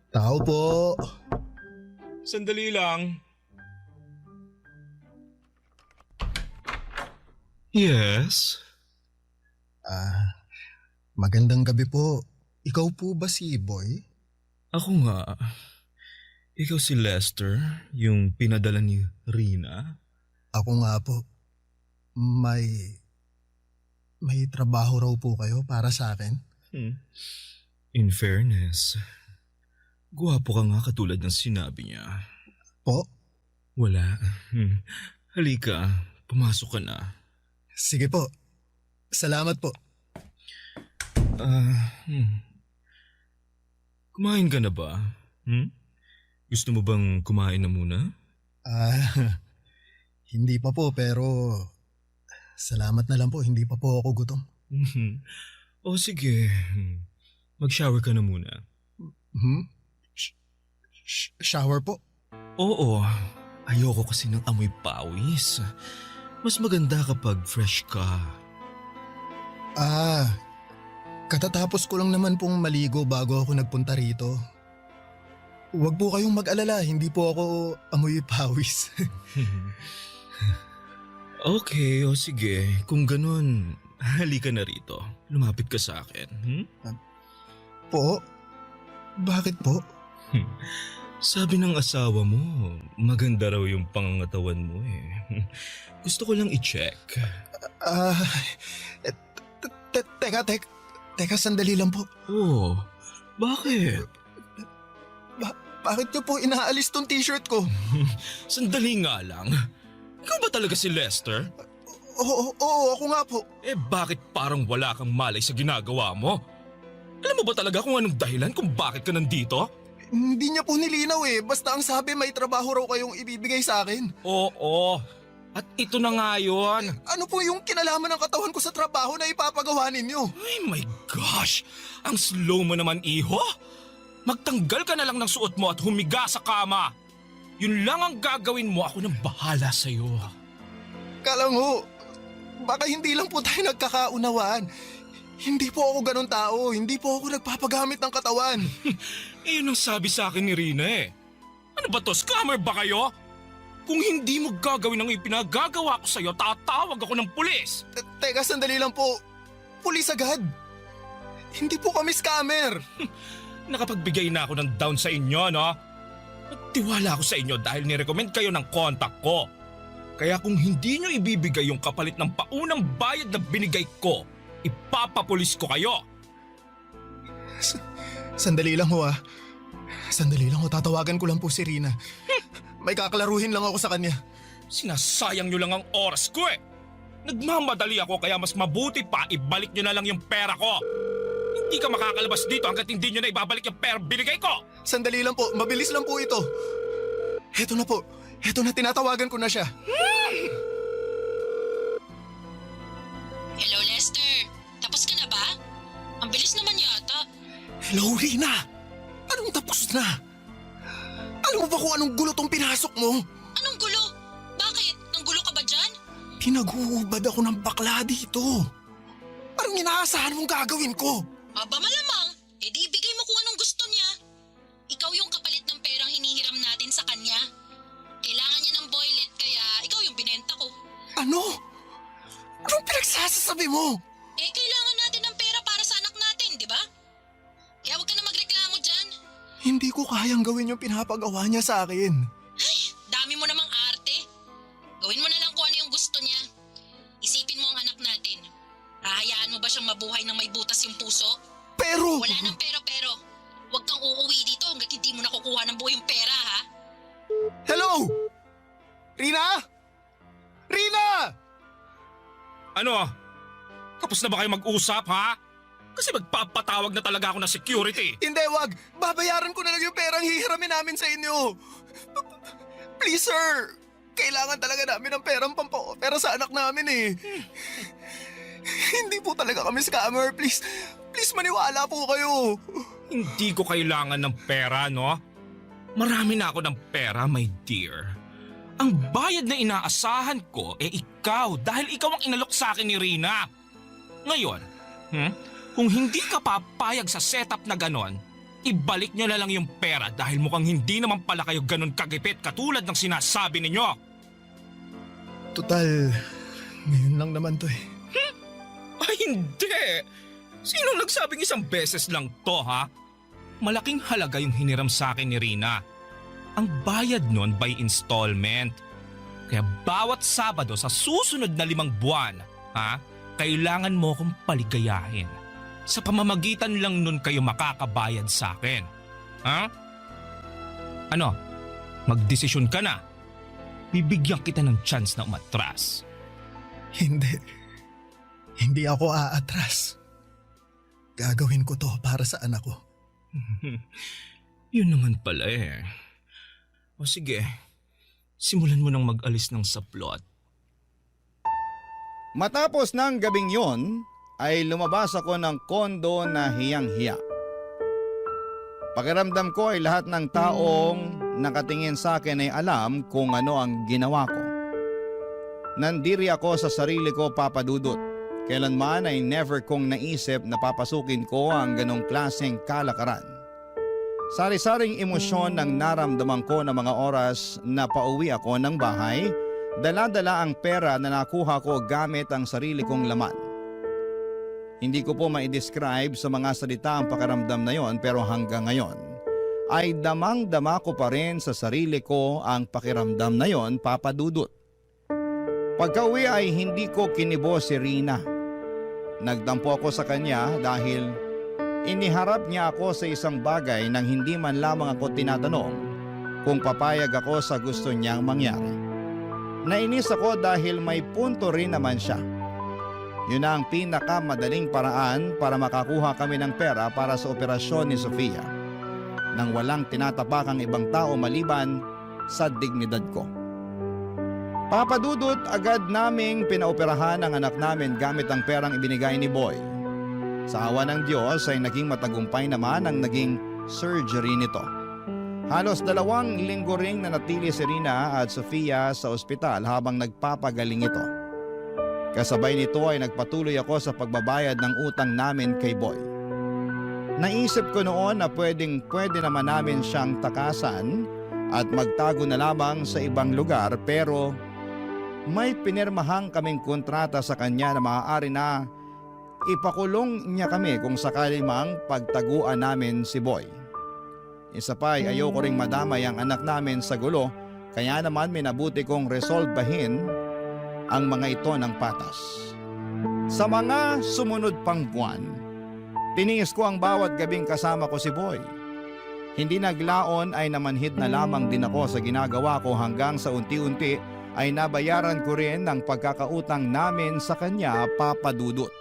Tao po. Sandali lang. Yes? Magandang gabi po. Ikaw po ba si Boy? Ako nga. Ikaw si Lester, yung pinadala ni Rina? Ako nga po. May trabaho raw po kayo para sa akin? In fairness, guwapo ka nga katulad ng sinabi niya. Po? Wala. Halika, pumasok ka na. Sige po. Salamat po. Kumain ka na ba? Gusto mo bang kumain na muna? Hindi pa po pero salamat na lang po. Hindi pa po ako gutom. O sige, mag-shower ka na muna. Shower po? Oo, ayoko kasi ng amoy pawis. Mas maganda kapag fresh ka. Katatapos ko lang naman pong maligo bago ako nagpunta rito. Huwag po kayong mag-alala, hindi po ako amoy pawis. Okay, o sige. Kung ganun, halika na rito. Lumapit ka sa akin. Po? Bakit po? Sabi ng asawa mo, maganda raw yung pangangatawan mo eh. Gusto ko lang i-check. Teka, sandali lang po. Oh, bakit? Bakit niyo po inaalis tong t-shirt ko? Sandali nga lang. Ikaw ba talaga si Lester? Oo, ako nga po. Eh bakit parang wala kang malay sa ginagawa mo? Alam mo ba talaga kung anong dahilan kung bakit ka nandito? Hindi niya po nilinaw eh. Basta ang sabi may trabaho raw kayong ibibigay sa akin. Oo. At ito na nga yun. Ano po yung kinalaman ng katawan ko sa trabaho na ipapagawa ninyo? Ay my gosh! Ang slow mo naman, iho! Magtanggal ka na lang ng suot mo at humiga sa kama. Yun lang ang gagawin mo, ako nang bahala sa'yo. Kalango, baka hindi lang po tayo nagkakaunawaan. Hindi po ako ganun tao. Hindi po ako nagpapagamit ng katawan. Iyon ang sabi sa akin ni Rina eh. Ano ba to? Scammer ba kayo? Kung hindi mo gagawin ang ipinagagawa ko sa'yo, tatawag ako ng pulis. Teka, sandali lang po. Pulis agad. Hindi po kami scammer. Nakapagbigay na ako ng down sa inyo, no? Nagtiwala ako sa inyo dahil nirecommend kayo ng contact ko. Kaya kung hindi nyo ibibigay yung kapalit ng paunang bayad na binigay ko, ipapapulis ko kayo. Sandali lang ho ah. Sandali lang ho, tatawagan ko lang po si Rina. May kakalaruhin lang ako sa kanya. Sinasayang nyo lang ang oras ko eh. Nagmamadali ako kaya mas mabuti pa ibalik nyo na lang yung pera ko. Hindi ka makakalabas dito hanggat hindi nyo na ibabalik yung pera binigay ko. Sandali lang po, mabilis lang po ito. Heto na po, heto na, tinatawagan ko na siya. Hello, Lester. Tapos ka na ba? Ang bilis naman yata. Hello, Rina! Anong tapos na? Alam mo ba kung anong gulo tong pinasok mo? Anong gulo? Bakit? Nanggulo ka ba dyan? Pinag-uubad ako ng bakla dito. Anong inaasahan mong gagawin ko? Aba malamang, di ibigay mo kung anong gusto niya. Ikaw yung kapalit ng perang hinihiram natin sa kanya. Kailangan niya ng boylet kaya ikaw yung binenta ko. Ano? Anong pinagsasasabi mo? Kailangan natin ng pera para sa anak natin, di ba? Kaya huwag ka na magreklamo dyan. Hindi ko kayang gawin yung pinapagawa niya sa akin. Ay, dami mo namang arte. Gawin mo na lang kung ano yung gusto niya. Isipin mo ang anak natin. Hahayaan mo ba siyang mabuhay ng may butas yung puso? Pero... Wala nang pero. Huwag kang uuwi dito hanggat hindi mo nakukuha ng buo yung pera, ha? Hello? Rina? Rina! Ano? Tapos na ba kayo mag-usap, ha? Kasi magpapatawag na talaga ako ng security. Hindi, wag. Babayaran ko na lang yung perang hihiramin namin sa inyo. Please, sir. Kailangan talaga namin ng perang pampa-opera sa anak namin eh. Hindi po talaga kami scammer. Please maniwala po kayo. Hindi ko kailangan ng pera, no? Marami na ako ng pera, my dear. Ang bayad na inaasahan ko ikaw dahil ikaw ang inalok sa akin ni Rina. Ngayon, kung hindi ka papayag sa setup na ganon, ibalik niyo na lang yung pera dahil mukhang hindi naman pala kayo ganon kagipit katulad ng sinasabi ninyo. Total, ngayon lang naman to eh. Ay hindi! Sinong nagsabing isang beses lang to ha? Malaking halaga yung hiniram sa akin ni Rina. Ang bayad nun by installment. Kaya bawat Sabado sa susunod na 5 buwan, kailangan mo kong paligayahin. Sa pamamagitan lang nun kayo makakabayad sa akin. Ano? Magdesisyon ka na. Bibigyan kita ng chance na umatras. Hindi ako aatras. Gagawin ko to para sa anak ko. Yun naman pala eh. O sige, simulan mo nang mag-alis ng saplot. Matapos ng gabing yon, ay lumabas ako ng kondo na hiyang-hiya. Pakiramdam ko ay lahat ng taong nakatingin sa akin ay alam kung ano ang ginawa ko. Nandiri ako sa sarili ko, Papa Dudut. Kailanman ay never kong naisip na papasukin ko ang ganong klaseng kalakaran. Sari-saring emosyon ng naramdaman ko ng mga oras na pauwi ako ng bahay, dala-dala ang pera na nakuha ko gamit ang sarili kong laman. Hindi ko po ma-describe sa mga salita ang pakiramdam na yon, pero hanggang ngayon ay damang-dama ko pa rin sa sarili ko ang pakiramdam na yon, Papa Dudut. Pagka-uwi ay hindi ko kinibo si Rina. Nagdampo ako sa kanya dahil iniharap niya ako sa isang bagay nang hindi man lamang ako tinatanong kung papayag ako sa gusto niyang mangyari. Nainis ako dahil may punto rin naman siya. Yun na ang pinakamadaling paraan para makakuha kami ng pera para sa operasyon ni Sofia nang walang tinatapakang ibang tao maliban sa dignidad ko. Papa Dudut, agad naming pinaoperahan ang anak namin gamit ang perang ibinigay ni Boy. Sa awa ng Diyos ay naging matagumpay naman ang naging surgery nito. Halos 2 linggo ring nanatili si Rina at Sofia sa ospital habang nagpapagaling ito. Kasabay nito ay nagpatuloy ako sa pagbabayad ng utang namin kay Boy. Naisip ko noon na pwede naman namin siyang takasan at magtago na lamang sa ibang lugar, pero may pinirmahang kaming kontrata sa kanya na maaari na ipakulong niya kami kung sakali mang pagtaguan namin si Boy. Isa pa ay ayoko ring madamay ang anak namin sa gulo, kaya naman minabuti kong resolbahin ang mga ito ng patas. Sa mga sumunod pang buwan, tiniis ko ang bawat gabing kasama ko si Boy. Hindi naglaon ay namanhid na lamang din ako sa ginagawa ko hanggang sa unti-unti ay nabayaran ko rin ang pagkakautang namin sa kanya, Papa Dudut.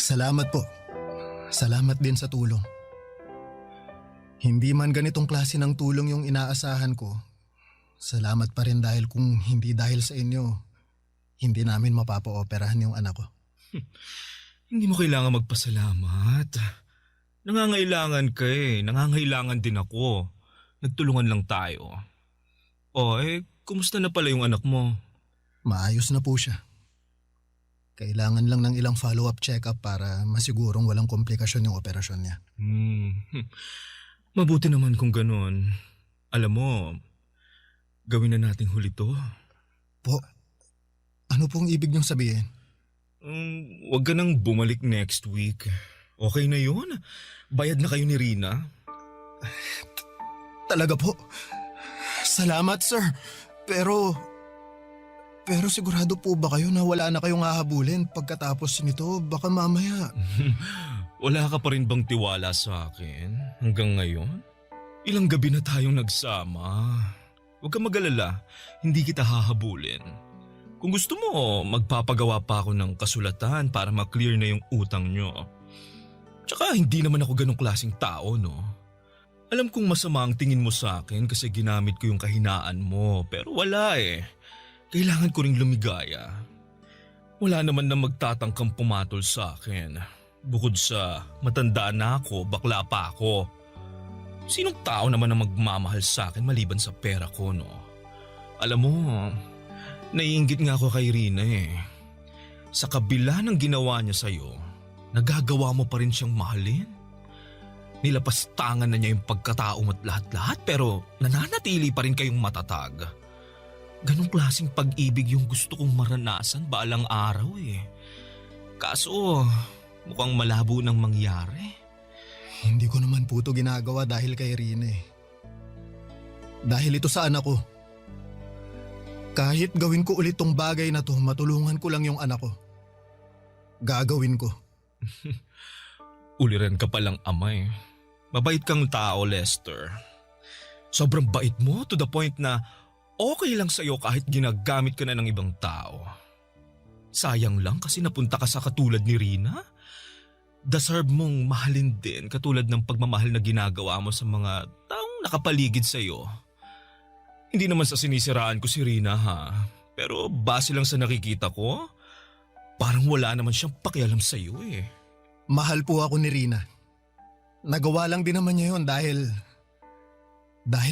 Salamat po. Salamat din sa tulong. Hindi man ganitong klase ng tulong yung inaasahan ko, salamat pa rin dahil kung hindi dahil sa inyo, hindi namin mapapa-operahan yung anak ko. Hindi mo kailangan magpasalamat. Nangangailangan ka eh. Nangangailangan din ako. Nagtulungan lang tayo. Kumusta na pala yung anak mo? Maayos na po siya. Kailangan lang ng ilang follow-up check-up para masigurong walang komplikasyon yung operasyon niya. Mabuti naman kung ganun. Alam mo, gawin na nating huli to. Po, ano pong ibig niyong sabihin? Huwag ka nang bumalik next week. Okay na yun. Bayad na kayo ni Rina. Talaga po. Salamat, sir. Pero Pero sigurado po ba kayo na wala na kayong hahabulin pagkatapos nito? Baka mamaya. Wala ka pa rin bang tiwala sa akin hanggang ngayon? Ilang gabi na tayong nagsama. Huwag kang mag-alala, hindi kita hahabulin. Kung gusto mo, magpapagawa pa ako ng kasulatan para ma-clear na yung utang nyo. Tsaka hindi naman ako ganong klaseng tao, no? Alam kong masama ang tingin mo sa akin kasi ginamit ko yung kahinaan mo, pero wala eh. Kailangan ko ring lumigaya. Wala naman na magtatangkang pumatol sa akin. Bukod sa matanda na ako, bakla pa ako. Sinong tao naman na magmamahal sa akin maliban sa pera ko, no? Alam mo, naiinggit nga ako kay Rina eh. Sa kabila ng ginawa niya sa'yo, nagagawa mo pa rin siyang mahalin. Nilapastangan na niya yung pagkatao at lahat-lahat pero nananatili pa rin kayong matatag. Ganong klaseng pag-ibig yung gusto kong maranasan balang araw eh. Kaso mukhang malabo nang mangyari. Hindi ko naman po ito ginagawa dahil kay Rina eh. Dahil ito sa anak ko. Kahit gawin ko ulit tong bagay na to, matulungan ko lang yung anak ko. Gagawin ko. Uliran ka palang ama eh. Mabait kang tao, Lester. Sobrang bait mo to the point na okay lang sa'yo kahit ginagamit ka na ng ibang tao. Sayang lang kasi napunta ka sa katulad ni Rina. Deserve mong mahalin din katulad ng pagmamahal na ginagawa mo sa mga taong nakapaligid sa'yo. Hindi naman sa sinisiraan ko si Rina ha, pero base lang sa nakikita ko, parang wala naman siyang pakialam sa'yo eh. Mahal po ako ni Rina. Nagawa lang din naman niya yun dahil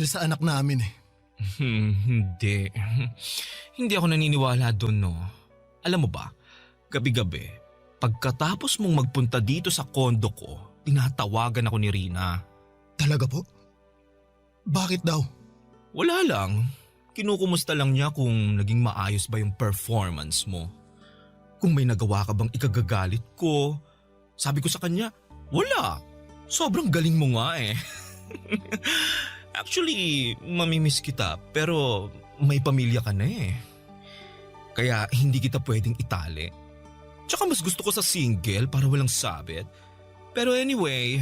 sa anak namin eh. Hindi. Hindi ako naniniwala doon, no. Alam mo ba, gabi-gabi, pagkatapos mong magpunta dito sa kondo ko, tinatawagan ako ni Rina. Talaga po? Bakit daw? Wala lang. Kinukumusta lang niya kung naging maayos ba yung performance mo. Kung may nagawa ka bang ikagagalit ko. Sabi ko sa kanya, wala. Sobrang galing mo nga eh. Actually, mamimiss kita pero may pamilya ka na eh. Kaya hindi kita pwedeng itali. Tsaka mas gusto ko sa single para walang sabit. Pero anyway,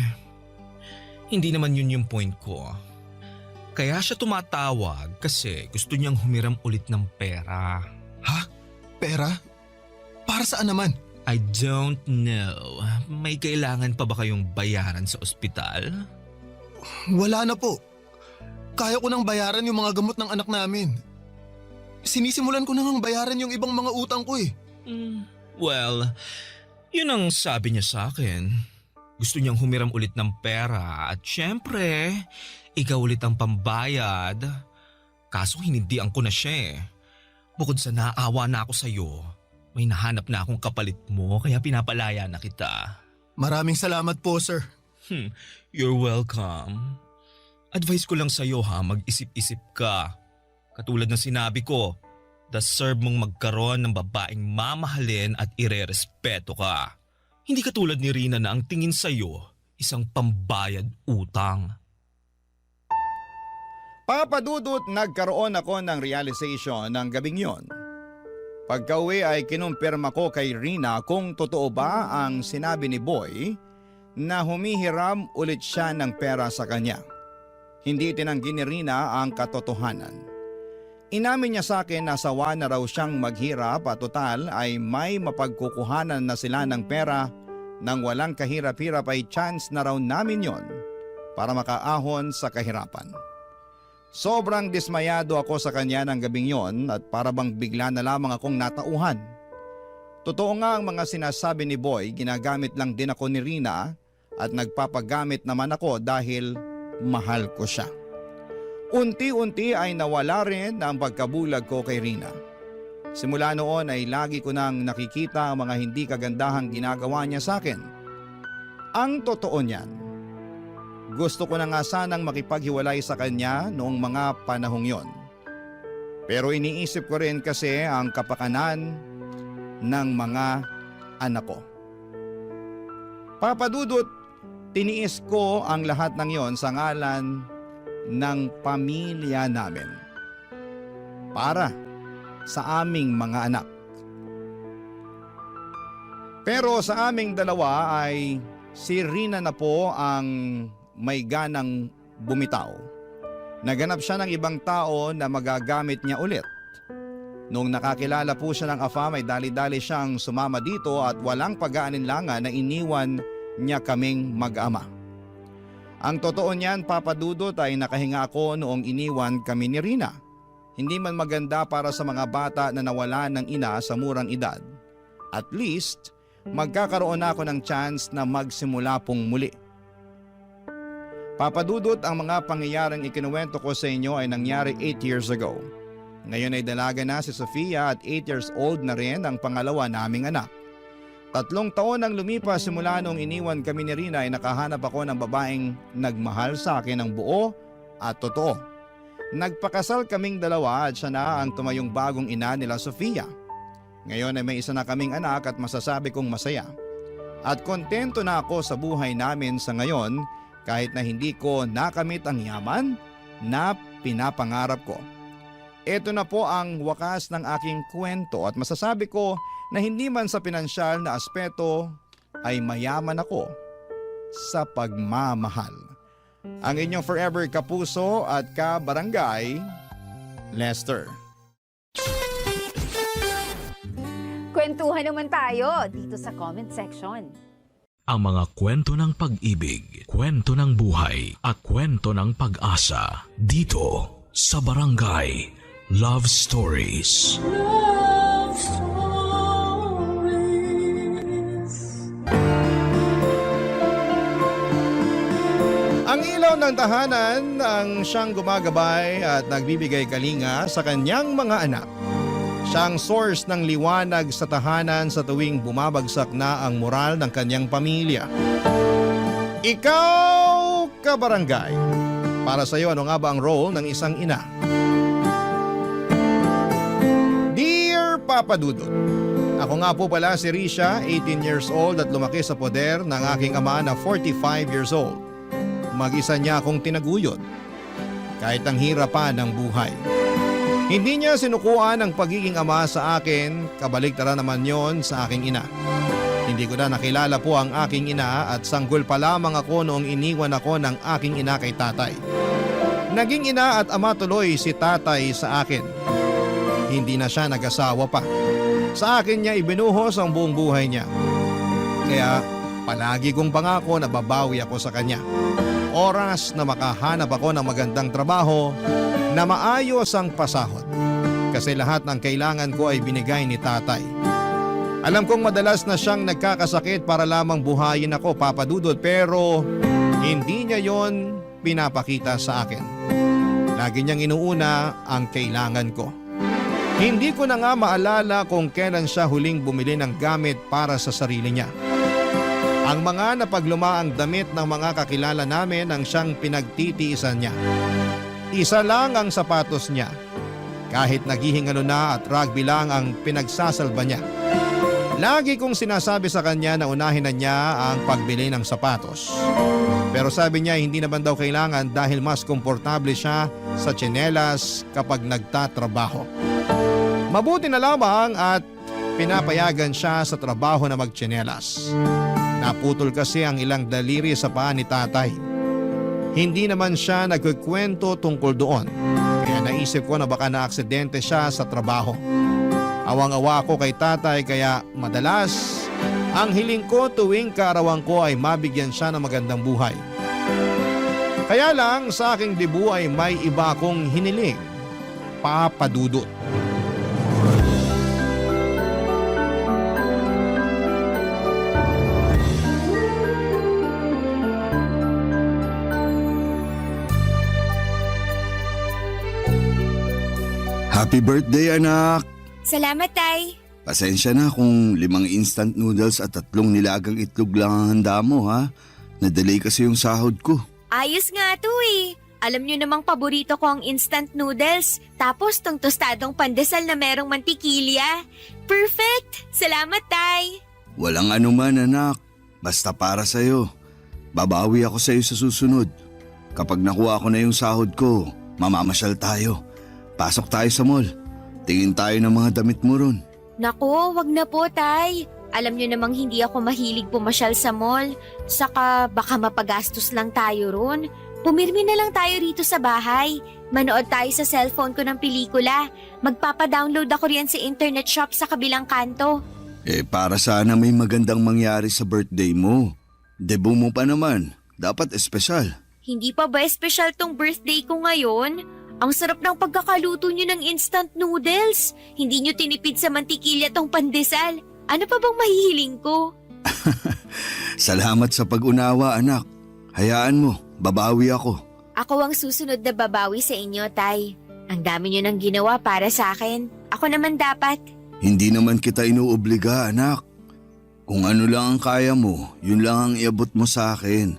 hindi naman yun yung point ko. Kaya siya tumatawag kasi gusto niyang humiram ulit ng pera. Ha? Pera? Para saan naman? I don't know. May kailangan pa ba kayong bayaran sa ospital? Wala na po. Kaya ko nang bayaran yung mga gamot ng anak namin. Sinisimulan ko nang bayaran yung ibang mga utang ko eh. Well, yun ang sabi niya sa akin. Gusto niyang humiram ulit ng pera at syempre, ikaw ulit ang pambayad. Kaso hinindihan ko na siya eh. Bukod sa naawa na ako sa'yo, may nahanap na akong kapalit mo kaya pinapalaya na kita. Maraming salamat po, sir. You're welcome. Advice ko lang sa'yo ha, mag-isip-isip ka. Katulad ng sinabi ko, deserve mong magkaroon ng babaeng mamahalin at irerespeto ka. Hindi katulad ni Rina na ang tingin sa'yo, isang pambayad utang. Papadudot, nagkaroon ako ng realization ng gabing yon. Pagka-uwi ay kinumpirma ko kay Rina kung totoo ba ang sinabi ni Boy na humihiram ulit siya ng pera sa kanya. Hindi tinanggi ni Rina ang katotohanan. Inamin niya sa akin na sawa na raw siyang maghirap at total ay may mapagkukuhanan na sila ng pera nang walang kahirap-hirap ay chance na raw namin yon para makaahon sa kahirapan. Sobrang dismayado ako sa kanya ng gabing yon at para bang bigla na lamang akong natauhan. Totoo nga ang mga sinasabi ni Boy, ginagamit lang din ako ni Rina at nagpapagamit naman ako dahil mahal ko siya. Unti-unti ay nawala rin ang pagkabulag ko kay Rina. Simula noon ay lagi ko nang nakikita ang mga hindi kagandahang ginagawa niya sa akin. Ang totoo niyan, gusto ko na nga sanang makipaghiwalay sa kanya noong mga panahong yon. Pero iniisip ko rin kasi ang kapakanan ng mga anak ko. Papadudot, tiniis ko ang lahat ng yon sa ngalan ng pamilya namin. Para sa aming mga anak. Pero sa aming dalawa ay si Rina na po ang may ganang bumitaw. Naganap siya ng ibang tao na magagamit niya ulit. Nung nakakilala po siya ng AFAM ay dali-dali siyang sumama dito at walang pag-aalinlangan na iniwan niya kaming mag-ama. Ang totoo niyan, Papa Dudut, ay nakahinga ako noong iniwan kami ni Rina. Hindi man maganda para sa mga bata na nawalan ng ina sa murang edad. At least, magkakaroon ako ng chance na magsimula pong muli. Papa Dudut, ang mga pangyayaring ikinuwento ko sa inyo ay nangyari 8 years ago. Ngayon ay dalaga na si Sofia at 8 years old na rin ang pangalawa naming anak. 3 taon ang lumipas simula noong iniwan kami ni Rina ay nakahanap ako ng babaeng nagmahal sa akin ng buo at totoo. Nagpakasal kaming dalawa at siya na ang tumayong bagong ina nila Sofia. Ngayon ay may isa na kaming anak at masasabi kong masaya. At kontento na ako sa buhay namin sa ngayon kahit na hindi ko nakamit ang yaman na pinapangarap ko. Ito na po ang wakas ng aking kwento at masasabi ko na hindi man sa pinansyal na aspeto ay mayaman ako sa pagmamahal. Ang inyong forever kapuso at kabarangay, Lester. Kwentuhan naman tayo dito sa comment section. Ang mga kwento ng pag-ibig, kwento ng buhay at kwento ng pag-asa dito sa Barangay Love Stories. Love Stories. Ang ilaw ng tahanan ang siyang gumagabay at nagbibigay kalinga sa kanyang mga anak. Siyang source ng liwanag sa tahanan sa tuwing bumabagsak na ang moral ng kanyang pamilya. Ikaw, kabarangay, para sa iyo ano nga ba ang role ng isang ina? Dear Papa Dudut, ako nga po pala si Risha, 18 years old at lumaki sa poder ng aking ama na 45 years old. Mag-isa niya akong tinaguyod kahit ang hirapan ng buhay. Hindi niya sinukuan ang pagiging ama sa akin, kabaligtaran naman yon sa aking ina. Hindi ko na nakilala po ang aking ina at sanggol pa lamang ako noong iniwan ako ng aking ina kay tatay. Naging ina at ama tuloy si tatay sa akin. Hindi na siya nag-asawa pa. Sa akin niya ibinuhos ang buong buhay niya. Kaya palagi kong pangako na babawi ako sa kanya. Oras na makahanap ako ng magandang trabaho na maayos ang pasahod. Kasi lahat ng kailangan ko ay binigay ni tatay. Alam kong madalas na siyang nagkakasakit para lamang buhayin ako, Papa Dudut, pero hindi niya yon pinapakita sa akin. Lagi niyang inuuna ang kailangan ko. Hindi ko na nga maalala kung kailan siya huling bumili ng gamit para sa sarili niya. Ang mga napaglumaang damit ng mga kakilala namin ang siyang pinagtitiisan niya. Isa lang ang sapatos niya. Kahit naghihingalo na at rugby lang ang pinagsasalba niya. Lagi kong sinasabi sa kanya na unahin na niya ang pagbili ng sapatos. Pero sabi niya hindi naman daw kailangan dahil mas komportable siya sa tsinelas kapag nagtatrabaho. Mabuti na lamang at pinapayagan siya sa trabaho na magtsinelas. Naputol kasi ang ilang daliri sa paa ni tatay. Hindi naman siya nagkukwento tungkol doon. Kaya naisip ko na baka na-aksidente siya sa trabaho. Awang-awa ako kay tatay kaya madalas ang hiling ko tuwing kaarawan ko ay mabigyan siya ng magandang buhay. Kaya lang sa aking debu ay may iba akong hiniling, Papa Dudut. Happy birthday, anak! Salamat, Tay. Pasensya na kung 5 instant noodles at 3 nilagang itlog lang ang handa mo, ha? Na-delay kasi yung sahod ko. Ayos nga to eh. Alam nyo namang paborito ko ang instant noodles. Tapos tong tostadong pandesal na merong mantikilya. Perfect! Salamat, Tay. Walang anuman, anak. Basta para sa'yo. Babawi ako sa'yo sa susunod. Kapag nakuha ko na yung sahod ko, mamamasyal tayo. Pasok tayo sa mall. Tingin tayo ng mga damit mo ron. Nako, wag na po, Tay. Alam niyo namang hindi ako mahilig pumasyal sa mall. Saka baka mapagastos lang tayo ron. Pumirmi na lang tayo rito sa bahay. Manood tayo sa cellphone ko ng pelikula. Magpapadownload ako riyan sa internet shop sa kabilang kanto. Para sana may magandang mangyari sa birthday mo. Debut mo pa naman. Dapat espesyal. Hindi pa ba espesyal tong birthday ko ngayon? Ang sarap ng pagkakaluto niyo ng instant noodles. Hindi niyo tinipid sa mantikilya tong pandesal. Ano pa bang mahihiling ko? Salamat sa pag-unawa, anak. Hayaan mo, babawi ako. Ako ang susunod na babawi sa inyo, Tay. Ang dami niyo nang ginawa para sa akin. Ako naman dapat. Hindi naman kita inuobliga, anak. Kung ano lang ang kaya mo, yun lang ang iabot mo sa akin.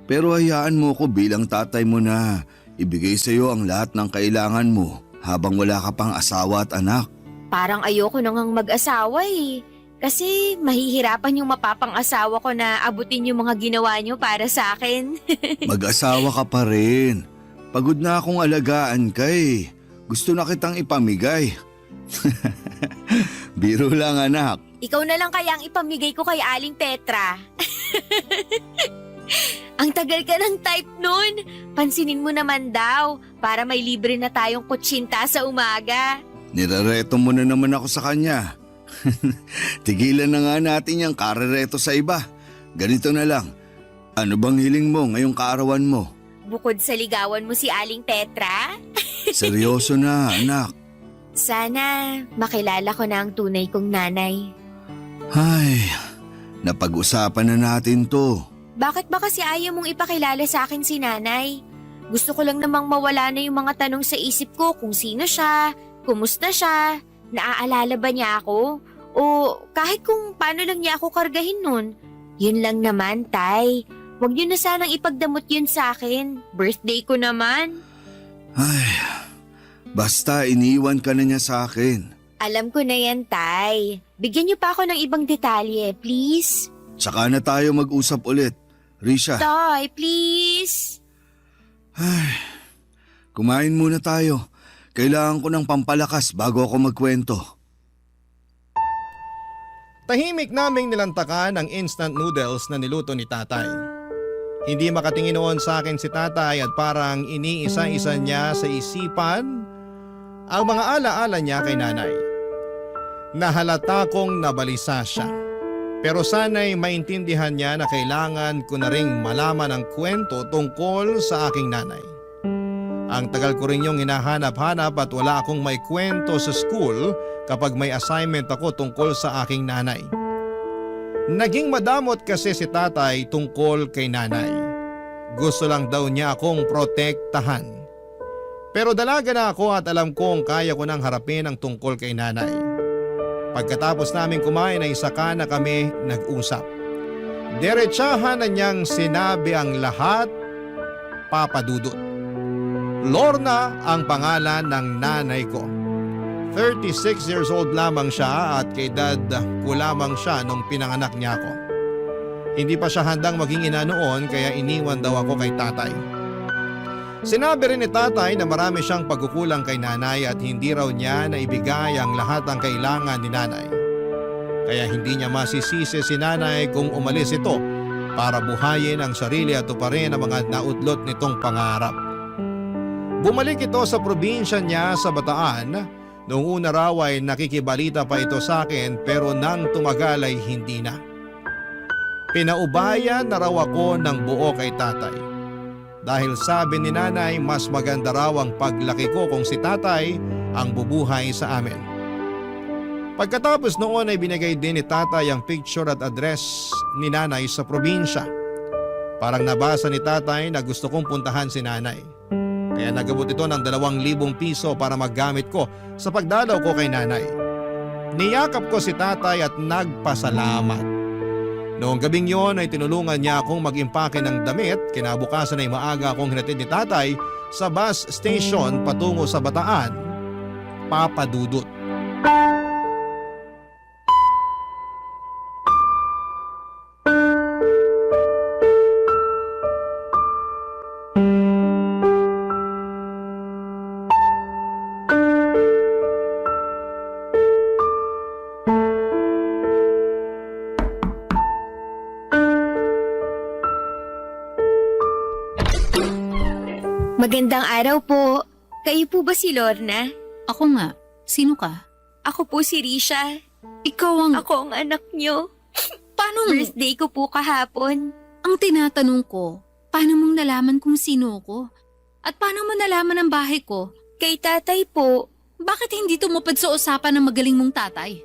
Pero hayaan mo ko bilang tatay mo na ibigay sa iyo ang lahat ng kailangan mo habang wala ka pang asawa at anak. Parang ayoko nang mag-asawa eh. Kasi mahihirapan yung mapapang-asawa ko na abutin yung mga ginawa niyo para sa akin. Mag-asawa ka pa rin. Pagod na akong alagaan ka eh. Gusto na kitang ipamigay. Biro lang, anak. Ikaw na lang kaya ang ipamigay ko kay Aling Petra. Ang tagal ka ng type nun. Pansinin mo naman daw para may libre na tayong kutsinta sa umaga. Nirareto mo na naman ako sa kanya. Tigilan na nga natin yung karereto sa iba. Ganito na lang. Ano bang hiling mo ngayong kaarawan mo? Bukod sa ligawan mo si Aling Petra? Seryoso na, anak. Sana makilala ko na ang tunay kong nanay. Ay, napag-usapan na natin to. Bakit ba kasi ayaw mong ipakilala sa akin si nanay? Gusto ko lang namang mawala na yung mga tanong sa isip ko kung sino siya, kumusta siya, naaalala ba niya ako? O kahit kung paano lang niya ako kargahin nun. Yun lang naman, Tay. Huwag niyo na sanang ipagdamot yun sa akin. Birthday ko naman. Ay, basta iniwan ka na niya sa akin. Alam ko na yan, Tay. Bigyan niyo pa ako ng ibang detalye, please. Tsaka na tayo mag-usap ulit. Risha. Tay, please. Ay, kumain muna tayo. Kailangan ko ng pampalakas bago ako magkwento. Tahimik naming nilantakan ang instant noodles na niluto ni tatay. Hindi makatingin noon sa akin si tatay at parang iniisa-isa niya sa isipan ang mga alaala niya kay nanay. Nahalata kong nabalisa siya. Pero sana'y maintindihan niya na kailangan ko na ring malaman ang kwento tungkol sa aking nanay. Ang tagal ko rin yung hinahanap-hanap at wala akong may kwento sa school kapag may assignment ako tungkol sa aking nanay. Naging madamot kasi si tatay tungkol kay nanay. Gusto lang daw niya akong protektahan. Pero dalaga na ako at alam kong kaya ko nang harapin ang tungkol kay nanay. Pagkatapos namin kumain ay saka na kami nag-usap. Diretsahan na niyang sinabi ang lahat, Papa Dudut. Lorna ang pangalan ng nanay ko. 36 years old lamang siya at kay dad ko lamang siya nung pinanganak niya ako. Hindi pa siya handang maging ina noon kaya iniwan daw ako kay tatay. Sinabi rin ni tatay na marami siyang pagkukulang kay nanay at hindi raw niya naibigay ang lahat ng kailangan ni nanay. Kaya hindi niya masisisi si nanay kung umalis ito para buhayin ang sarili at tuparin ang mga nautlot nitong pangarap. Bumalik ito sa probinsya niya sa Bataan. Noong una raw ay nakikibalita pa ito sa akin pero nang tumagal ay hindi na. Pinaubayan na raw ako ng buo kay tatay. Dahil sabi ni nanay mas maganda raw ang paglaki ko kung si tatay ang bubuhay sa amin. Pagkatapos noon ay binigay din ni tatay ang picture at address ni nanay sa probinsya. Parang nabasa ni tatay na gusto kong puntahan si nanay. Kaya nagabot ito ng 2,000 piso para maggamit ko sa pagdalaw ko kay nanay. Niyakap ko si tatay at nagpasalamat. Noong gabing yon ay tinulungan niya akong mag-impake ng damit. Kinabukasan ay maaga akong hinatid ni tatay sa bus station patungo sa Bataan. Papa Dudut. Magandang araw po. Kayo po ba si Lorna? Ako nga. Sino ka? Ako po si Risha. Ikaw ang... Ako ang anak nyo. Paano... Birthday ko po kahapon. Ang tinatanong ko, paano mong nalaman kung sino ko? At paano mo nalaman ang bahay ko? Kay tatay po. Bakit hindi tumupad sa usapan ng magaling mong tatay?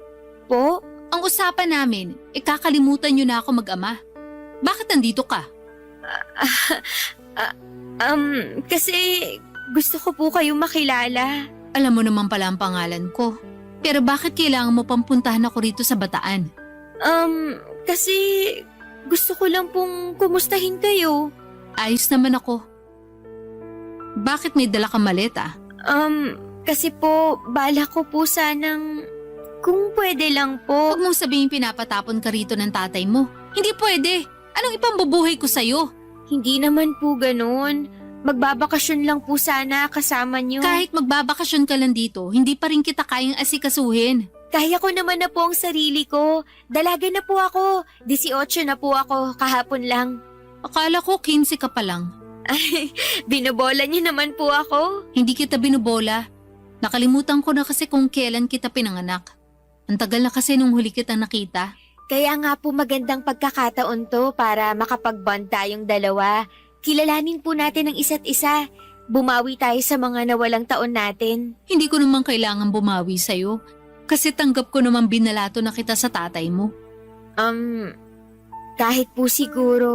Po? Ang usapan namin, kakalimutan nyo na ako mag-ama. Bakit nandito ka? Kasi gusto ko po kayong makilala. Alam mo naman pala ang pangalan ko. Pero bakit kailangan mo pang puntahan ako rito sa Bataan? Kasi gusto ko lang pong kumustahin kayo. Ayos naman ako. Bakit may dala kang maleta? Kasi po, bala ko po sanang... Kung pwede lang po. Huwag mong sabihin pinapatapon ka rito ng tatay mo. Hindi pwede. Anong ipambubuhay ko sa'yo? Hindi naman po ganun. Magbabakasyon lang po sana kasama niyo. Kahit magbabakasyon ka lang dito, hindi pa rin kita kayang asikasuhin. Kaya ko naman na po ang sarili ko. Dalaga na po ako. 18 na po ako kahapon lang. Akala ko 15 ka pa lang. Ay, binobola niyo naman po ako. Hindi kita binubola. Nakalimutan ko na kasi kung kailan kita pinanganak. Ang tagal na kasi nung huli kita nakita. Kaya nga po magandang pagkakataon to para makapag-bond tayong dalawa. Kilalanin po natin ang isa't isa. Bumawi tayo sa mga nawalang taon natin. Hindi ko naman kailangan bumawi sa'yo. Kasi tanggap ko naman binalato na kita sa tatay mo. Kahit po siguro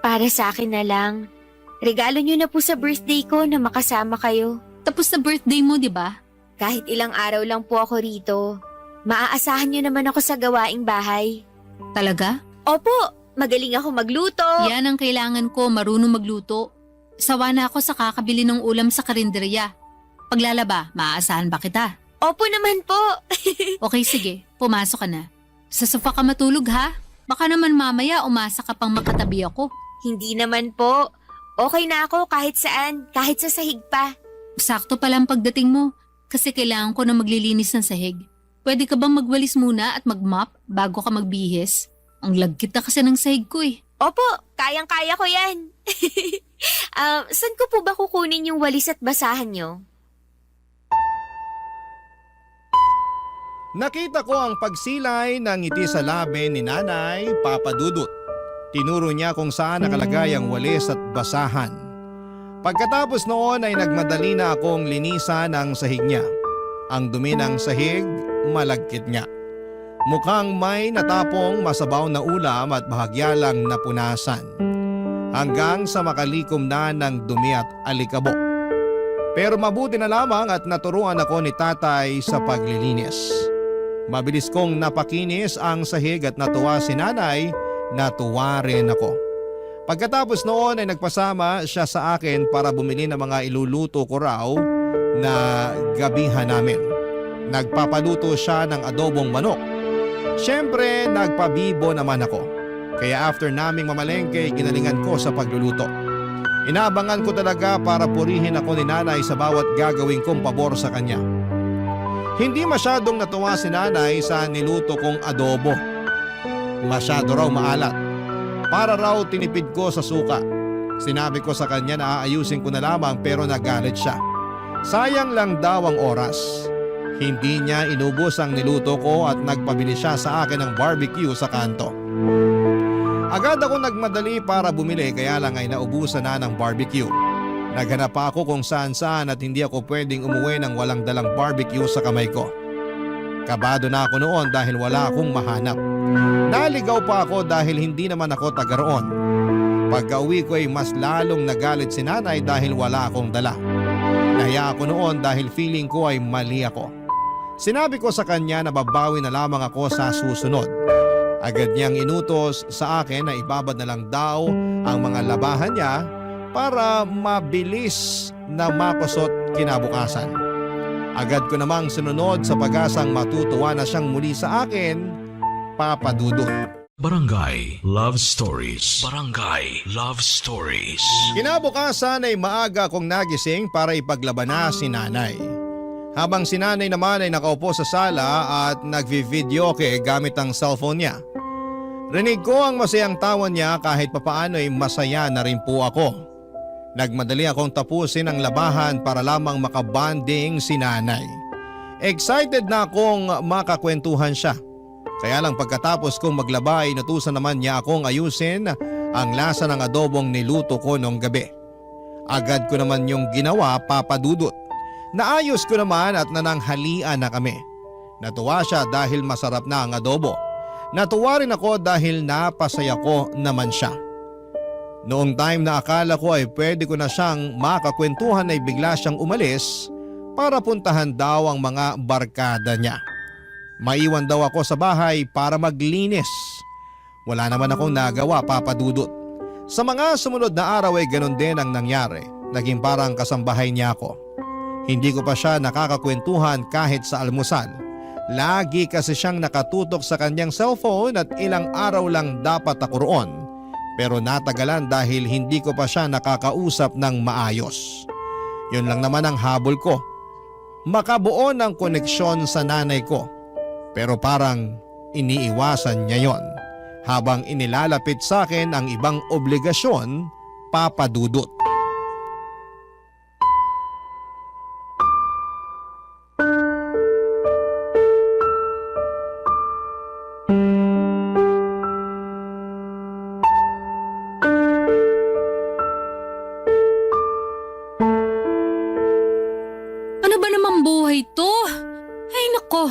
para sa akin na lang. Regalo niyo na po sa birthday ko na makasama kayo. Tapos na birthday mo, di ba? Kahit ilang araw lang po ako rito. Maaasahan niyo naman ako sa gawaing bahay. Talaga? Opo, magaling ako magluto. Yan ang kailangan ko, marunong magluto. Sawa na ako sa kakabili ng ulam sa karinderya. Paglalaba, maaasahan ba kita? Opo naman po. Okay, sige. Pumasok ka na. Sa sofa ka matulog, ha? Baka naman mamaya umasa ka pang makatabi ako. Hindi naman po. Okay na ako kahit saan, kahit sa sahig pa. Sakto pala ang pagdating mo. Kasi kailangan ko na maglilinis ng sahig. Pwede ka bang magwalis muna at mag-mop bago ka magbihis? Ang lagkit na kasi ng sahig ko eh. Opo, kayang-kaya ko yan. Saan ko po ba kukunin yung walis at basahan nyo? Nakita ko ang pagsilay ng ngiti sa labi ni Nanay Papa Dudut. Tinuro niya kung saan nakalagay ang walis at basahan. Pagkatapos noon ay nagmadali na akong linisan ang sahig niya. Ang dumi ng sahig, malagkit nga. Mukhang may natapong masabaw na ulam at bahagya lang napunasan. Hanggang sa makalikom na ng dumi at alikabok. Pero mabuti na lamang at naturuan ako ni tatay sa paglilinis. Mabilis kong napakinis ang sahig at natuwa si nanay, natuwa rin ako. Pagkatapos noon ay nagpasama siya sa akin para bumili ng mga iluluto ko raw na gabihan namin. Nagpapaluto siya ng adobong manok. Siyempre, nagpabibo naman ako. Kaya after naming mamalengke, ginalingan ko sa pagluluto. Inaabangan ko talaga para purihin ako ni nanay sa bawat gagawin kong pabor sa kanya. Hindi masyadong natuwa si nanay sa niluto kong adobo. Masyado raw maalat. Para raw tinipid ko sa suka. Sinabi ko sa kanya na aayusin ko na lamang pero nagalit siya. Sayang lang daw ang oras. Hindi niya inubos ang niluto ko at nagpabili siya sa akin ng barbecue sa kanto. Agad ako nagmadali para bumili kaya lang ay naubusan na ng barbecue. Naghanap pa ako kung saan-saan at hindi ako pwedeng umuwi ng walang dalang barbecue sa kamay ko. Kabado na ako noon dahil wala akong mahanap. Naligaw pa ako dahil hindi naman ako taga roon. Pagka-uwi ko ay mas lalong nagalit si nanay dahil wala akong dala. Nahiya ako noon dahil feeling ko ay mali ako. Sinabi ko sa kanya na babawi na lamang ako sa susunod. Agad niyang inutos sa akin na ibabad na lang daw ang mga labahan niya para mabilis na makusot kinabukasan. Agad ko namang sinunod sa pag-asang matutuwa na siyang muli sa akin, Papa Dudut. Barangay Love Stories. Barangay Love Stories. Kinabukasan ay maaga kong nagising para ipaglabana si nanay. Habang si nanay naman ay nakaupo sa sala at nagvi-videoke gamit ang cellphone niya. Rinig ko ang masayang tawa niya kahit papaano ay masaya na rin po ako. Nagmadali akong tapusin ang labahan para lamang makabanding si nanay. Excited na akong makakwentuhan siya. Kaya lang pagkatapos kong maglaba ay inutusan naman niya akong ayusin ang lasa ng adobong niluto ko noong gabi. Agad ko naman yung ginawa, Papa Dudut. Naayos ko naman at nananghalian na kami. Natuwa siya dahil masarap na ang adobo. Natuwa rin ako dahil napasaya ko naman siya. Noong time na akala ko ay pwede ko na siyang makakwentuhan ay bigla siyang umalis para puntahan daw ang mga barkada niya. Maiwan daw ako sa bahay para maglinis. Wala naman akong nagawa, Papa Dudut. Sa mga sumunod na araw ay ganun din ang nangyari. Naging parang kasambahay niya ako. Hindi ko pa siya nakakakwentuhan kahit sa almusal. Lagi kasi siyang nakatutok sa kanyang cellphone at ilang araw lang dapat ako roon. Pero natagalan dahil hindi ko pa siya nakakausap ng maayos. Yun lang naman ang habol ko. Makabuo ng koneksyon sa nanay ko. Pero parang iniiwasan niya yon habang inilalapit sa akin ang ibang obligasyon, Papa Dudut. Ano ba namang buhay to? Ay nako,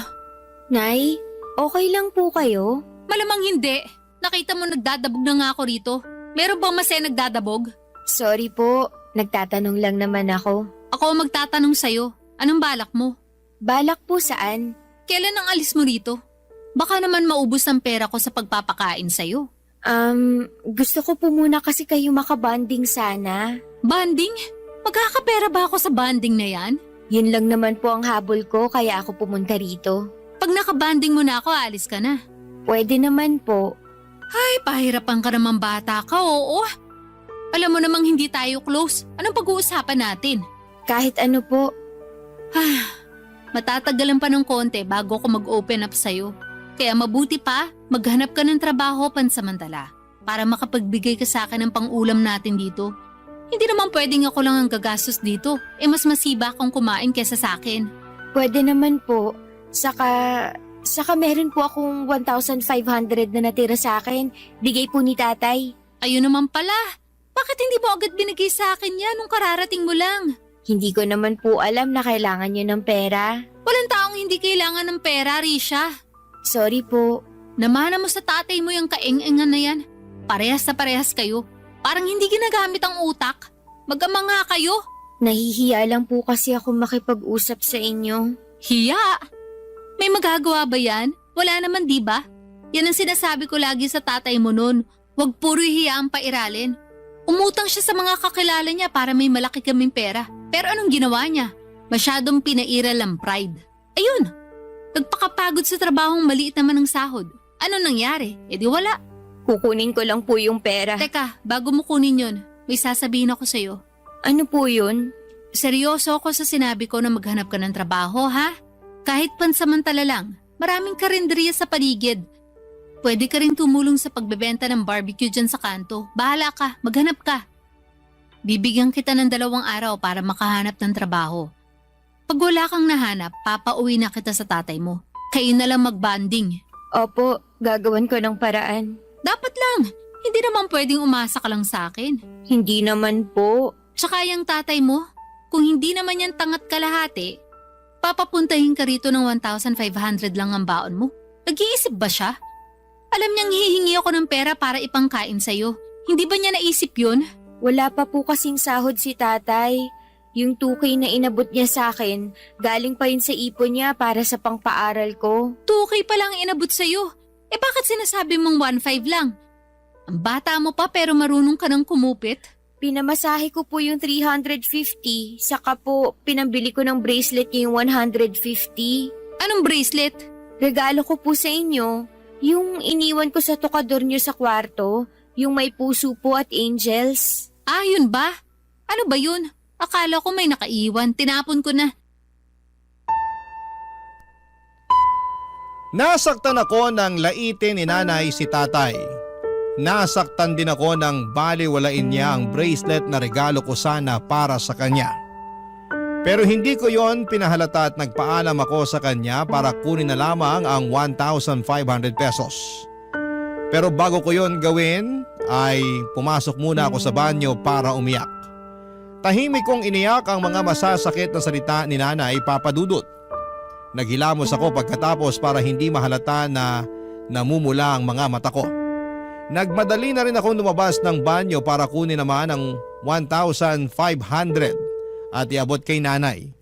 Nay, okay lang po kayo? malamang hindi. Nakita mo nagdadabog na nga ako rito. Meron bang masaya nagdadabog? Sorry po, nagtatanong lang naman ako. Ako ang magtatanong sa'yo. Anong balak mo? Balak po saan? Kailan ang alis mo rito? Baka naman maubos ang pera ko sa pagpapakain sa'yo. Gusto ko po muna kasi kayo makabanding sana. Banding? Magkakapera ba ako sa banding na yan? Yun lang naman po ang habol ko kaya ako pumunta rito. Pag nakabanding mo na ako, alis ka na. Pwede naman po. Ay, pahirapan ka naman bata ka, oo. Alam mo namang hindi tayo close. Anong pag-uusapan natin? Kahit ano po. Matatagalan pa ng konti bago ako mag-open up sa'yo. Kaya mabuti pa, maghanap ka ng trabaho pansamantala para makapagbigay ka sa akin ng pang-ulam natin dito. Hindi naman pwedeng ako lang ang gagastos dito. Mas masiba kang kumain kesa sa akin. Pwede naman po. Saka meron po akong 1,500 na natira sa akin. Bigay po ni tatay. Ayun naman pala. Bakit hindi mo agad binigay sa akin yan nung kararating mo lang? Hindi ko naman po alam na kailangan nyo ng pera. Walang taong hindi kailangan ng pera, Risha. Sorry po. Namana mo sa tatay mo yung kaeng-engan na yan. Parehas na parehas kayo. Parang hindi ginagamit ang utak. Mag-ama nga kayo. Nahihiya lang po kasi ako makipag-usap sa inyo. Hiya? May magagawa ba yan? Wala naman, di ba? Yan ang sinasabi ko lagi sa tatay mo noon. Huwag puro hiya ang pairalin. Umutang siya sa mga kakilala niya para may malaki kaming pera. Pero anong ginawa niya? Masyadong pinairal ang pride. Ayun, nagpakapagod sa trabahong maliit naman ang sahod. Ano nangyari? E di wala. Kukunin ko lang po yung pera. Teka, bago mo kunin yun, may sasabihin ako sa'yo. Ano po yun? Seryoso ako sa sinabi ko na maghanap ka ng trabaho, ha? Kahit pansamantala lang, maraming karinderiya sa paligid. Pwede ka rin tumulong sa pagbebenta ng barbecue dyan sa kanto. Bahala ka, maghanap ka. Bibigyan kita ng 2 araw para makahanap ng trabaho. Pag wala kang nahanap, papauwi na kita sa tatay mo. Kayo na lang magbanding. Opo, gagawan ko ng paraan. Dapat lang, hindi naman pwedeng umasa ka lang sa akin. Hindi naman po. Tsaka yung tatay mo, kung hindi naman yan tangat kalahati, papapuntahin ka rito ng 1,500 lang ang baon mo. Nag-iisip ba siya? Alam niyang hihingi ako ng pera para ipangkain sa'yo. Hindi ba niya naisip yun? Wala pa po kasing sahod si tatay. Yung 2K na inabot niya sa akin, galing pa yun sa ipon niya para sa pangpaaral ko. 2K pa lang inabot sa'yo. Bakit sinasabi mong 1,500 lang? Ang bata mo pa pero marunong ka ng kumupit. Pinamasahe ko po yung 350, saka po pinambili ko ng bracelet niya yung 150. Anong bracelet? Regalo ko po sa inyo. Yung iniwan ko sa tokador niyo sa kwarto, yung may puso po at angels. Ah, yun ba? Ano ba yun? Akala ko may nakaiwan. Tinapon ko na. Nasaktan ako ng laitin ni nanay si tatay. nasaktan din ako nang baliwalain niya ang bracelet na regalo ko sana para sa kanya. Pero hindi ko yon pinahalata at nagpaalam ako sa kanya para kunin na lamang ang 1,500 pesos. Pero bago ko yon gawin ay pumasok muna ako sa banyo para umiyak. Tahimik kong iniyak ang mga masasakit na salita ni Nanay Papa Dudut. Naghilamos ako pagkatapos para hindi mahalata na namumula ang mga mata ko. Nagmadali na rin akong lumabas ng banyo para kunin naman ang 1,500 at iabot kay Nanay.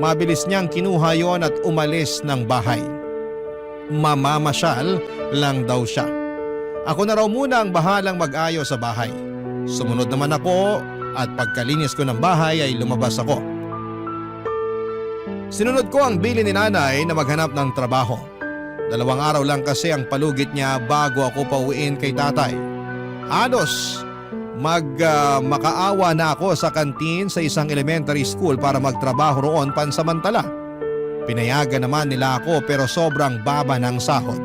Mabilis niyang kinuha yon at umalis ng bahay. Mamamasyal lang daw siya. Ako na raw muna ang bahalang mag-ayos sa bahay. Sumunod naman ako at pagkalinis ko ng bahay ay lumabas ako. Sinunod ko ang bilin ni Nanay na maghanap ng trabaho. 2 araw lang kasi ang palugit niya bago ako pauwiin kay Tatay. Halos makaawa na ako sa kantin sa isang elementary school para magtrabaho roon pansamantala. Pinayagan naman nila ako pero sobrang baba ng sahod.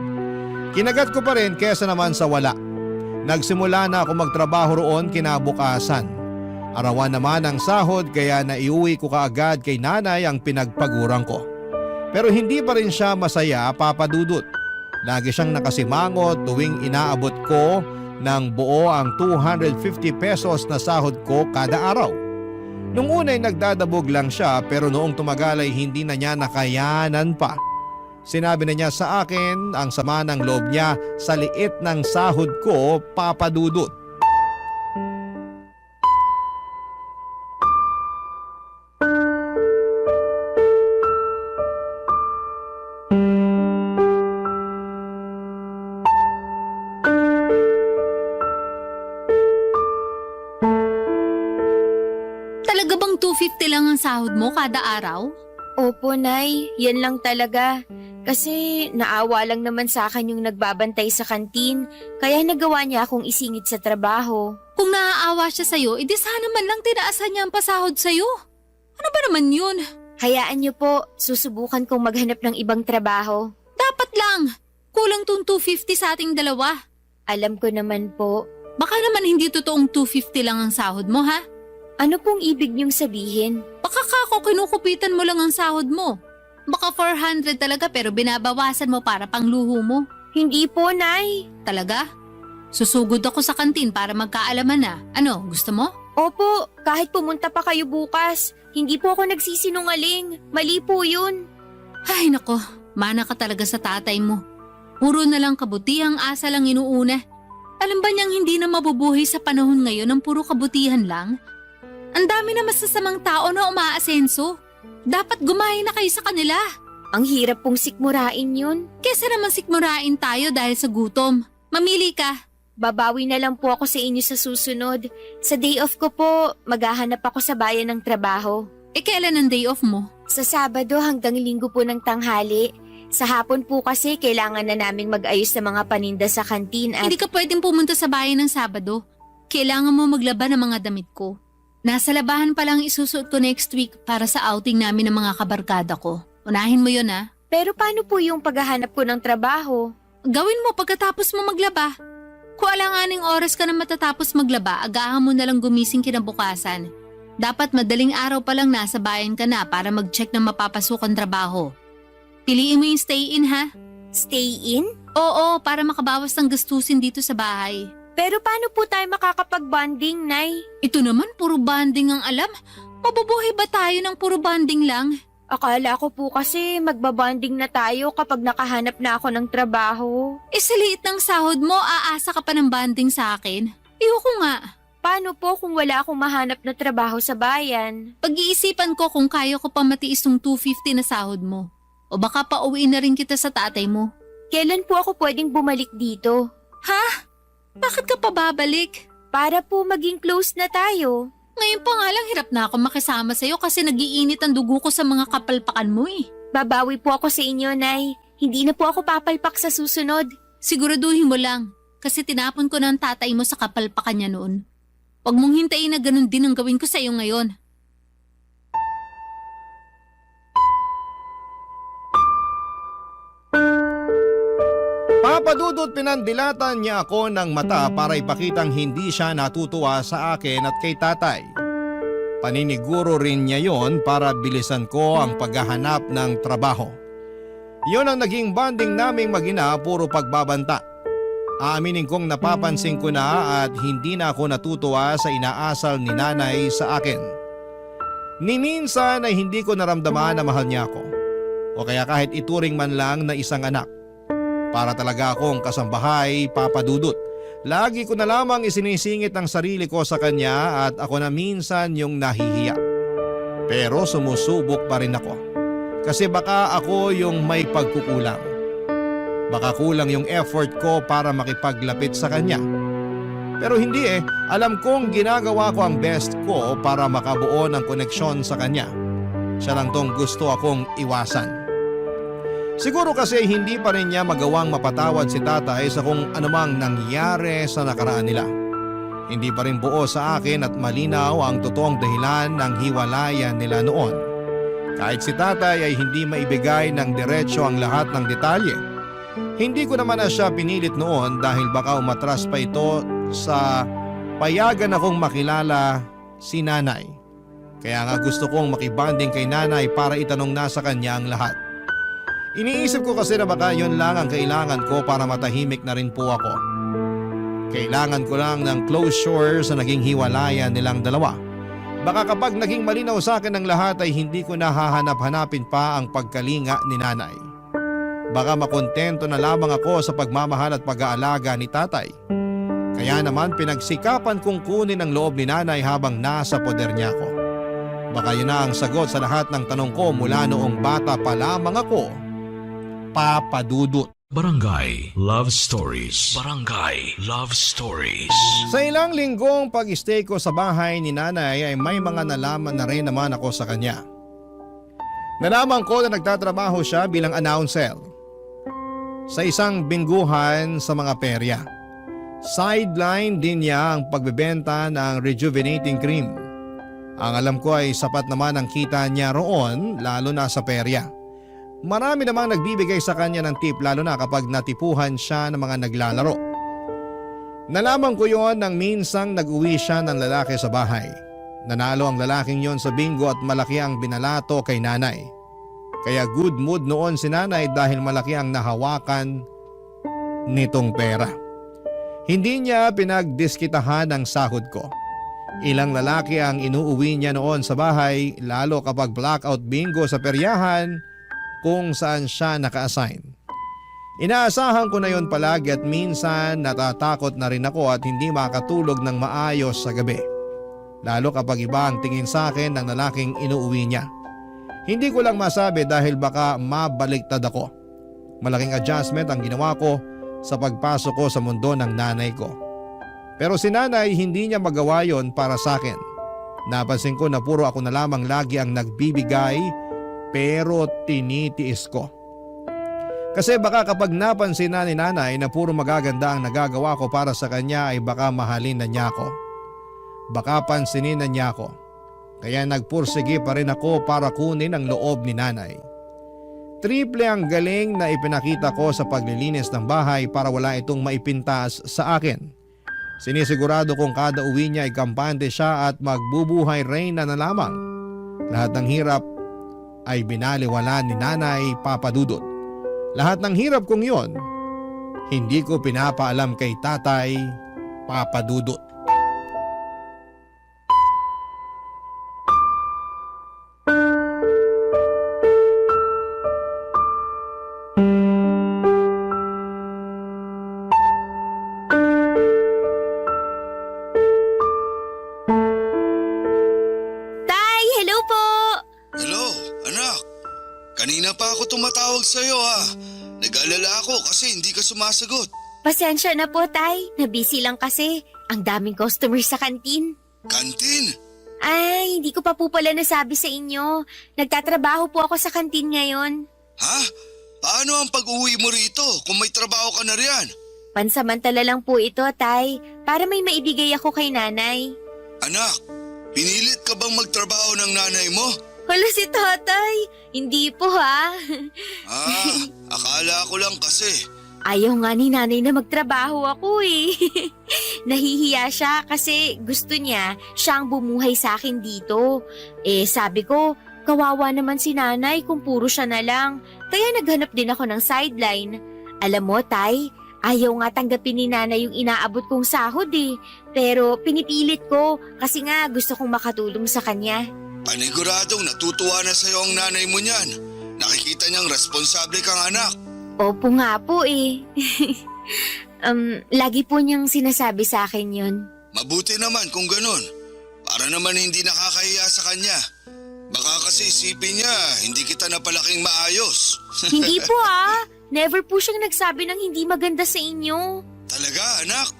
Kinagat ko pa rin kesa naman sa wala. Nagsimula na ako magtrabaho roon kinabukasan. Arawan naman ang sahod kaya naiuwi ko kaagad kay Nanay ang pinagpaguran ko. Pero hindi pa rin siya masaya, Papa Dudut. Lagi siyang nakasimangot tuwing inaabot ko ng buo ang 250 pesos na sahod ko kada araw. Nung una'y nagdadabog lang siya pero noong tumagal ay hindi na niya nakayanan pa. Sinabi na niya sa akin ang sama ng loob niya sa liit ng sahod ko, Papa Dudut. Talaga bang 250 lang ang sahod mo kada araw? Opo, Nay. Yan lang talaga. Kasi naawa lang naman sa akin yung nagbabantay sa kantin, kaya nagawa niya akong isingit sa trabaho. Kung naaawa siya sa'yo, edi sana man lang tinaasan niya ang pasahod sa'yo. Ano ba naman yun? Hayaan niyo po, susubukan kong maghanap ng ibang trabaho. Dapat lang. Kulang tong 250 sa ating dalawa. Alam ko naman po. Baka naman hindi totoong 250 lang ang sahod mo, ha? Ano pong ibig niyong sabihin? Baka kako kinukupitan mo lang ang sahod mo. Baka 400 talaga pero binabawasan mo para pangluho mo. Hindi po, Nay. Talaga? Susugod ako sa kantin para magkaalaman na. Ano, gusto mo? Opo, kahit pumunta pa kayo bukas. Hindi po ako nagsisinungaling. Mali po yun. Ay nako, mana ka talaga sa tatay mo. Puro na lang kabutihang asa lang inuuna. Alam ba niyang hindi na mabubuhay sa panahon ngayon ng puro kabutihan lang? Ang dami na masasamang tao na umaasenso. Dapat gumaya na kayo sa kanila. Ang hirap pong sikmurain yun. Kesa naman sikmurain tayo dahil sa gutom. Mamili ka. Babawi na lang po ako sa inyo sa susunod. Sa day off ko po, maghahanap ako sa bayan ng trabaho. Kailan ang day off mo? Sa Sabado hanggang Linggo po ng tanghali. Sa hapon po kasi kailangan na naming mag-ayos ng mga paninda sa kantin at… Hindi ka pwedeng pumunta sa bayan ng Sabado. Kailangan mo maglaba ng mga damit ko. Nasa labahan pa lang isusuot ko next week para sa outing namin ng mga kabarkada ko. Unahin mo yun, ha? Pero paano po yung paghahanap ko ng trabaho? Gawin mo pagkatapos mo maglaba. Kung alanganing oras ka na matatapos maglaba, agahan mo na lang gumising kinabukasan. Dapat madaling araw pa lang nasa bayan ka na para mag-check ng mapapasukan trabaho. Piliin mo yung stay-in, ha? Stay-in? Oo, para makabawas ng gastusin dito sa bahay. Pero paano po tayo makakapag-bonding, Nay? Ito naman, puro bonding ang alam. Mabubuhay ba tayo ng puro bonding lang? Akala ko po kasi magbabonding na tayo kapag nakahanap na ako ng trabaho. Sa liit ng sahod mo, aasa ka pa ng bonding sa akin? Ayoko nga. Paano po kung wala akong mahanap na trabaho sa bayan? Pag-iisipan ko kung kaya ko pa matiis ng 250 na sahod mo. O baka pauwiin na rin kita sa tatay mo. Kailan po ako pwedeng bumalik dito? Ha? Bakit ka pa babalik? Para po maging close na tayo. Ngayon pa nga lang hirap na ako makisama sa'yo kasi nagiinit ang dugo ko sa mga kapalpakan mo eh. Babawi po ako sa inyo, Nay. Hindi na po ako papalpak sa susunod. Siguraduhin mo lang kasi tinapon ko na ang tatay mo sa kapalpakan niya noon. Huwag mong hintayin na ganun din ang gawin ko sa'yo ngayon. Papa Dudut! Papadudot pinandilatan niya ako ng mata para ipakitang hindi siya natutuwa sa akin at kay tatay. Paniniguro rin niya yon para bilisan ko ang paghahanap ng trabaho. Yon ang naging bonding naming mag-ina, puro pagbabanta. Aaminin kong napapansin ko na at hindi na ako natutuwa sa inaasal ni nanay sa akin. Ni minsan ay hindi ko naramdaman na mahal niya ako. O kaya kahit ituring man lang na isang anak. Para talaga akong kasambahay, Papadudot. Lagi ko na lamang isinisingit ang sarili ko sa kanya at ako na minsan yung nahihiya. Pero sumusubok pa rin ako. Kasi baka ako yung may pagkukulang. Baka kulang yung effort ko para makipaglapit sa kanya. Pero hindi alam kong ginagawa ko ang best ko para makabuo ng koneksyon sa kanya. Siya lang tong gusto akong iwasan. Siguro kasi hindi pa rin niya magawang mapatawad si tatay sa kung anumang nangyari sa nakaraan nila. Hindi pa rin buo sa akin at malinaw ang totoong dahilan ng hiwalayan nila noon. Kahit si tatay ay hindi maibigay ng diretsyo ang lahat ng detalye. Hindi ko naman na siya pinilit noon dahil baka umatras pa ito sa payagan akong makilala si nanay. Kaya nga gusto kong makibanding kay nanay para itanong na sa kanya ang lahat. Iniisip ko kasi na baka yun lang ang kailangan ko para matahimik na rin po ako. Kailangan ko lang ng closure sa naging hiwalayan nilang dalawa. Baka kapag naging malinaw sa akin ang lahat ay hindi ko na hahanap-hanapin pa ang pagkalinga ni nanay. Baka makontento na lamang ako sa pagmamahal at pag-aalaga ni tatay. Kaya naman pinagsikapan kong kunin ang loob ni nanay habang nasa poder niya ako. Baka yun na ang sagot sa lahat ng tanong ko mula noong bata pa lamang ako. Papadudot. Barangay Love Stories. Barangay Love Stories. Sa ilang linggong pag-stay ko sa bahay ni nanay ay may mga nalaman na rin naman ako sa kanya. Nalaman ko na nagtatrabaho siya bilang announcer sa isang bingguhan sa mga perya. Sideline din niya ang pagbebenta ng rejuvenating cream. Ang alam ko ay sapat naman ang kita niya roon, lalo na sa perya. Marami namang nagbibigay sa kanya ng tip, lalo na kapag natipuhan siya ng mga naglalaro. Nalaman ko yon nang minsang nag-uwi siya ng lalaki sa bahay. Nanalo ang lalaking yon sa bingo at malaki ang binalato kay nanay. Kaya good mood noon si nanay dahil malaki ang nahawakan nitong pera. Hindi niya pinagdiskitahan ang sahod ko. Ilang lalaki ang inuuwi niya noon sa bahay, lalo kapag blackout bingo sa peryahan kung saan siya naka-assign. Inaasahan ko na yon palagi at minsan natatakot na rin ako at hindi makatulog ng maayos sa gabi. Lalo kapag iba ang tingin sa akin ng lalaking inuuwi niya. Hindi ko lang masabi dahil baka mabaliktad ako. Malaking adjustment ang ginawa ko sa pagpasok ko sa mundo ng nanay ko. Pero si nanay hindi niya magawa yon para sa akin. Napansin ko na puro ako na lamang lagi ang nagbibigay pero tinitiis ko. Kasi baka kapag napansin na ni nanay na puro magaganda ang nagagawa ko para sa kanya ay baka mahalin na niya ako. Baka pansinin na niya ako. Kaya nagpursige pa rin ako para kunin ang loob ni nanay. Triple ang galing na ipinakita ko sa paglilinis ng bahay para wala itong maipintas sa akin. Sinisigurado kong kada uwi niya ay kampante siya at magbubuhay reyna na lamang. Lahat ng hirap ay binaliwala ni nanay, Papadudot. Lahat ng hirap kong yon, hindi ko pinapaalam kay tatay, Papadudot. Tumatawag sa'yo ha. Nag-alala ako kasi hindi ka sumasagot. Pasensya na po, Tay. Nabisi lang kasi. Ang daming customers sa kantin. Kantin? Ay, hindi ko pa po pala nasabi sa inyo. Nagtatrabaho po ako sa kantin ngayon. Ha? Paano ang pag-uwi mo rito kung may trabaho ka na riyan? Pansamantala lang po ito, Tay. Para may maibigay ako kay nanay. Anak, pinilit ka bang magtrabaho ng nanay mo? Hala si tatay, hindi po ha. Akala ko lang kasi. Ayaw nga ni nanay na magtrabaho ako eh. Nahihiya siya kasi gusto niya siya ang bumuhay sa akin dito. Sabi ko, kawawa naman si nanay kung puro siya na lang. Kaya naghanap din ako ng sideline. Alam mo, Tay, ayaw nga tanggapin ni nanay yung inaabot kong sahod eh. Pero pinipilit ko kasi nga gusto kong makatulong sa kanya. Paniguradong natutuwa na sa'yo ang nanay mo niyan. Nakikita niyang responsable kang anak. Opo nga po eh. Lagi po niyang sinasabi sa akin yun. Mabuti naman kung ganun. Para naman hindi nakakahiya sa kanya. Baka kasi isipin niya, hindi kita napalaking maayos. Hindi po ah. Never po siyang nagsabi ng hindi maganda sa inyo. Talaga, anak?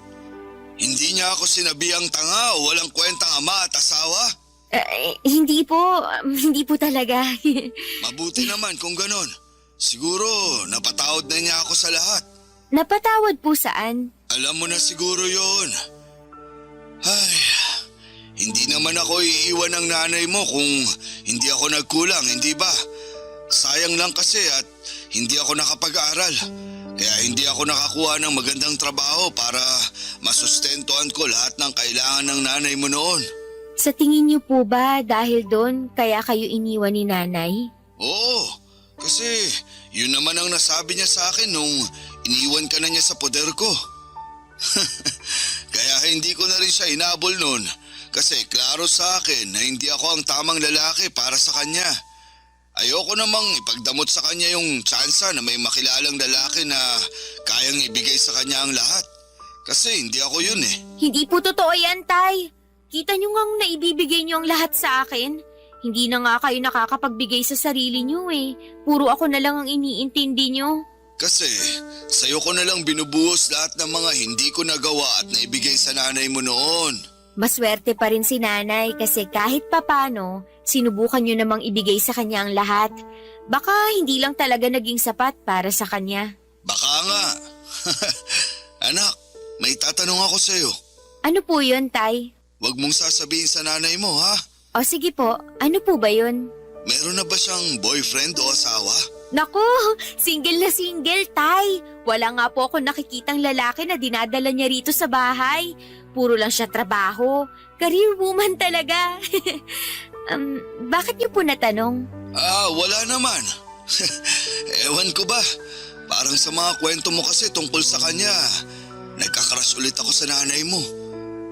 Hindi niya ako sinabihang tanga o walang kwentang ama at asawa? Hindi po talaga. Mabuti naman kung ganun. Siguro, napatawad na niya ako sa lahat. Napatawad po saan? Alam mo na siguro yon. Ay, hindi naman ako iiwan ng nanay mo kung hindi ako nagkulang, hindi ba? Sayang lang kasi at hindi ako nakapag-aral. Kaya hindi ako nakakuha ng magandang trabaho para masustentuhan ko lahat ng kailangan ng nanay mo noon. Sa tingin niyo po ba dahil doon kaya kayo iniwan ni nanay? Oo, kasi yun naman ang nasabi niya sa akin nung iniwan ka na niya sa poder ko. Kaya hindi ko na rin siya inabol noon kasi klaro sa akin na hindi ako ang tamang lalaki para sa kanya. Ayoko namang ipagdamot sa kanya yung tsansa na may makilalang lalaki na kayang ibigay sa kanya ang lahat. Kasi hindi ako yun eh. Hindi po totoo yan, Tay. Kita niyo ngang naibibigay niyo ang lahat sa akin. Hindi na nga kayo nakakapagbigay sa sarili niyo eh. Puro ako na lang ang iniintindi niyo. Kasi sa'yo ko na lang binubuhos lahat ng mga hindi ko nagawa at naibigay sa nanay mo noon. Maswerte pa rin si nanay kasi kahit papano, sinubukan niyo namang ibigay sa kanya ang lahat. Baka hindi lang talaga naging sapat para sa kanya. Baka nga. Anak, may tatanong ako sa'yo. Ano po yun, Tay? Huwag mong sasabihin sa nanay mo, ha? O sige po, ano po ba yun? Meron na ba siyang boyfriend o asawa? Naku, single na single, Tay. Wala nga po ako nakikitang lalaki na dinadala niya rito sa bahay. Puro lang siya trabaho. Career woman talaga. Bakit niyo po natanong? Wala naman. Ewan ko ba? Parang sa mga kwento mo kasi tungkol sa kanya, nagkakrush ulit ako sa nanay mo.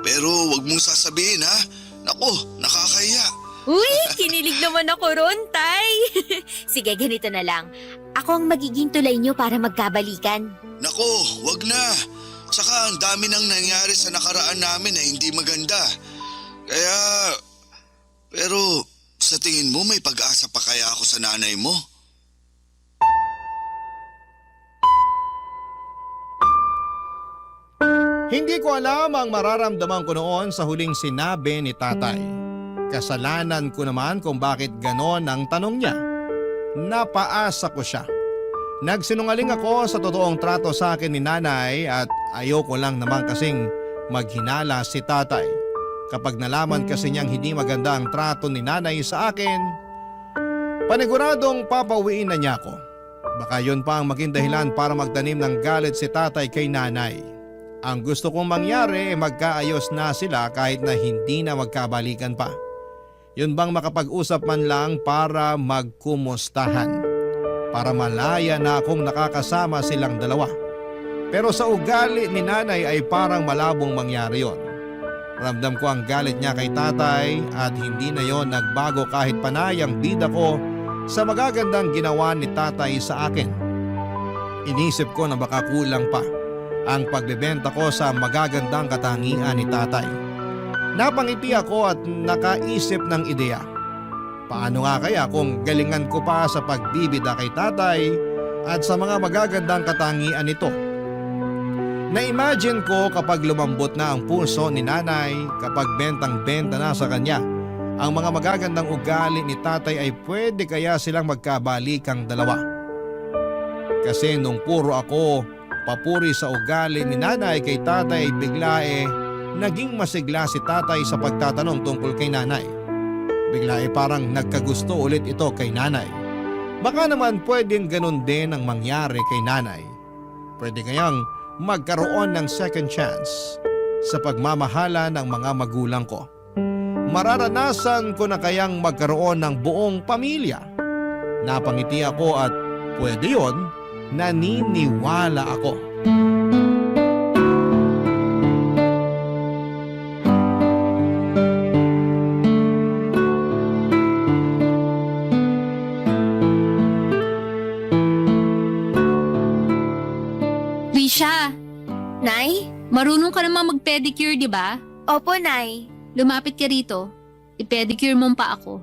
Pero wag mong sasabihin, ha? Naku, nakakahiya. Uy, kinilig naman ako ron, Tay. Sige, ganito na lang. Ako ang magiging tulay niyo para magkabalikan. Naku, wag na. Tsaka ang dami nang nangyari sa nakaraan namin na hindi maganda. Kaya, pero sa tingin mo may pag-asa pa kaya ako sa nanay mo? Hindi ko alam ang mararamdaman ko noon sa huling sinabi ni tatay. Kasalanan ko naman kung bakit ganon ang tanong niya. Napaasa ko siya. Nagsinungaling ako sa totoong trato sa akin ni nanay at ayoko lang naman kasing maghinala si tatay. Kapag nalaman kasi niyang hindi maganda ang trato ni nanay sa akin, paniguradong papauwiin na niya ako. Baka yun pa ang maging dahilan para magtanim ng galit si tatay kay nanay. Ang gusto kong mangyari ay magkaayos na sila kahit na hindi na magkabalikan pa. Yun bang makapag-usap man lang para magkumustahan. Para malaya na akong nakakasama silang dalawa. Pero sa ugali ni nanay ay parang malabong mangyari yon. Ramdam ko ang galit niya kay tatay at hindi na yon nagbago kahit panay ang bida ko sa magagandang ginawa ni tatay sa akin. Inisip ko na baka kulang pa ang pagbebenta ko sa magagandang katangian ni tatay. Napangiti ako at nakaisip ng ideya. Paano nga kaya kung galingan ko pa sa pagbibida kay tatay at sa mga magagandang katangian nito? Na-imagine ko kapag lumambot na ang puso ni nanay kapag bentang-benta na sa kanya ang mga magagandang ugali ni tatay ay pwede kaya silang magkabalikang dalawa. Kasi nung puro ako papuri sa ugali ni nanay kay tatay bigla naging masigla si tatay sa pagtatanong tungkol kay nanay. Bigla parang nagkagusto ulit ito kay nanay. Baka naman pwedeng ganun din ang mangyari kay nanay. Pwede kayang magkaroon ng second chance sa pagmamahala ng mga magulang ko. Mararanasan ko na kayang magkaroon ng buong pamilya. Napangiti ako at pwede yon, naniniwala ako. Risha, Nay? marunong ka naman mag-pedicure, di ba? Opo, Nay. Lumapit ka rito. I-pedicure mo pa ako.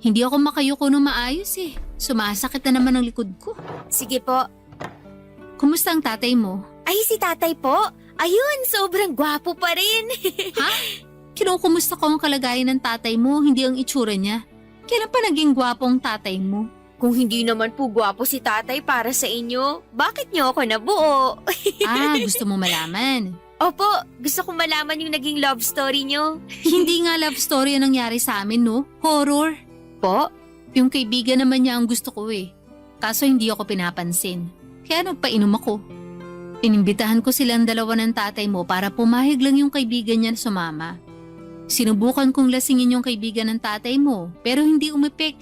Hindi ako makayuko ng maayos eh. Sumasakit na naman ang likod ko. Sige po. Kumusta ang tatay mo? Ay, si tatay po. Ayun, sobrang gwapo pa rin. Ha? Kinukumusta ko ang kalagayan ng tatay mo, hindi ang itsura niya. Kailan pa naging gwapo ang tatay mo? Kung hindi naman po gwapo si tatay para sa inyo, bakit niyo ako nabuo? Gusto mo malaman? Opo, gusto kong malaman yung naging love story niyo. Hindi nga love story ang nangyari sa amin, no? Horror. Po? Yung kaibigan naman niya ang gusto ko eh. Kaso hindi ako pinapansin. Kaya nagpainom ako. Inimbitahan ko silang dalawa ng tatay mo para pumahig lang yung kaibigan niya na sumama. Sinubukan kong lasingin yung kaibigan ng tatay mo pero hindi umipik.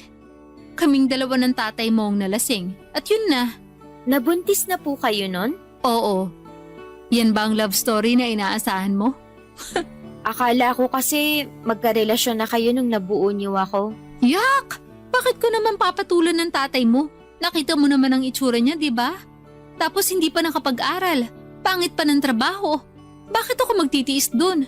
Kaming dalawa ng tatay mo ang nalasing at yun na. Nabuntis na po kayo nun? Oo. Yan ba ang love story na inaasahan mo? Akala ko kasi magkarelasyon na kayo nung nabuo niyo ako. Yak! Bakit ko naman papatulan ng tatay mo? Nakita mo naman ang itsura niya, di ba? Tapos hindi pa nakapag-aral. Pangit pa ng trabaho. Bakit ako magtitiis dun?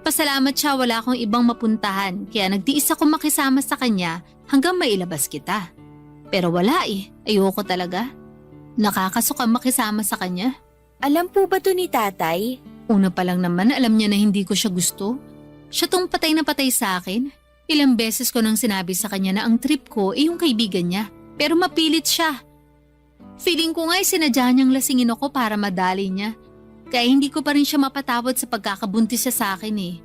Pasalamat siya wala akong ibang mapuntahan kaya nagtiis ako makisama sa kanya hanggang mailabas kita. Pero wala eh. Ayoko talaga. Nakakasuka makisama sa kanya. Alam po ba to ni tatay? Una pa lang naman alam niya na hindi ko siya gusto. Siya tong patay na patay sa akin. Ilang beses ko nang sinabi sa kanya na ang trip ko ay yung kaibigan niya. Pero mapilit siya. Feeling ko nga'y sinadya niyang lasingin ako para madali niya. Kaya hindi ko pa rin siya mapatawad sa pagkakabuntis siya sa akin eh.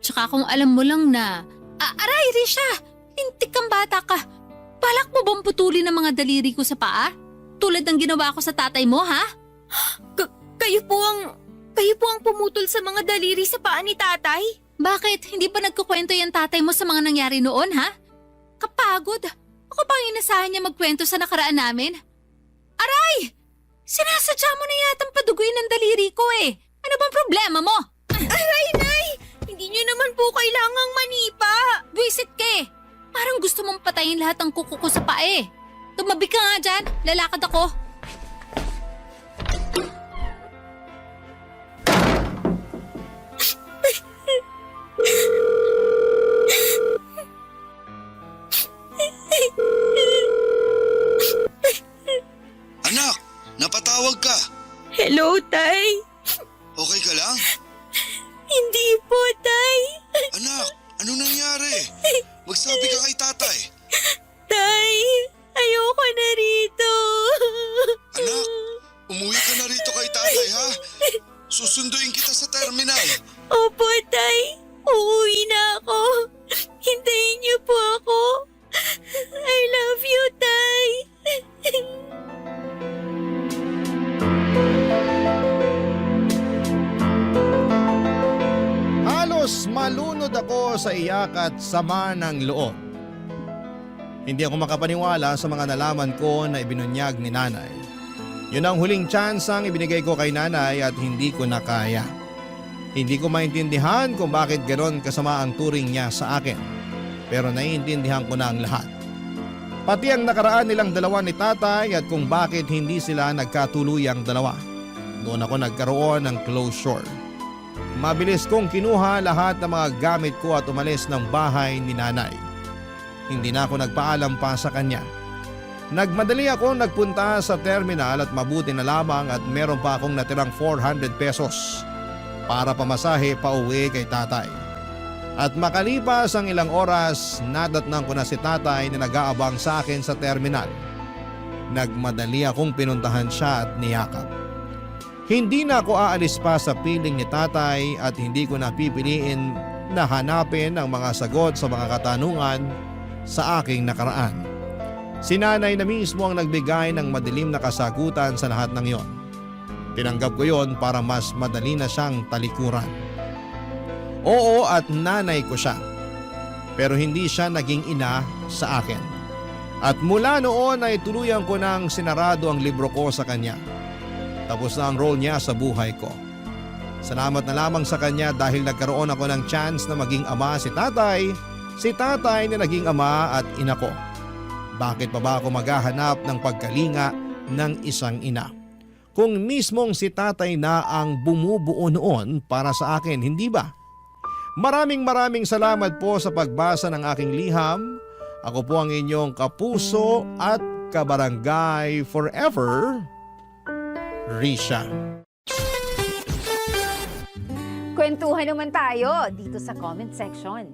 Tsaka kung alam mo lang na, aray Risha! Lintik kang bata ka! Balak mo bang putulin ang mga daliri ko sa paa? Tulad ng ginawa ko sa tatay mo, ha? Kayo po ang pumutol sa mga daliri sa paa ni tatay? Bakit? Hindi pa nagkukwento yung tatay mo sa mga nangyari noon, ha? Kapagod. Ako bang inasahan niya magkwento sa nakaraan namin? Aray! Sinasadya mo na yatang paduguin ng daliri ko eh. Ano bang problema mo? Aray, Nay! Hindi niyo naman po kailangang manipa. Buisit ka eh. Parang gusto mong patayin lahat ng kuko ko sa paa eh. Tumabi ka nga dyan. Lalakad ako. Anak, napatawag ka. Hello, Tay. Okay ka lang? Hindi po, Tay. Anak, ano nangyari? Magsabi ka kay tatay. Tay, ayoko na rito. Anak, umuwi ka na rito kay tatay ha? Susunduin kita sa terminal. Opo, Tay. Uuwi na ako. Hintayin niyo po ako. I love you, Tay. Halos malunod ako sa iyak at sama ng loob. Hindi ako makapaniwala sa mga nalaman ko na ibinunyag ni nanay. Yun ang huling chance ang ibinigay ko kay nanay at hindi ko na kaya. Hindi ko maintindihan kung bakit ganon kasama ang turing niya sa akin. Pero naiintindihan ko na ang lahat. Pati ang nakaraan nilang dalawa ni tatay at kung bakit hindi sila nagkatuluyang dalawa. Doon ako nagkaroon ng closure. Mabilis kong kinuha lahat ng mga gamit ko at umalis ng bahay ni nanay. Hindi na ako nagpaalam pa sa kanya. Nagmadali ako nagpunta sa terminal at mabuti na lamang at meron pa akong natirang 400 pesos para pamasahe pa uwi kay tatay. At makalipas ang ilang oras, nadatnang ko na si tatay na nag-aabang sa akin sa terminal. Nagmadali akong pinuntahan siya at niyakap. Hindi na ako aalis pa sa piling ni tatay at hindi ko na pipiliin na hanapin ang mga sagot sa mga katanungan sa aking nakaraan. Si nanay na mismo ang nagbigay ng madilim na kasagutan sa lahat ng yon. Tinanggap ko yon para mas madali na siyang talikuran. Oo, at nanay ko siya. Pero hindi siya naging ina sa akin. At mula noon ay tuluyan ko nang sinarado ang libro ko sa kanya. Tapos na ang role niya sa buhay ko. Salamat na lamang sa kanya dahil nagkaroon ako ng chance na maging ama si tatay na naging ama at ina ko. Bakit pa ba ako maghahanap ng pagkalinga ng isang ina? Kung mismong si tatay na ang bumubuo noon para sa akin, hindi ba? Maraming salamat po sa pagbasa ng aking liham. Ako po ang inyong kapuso at kabarangay forever, Risha. Kwentuhan naman tayo dito sa comment section.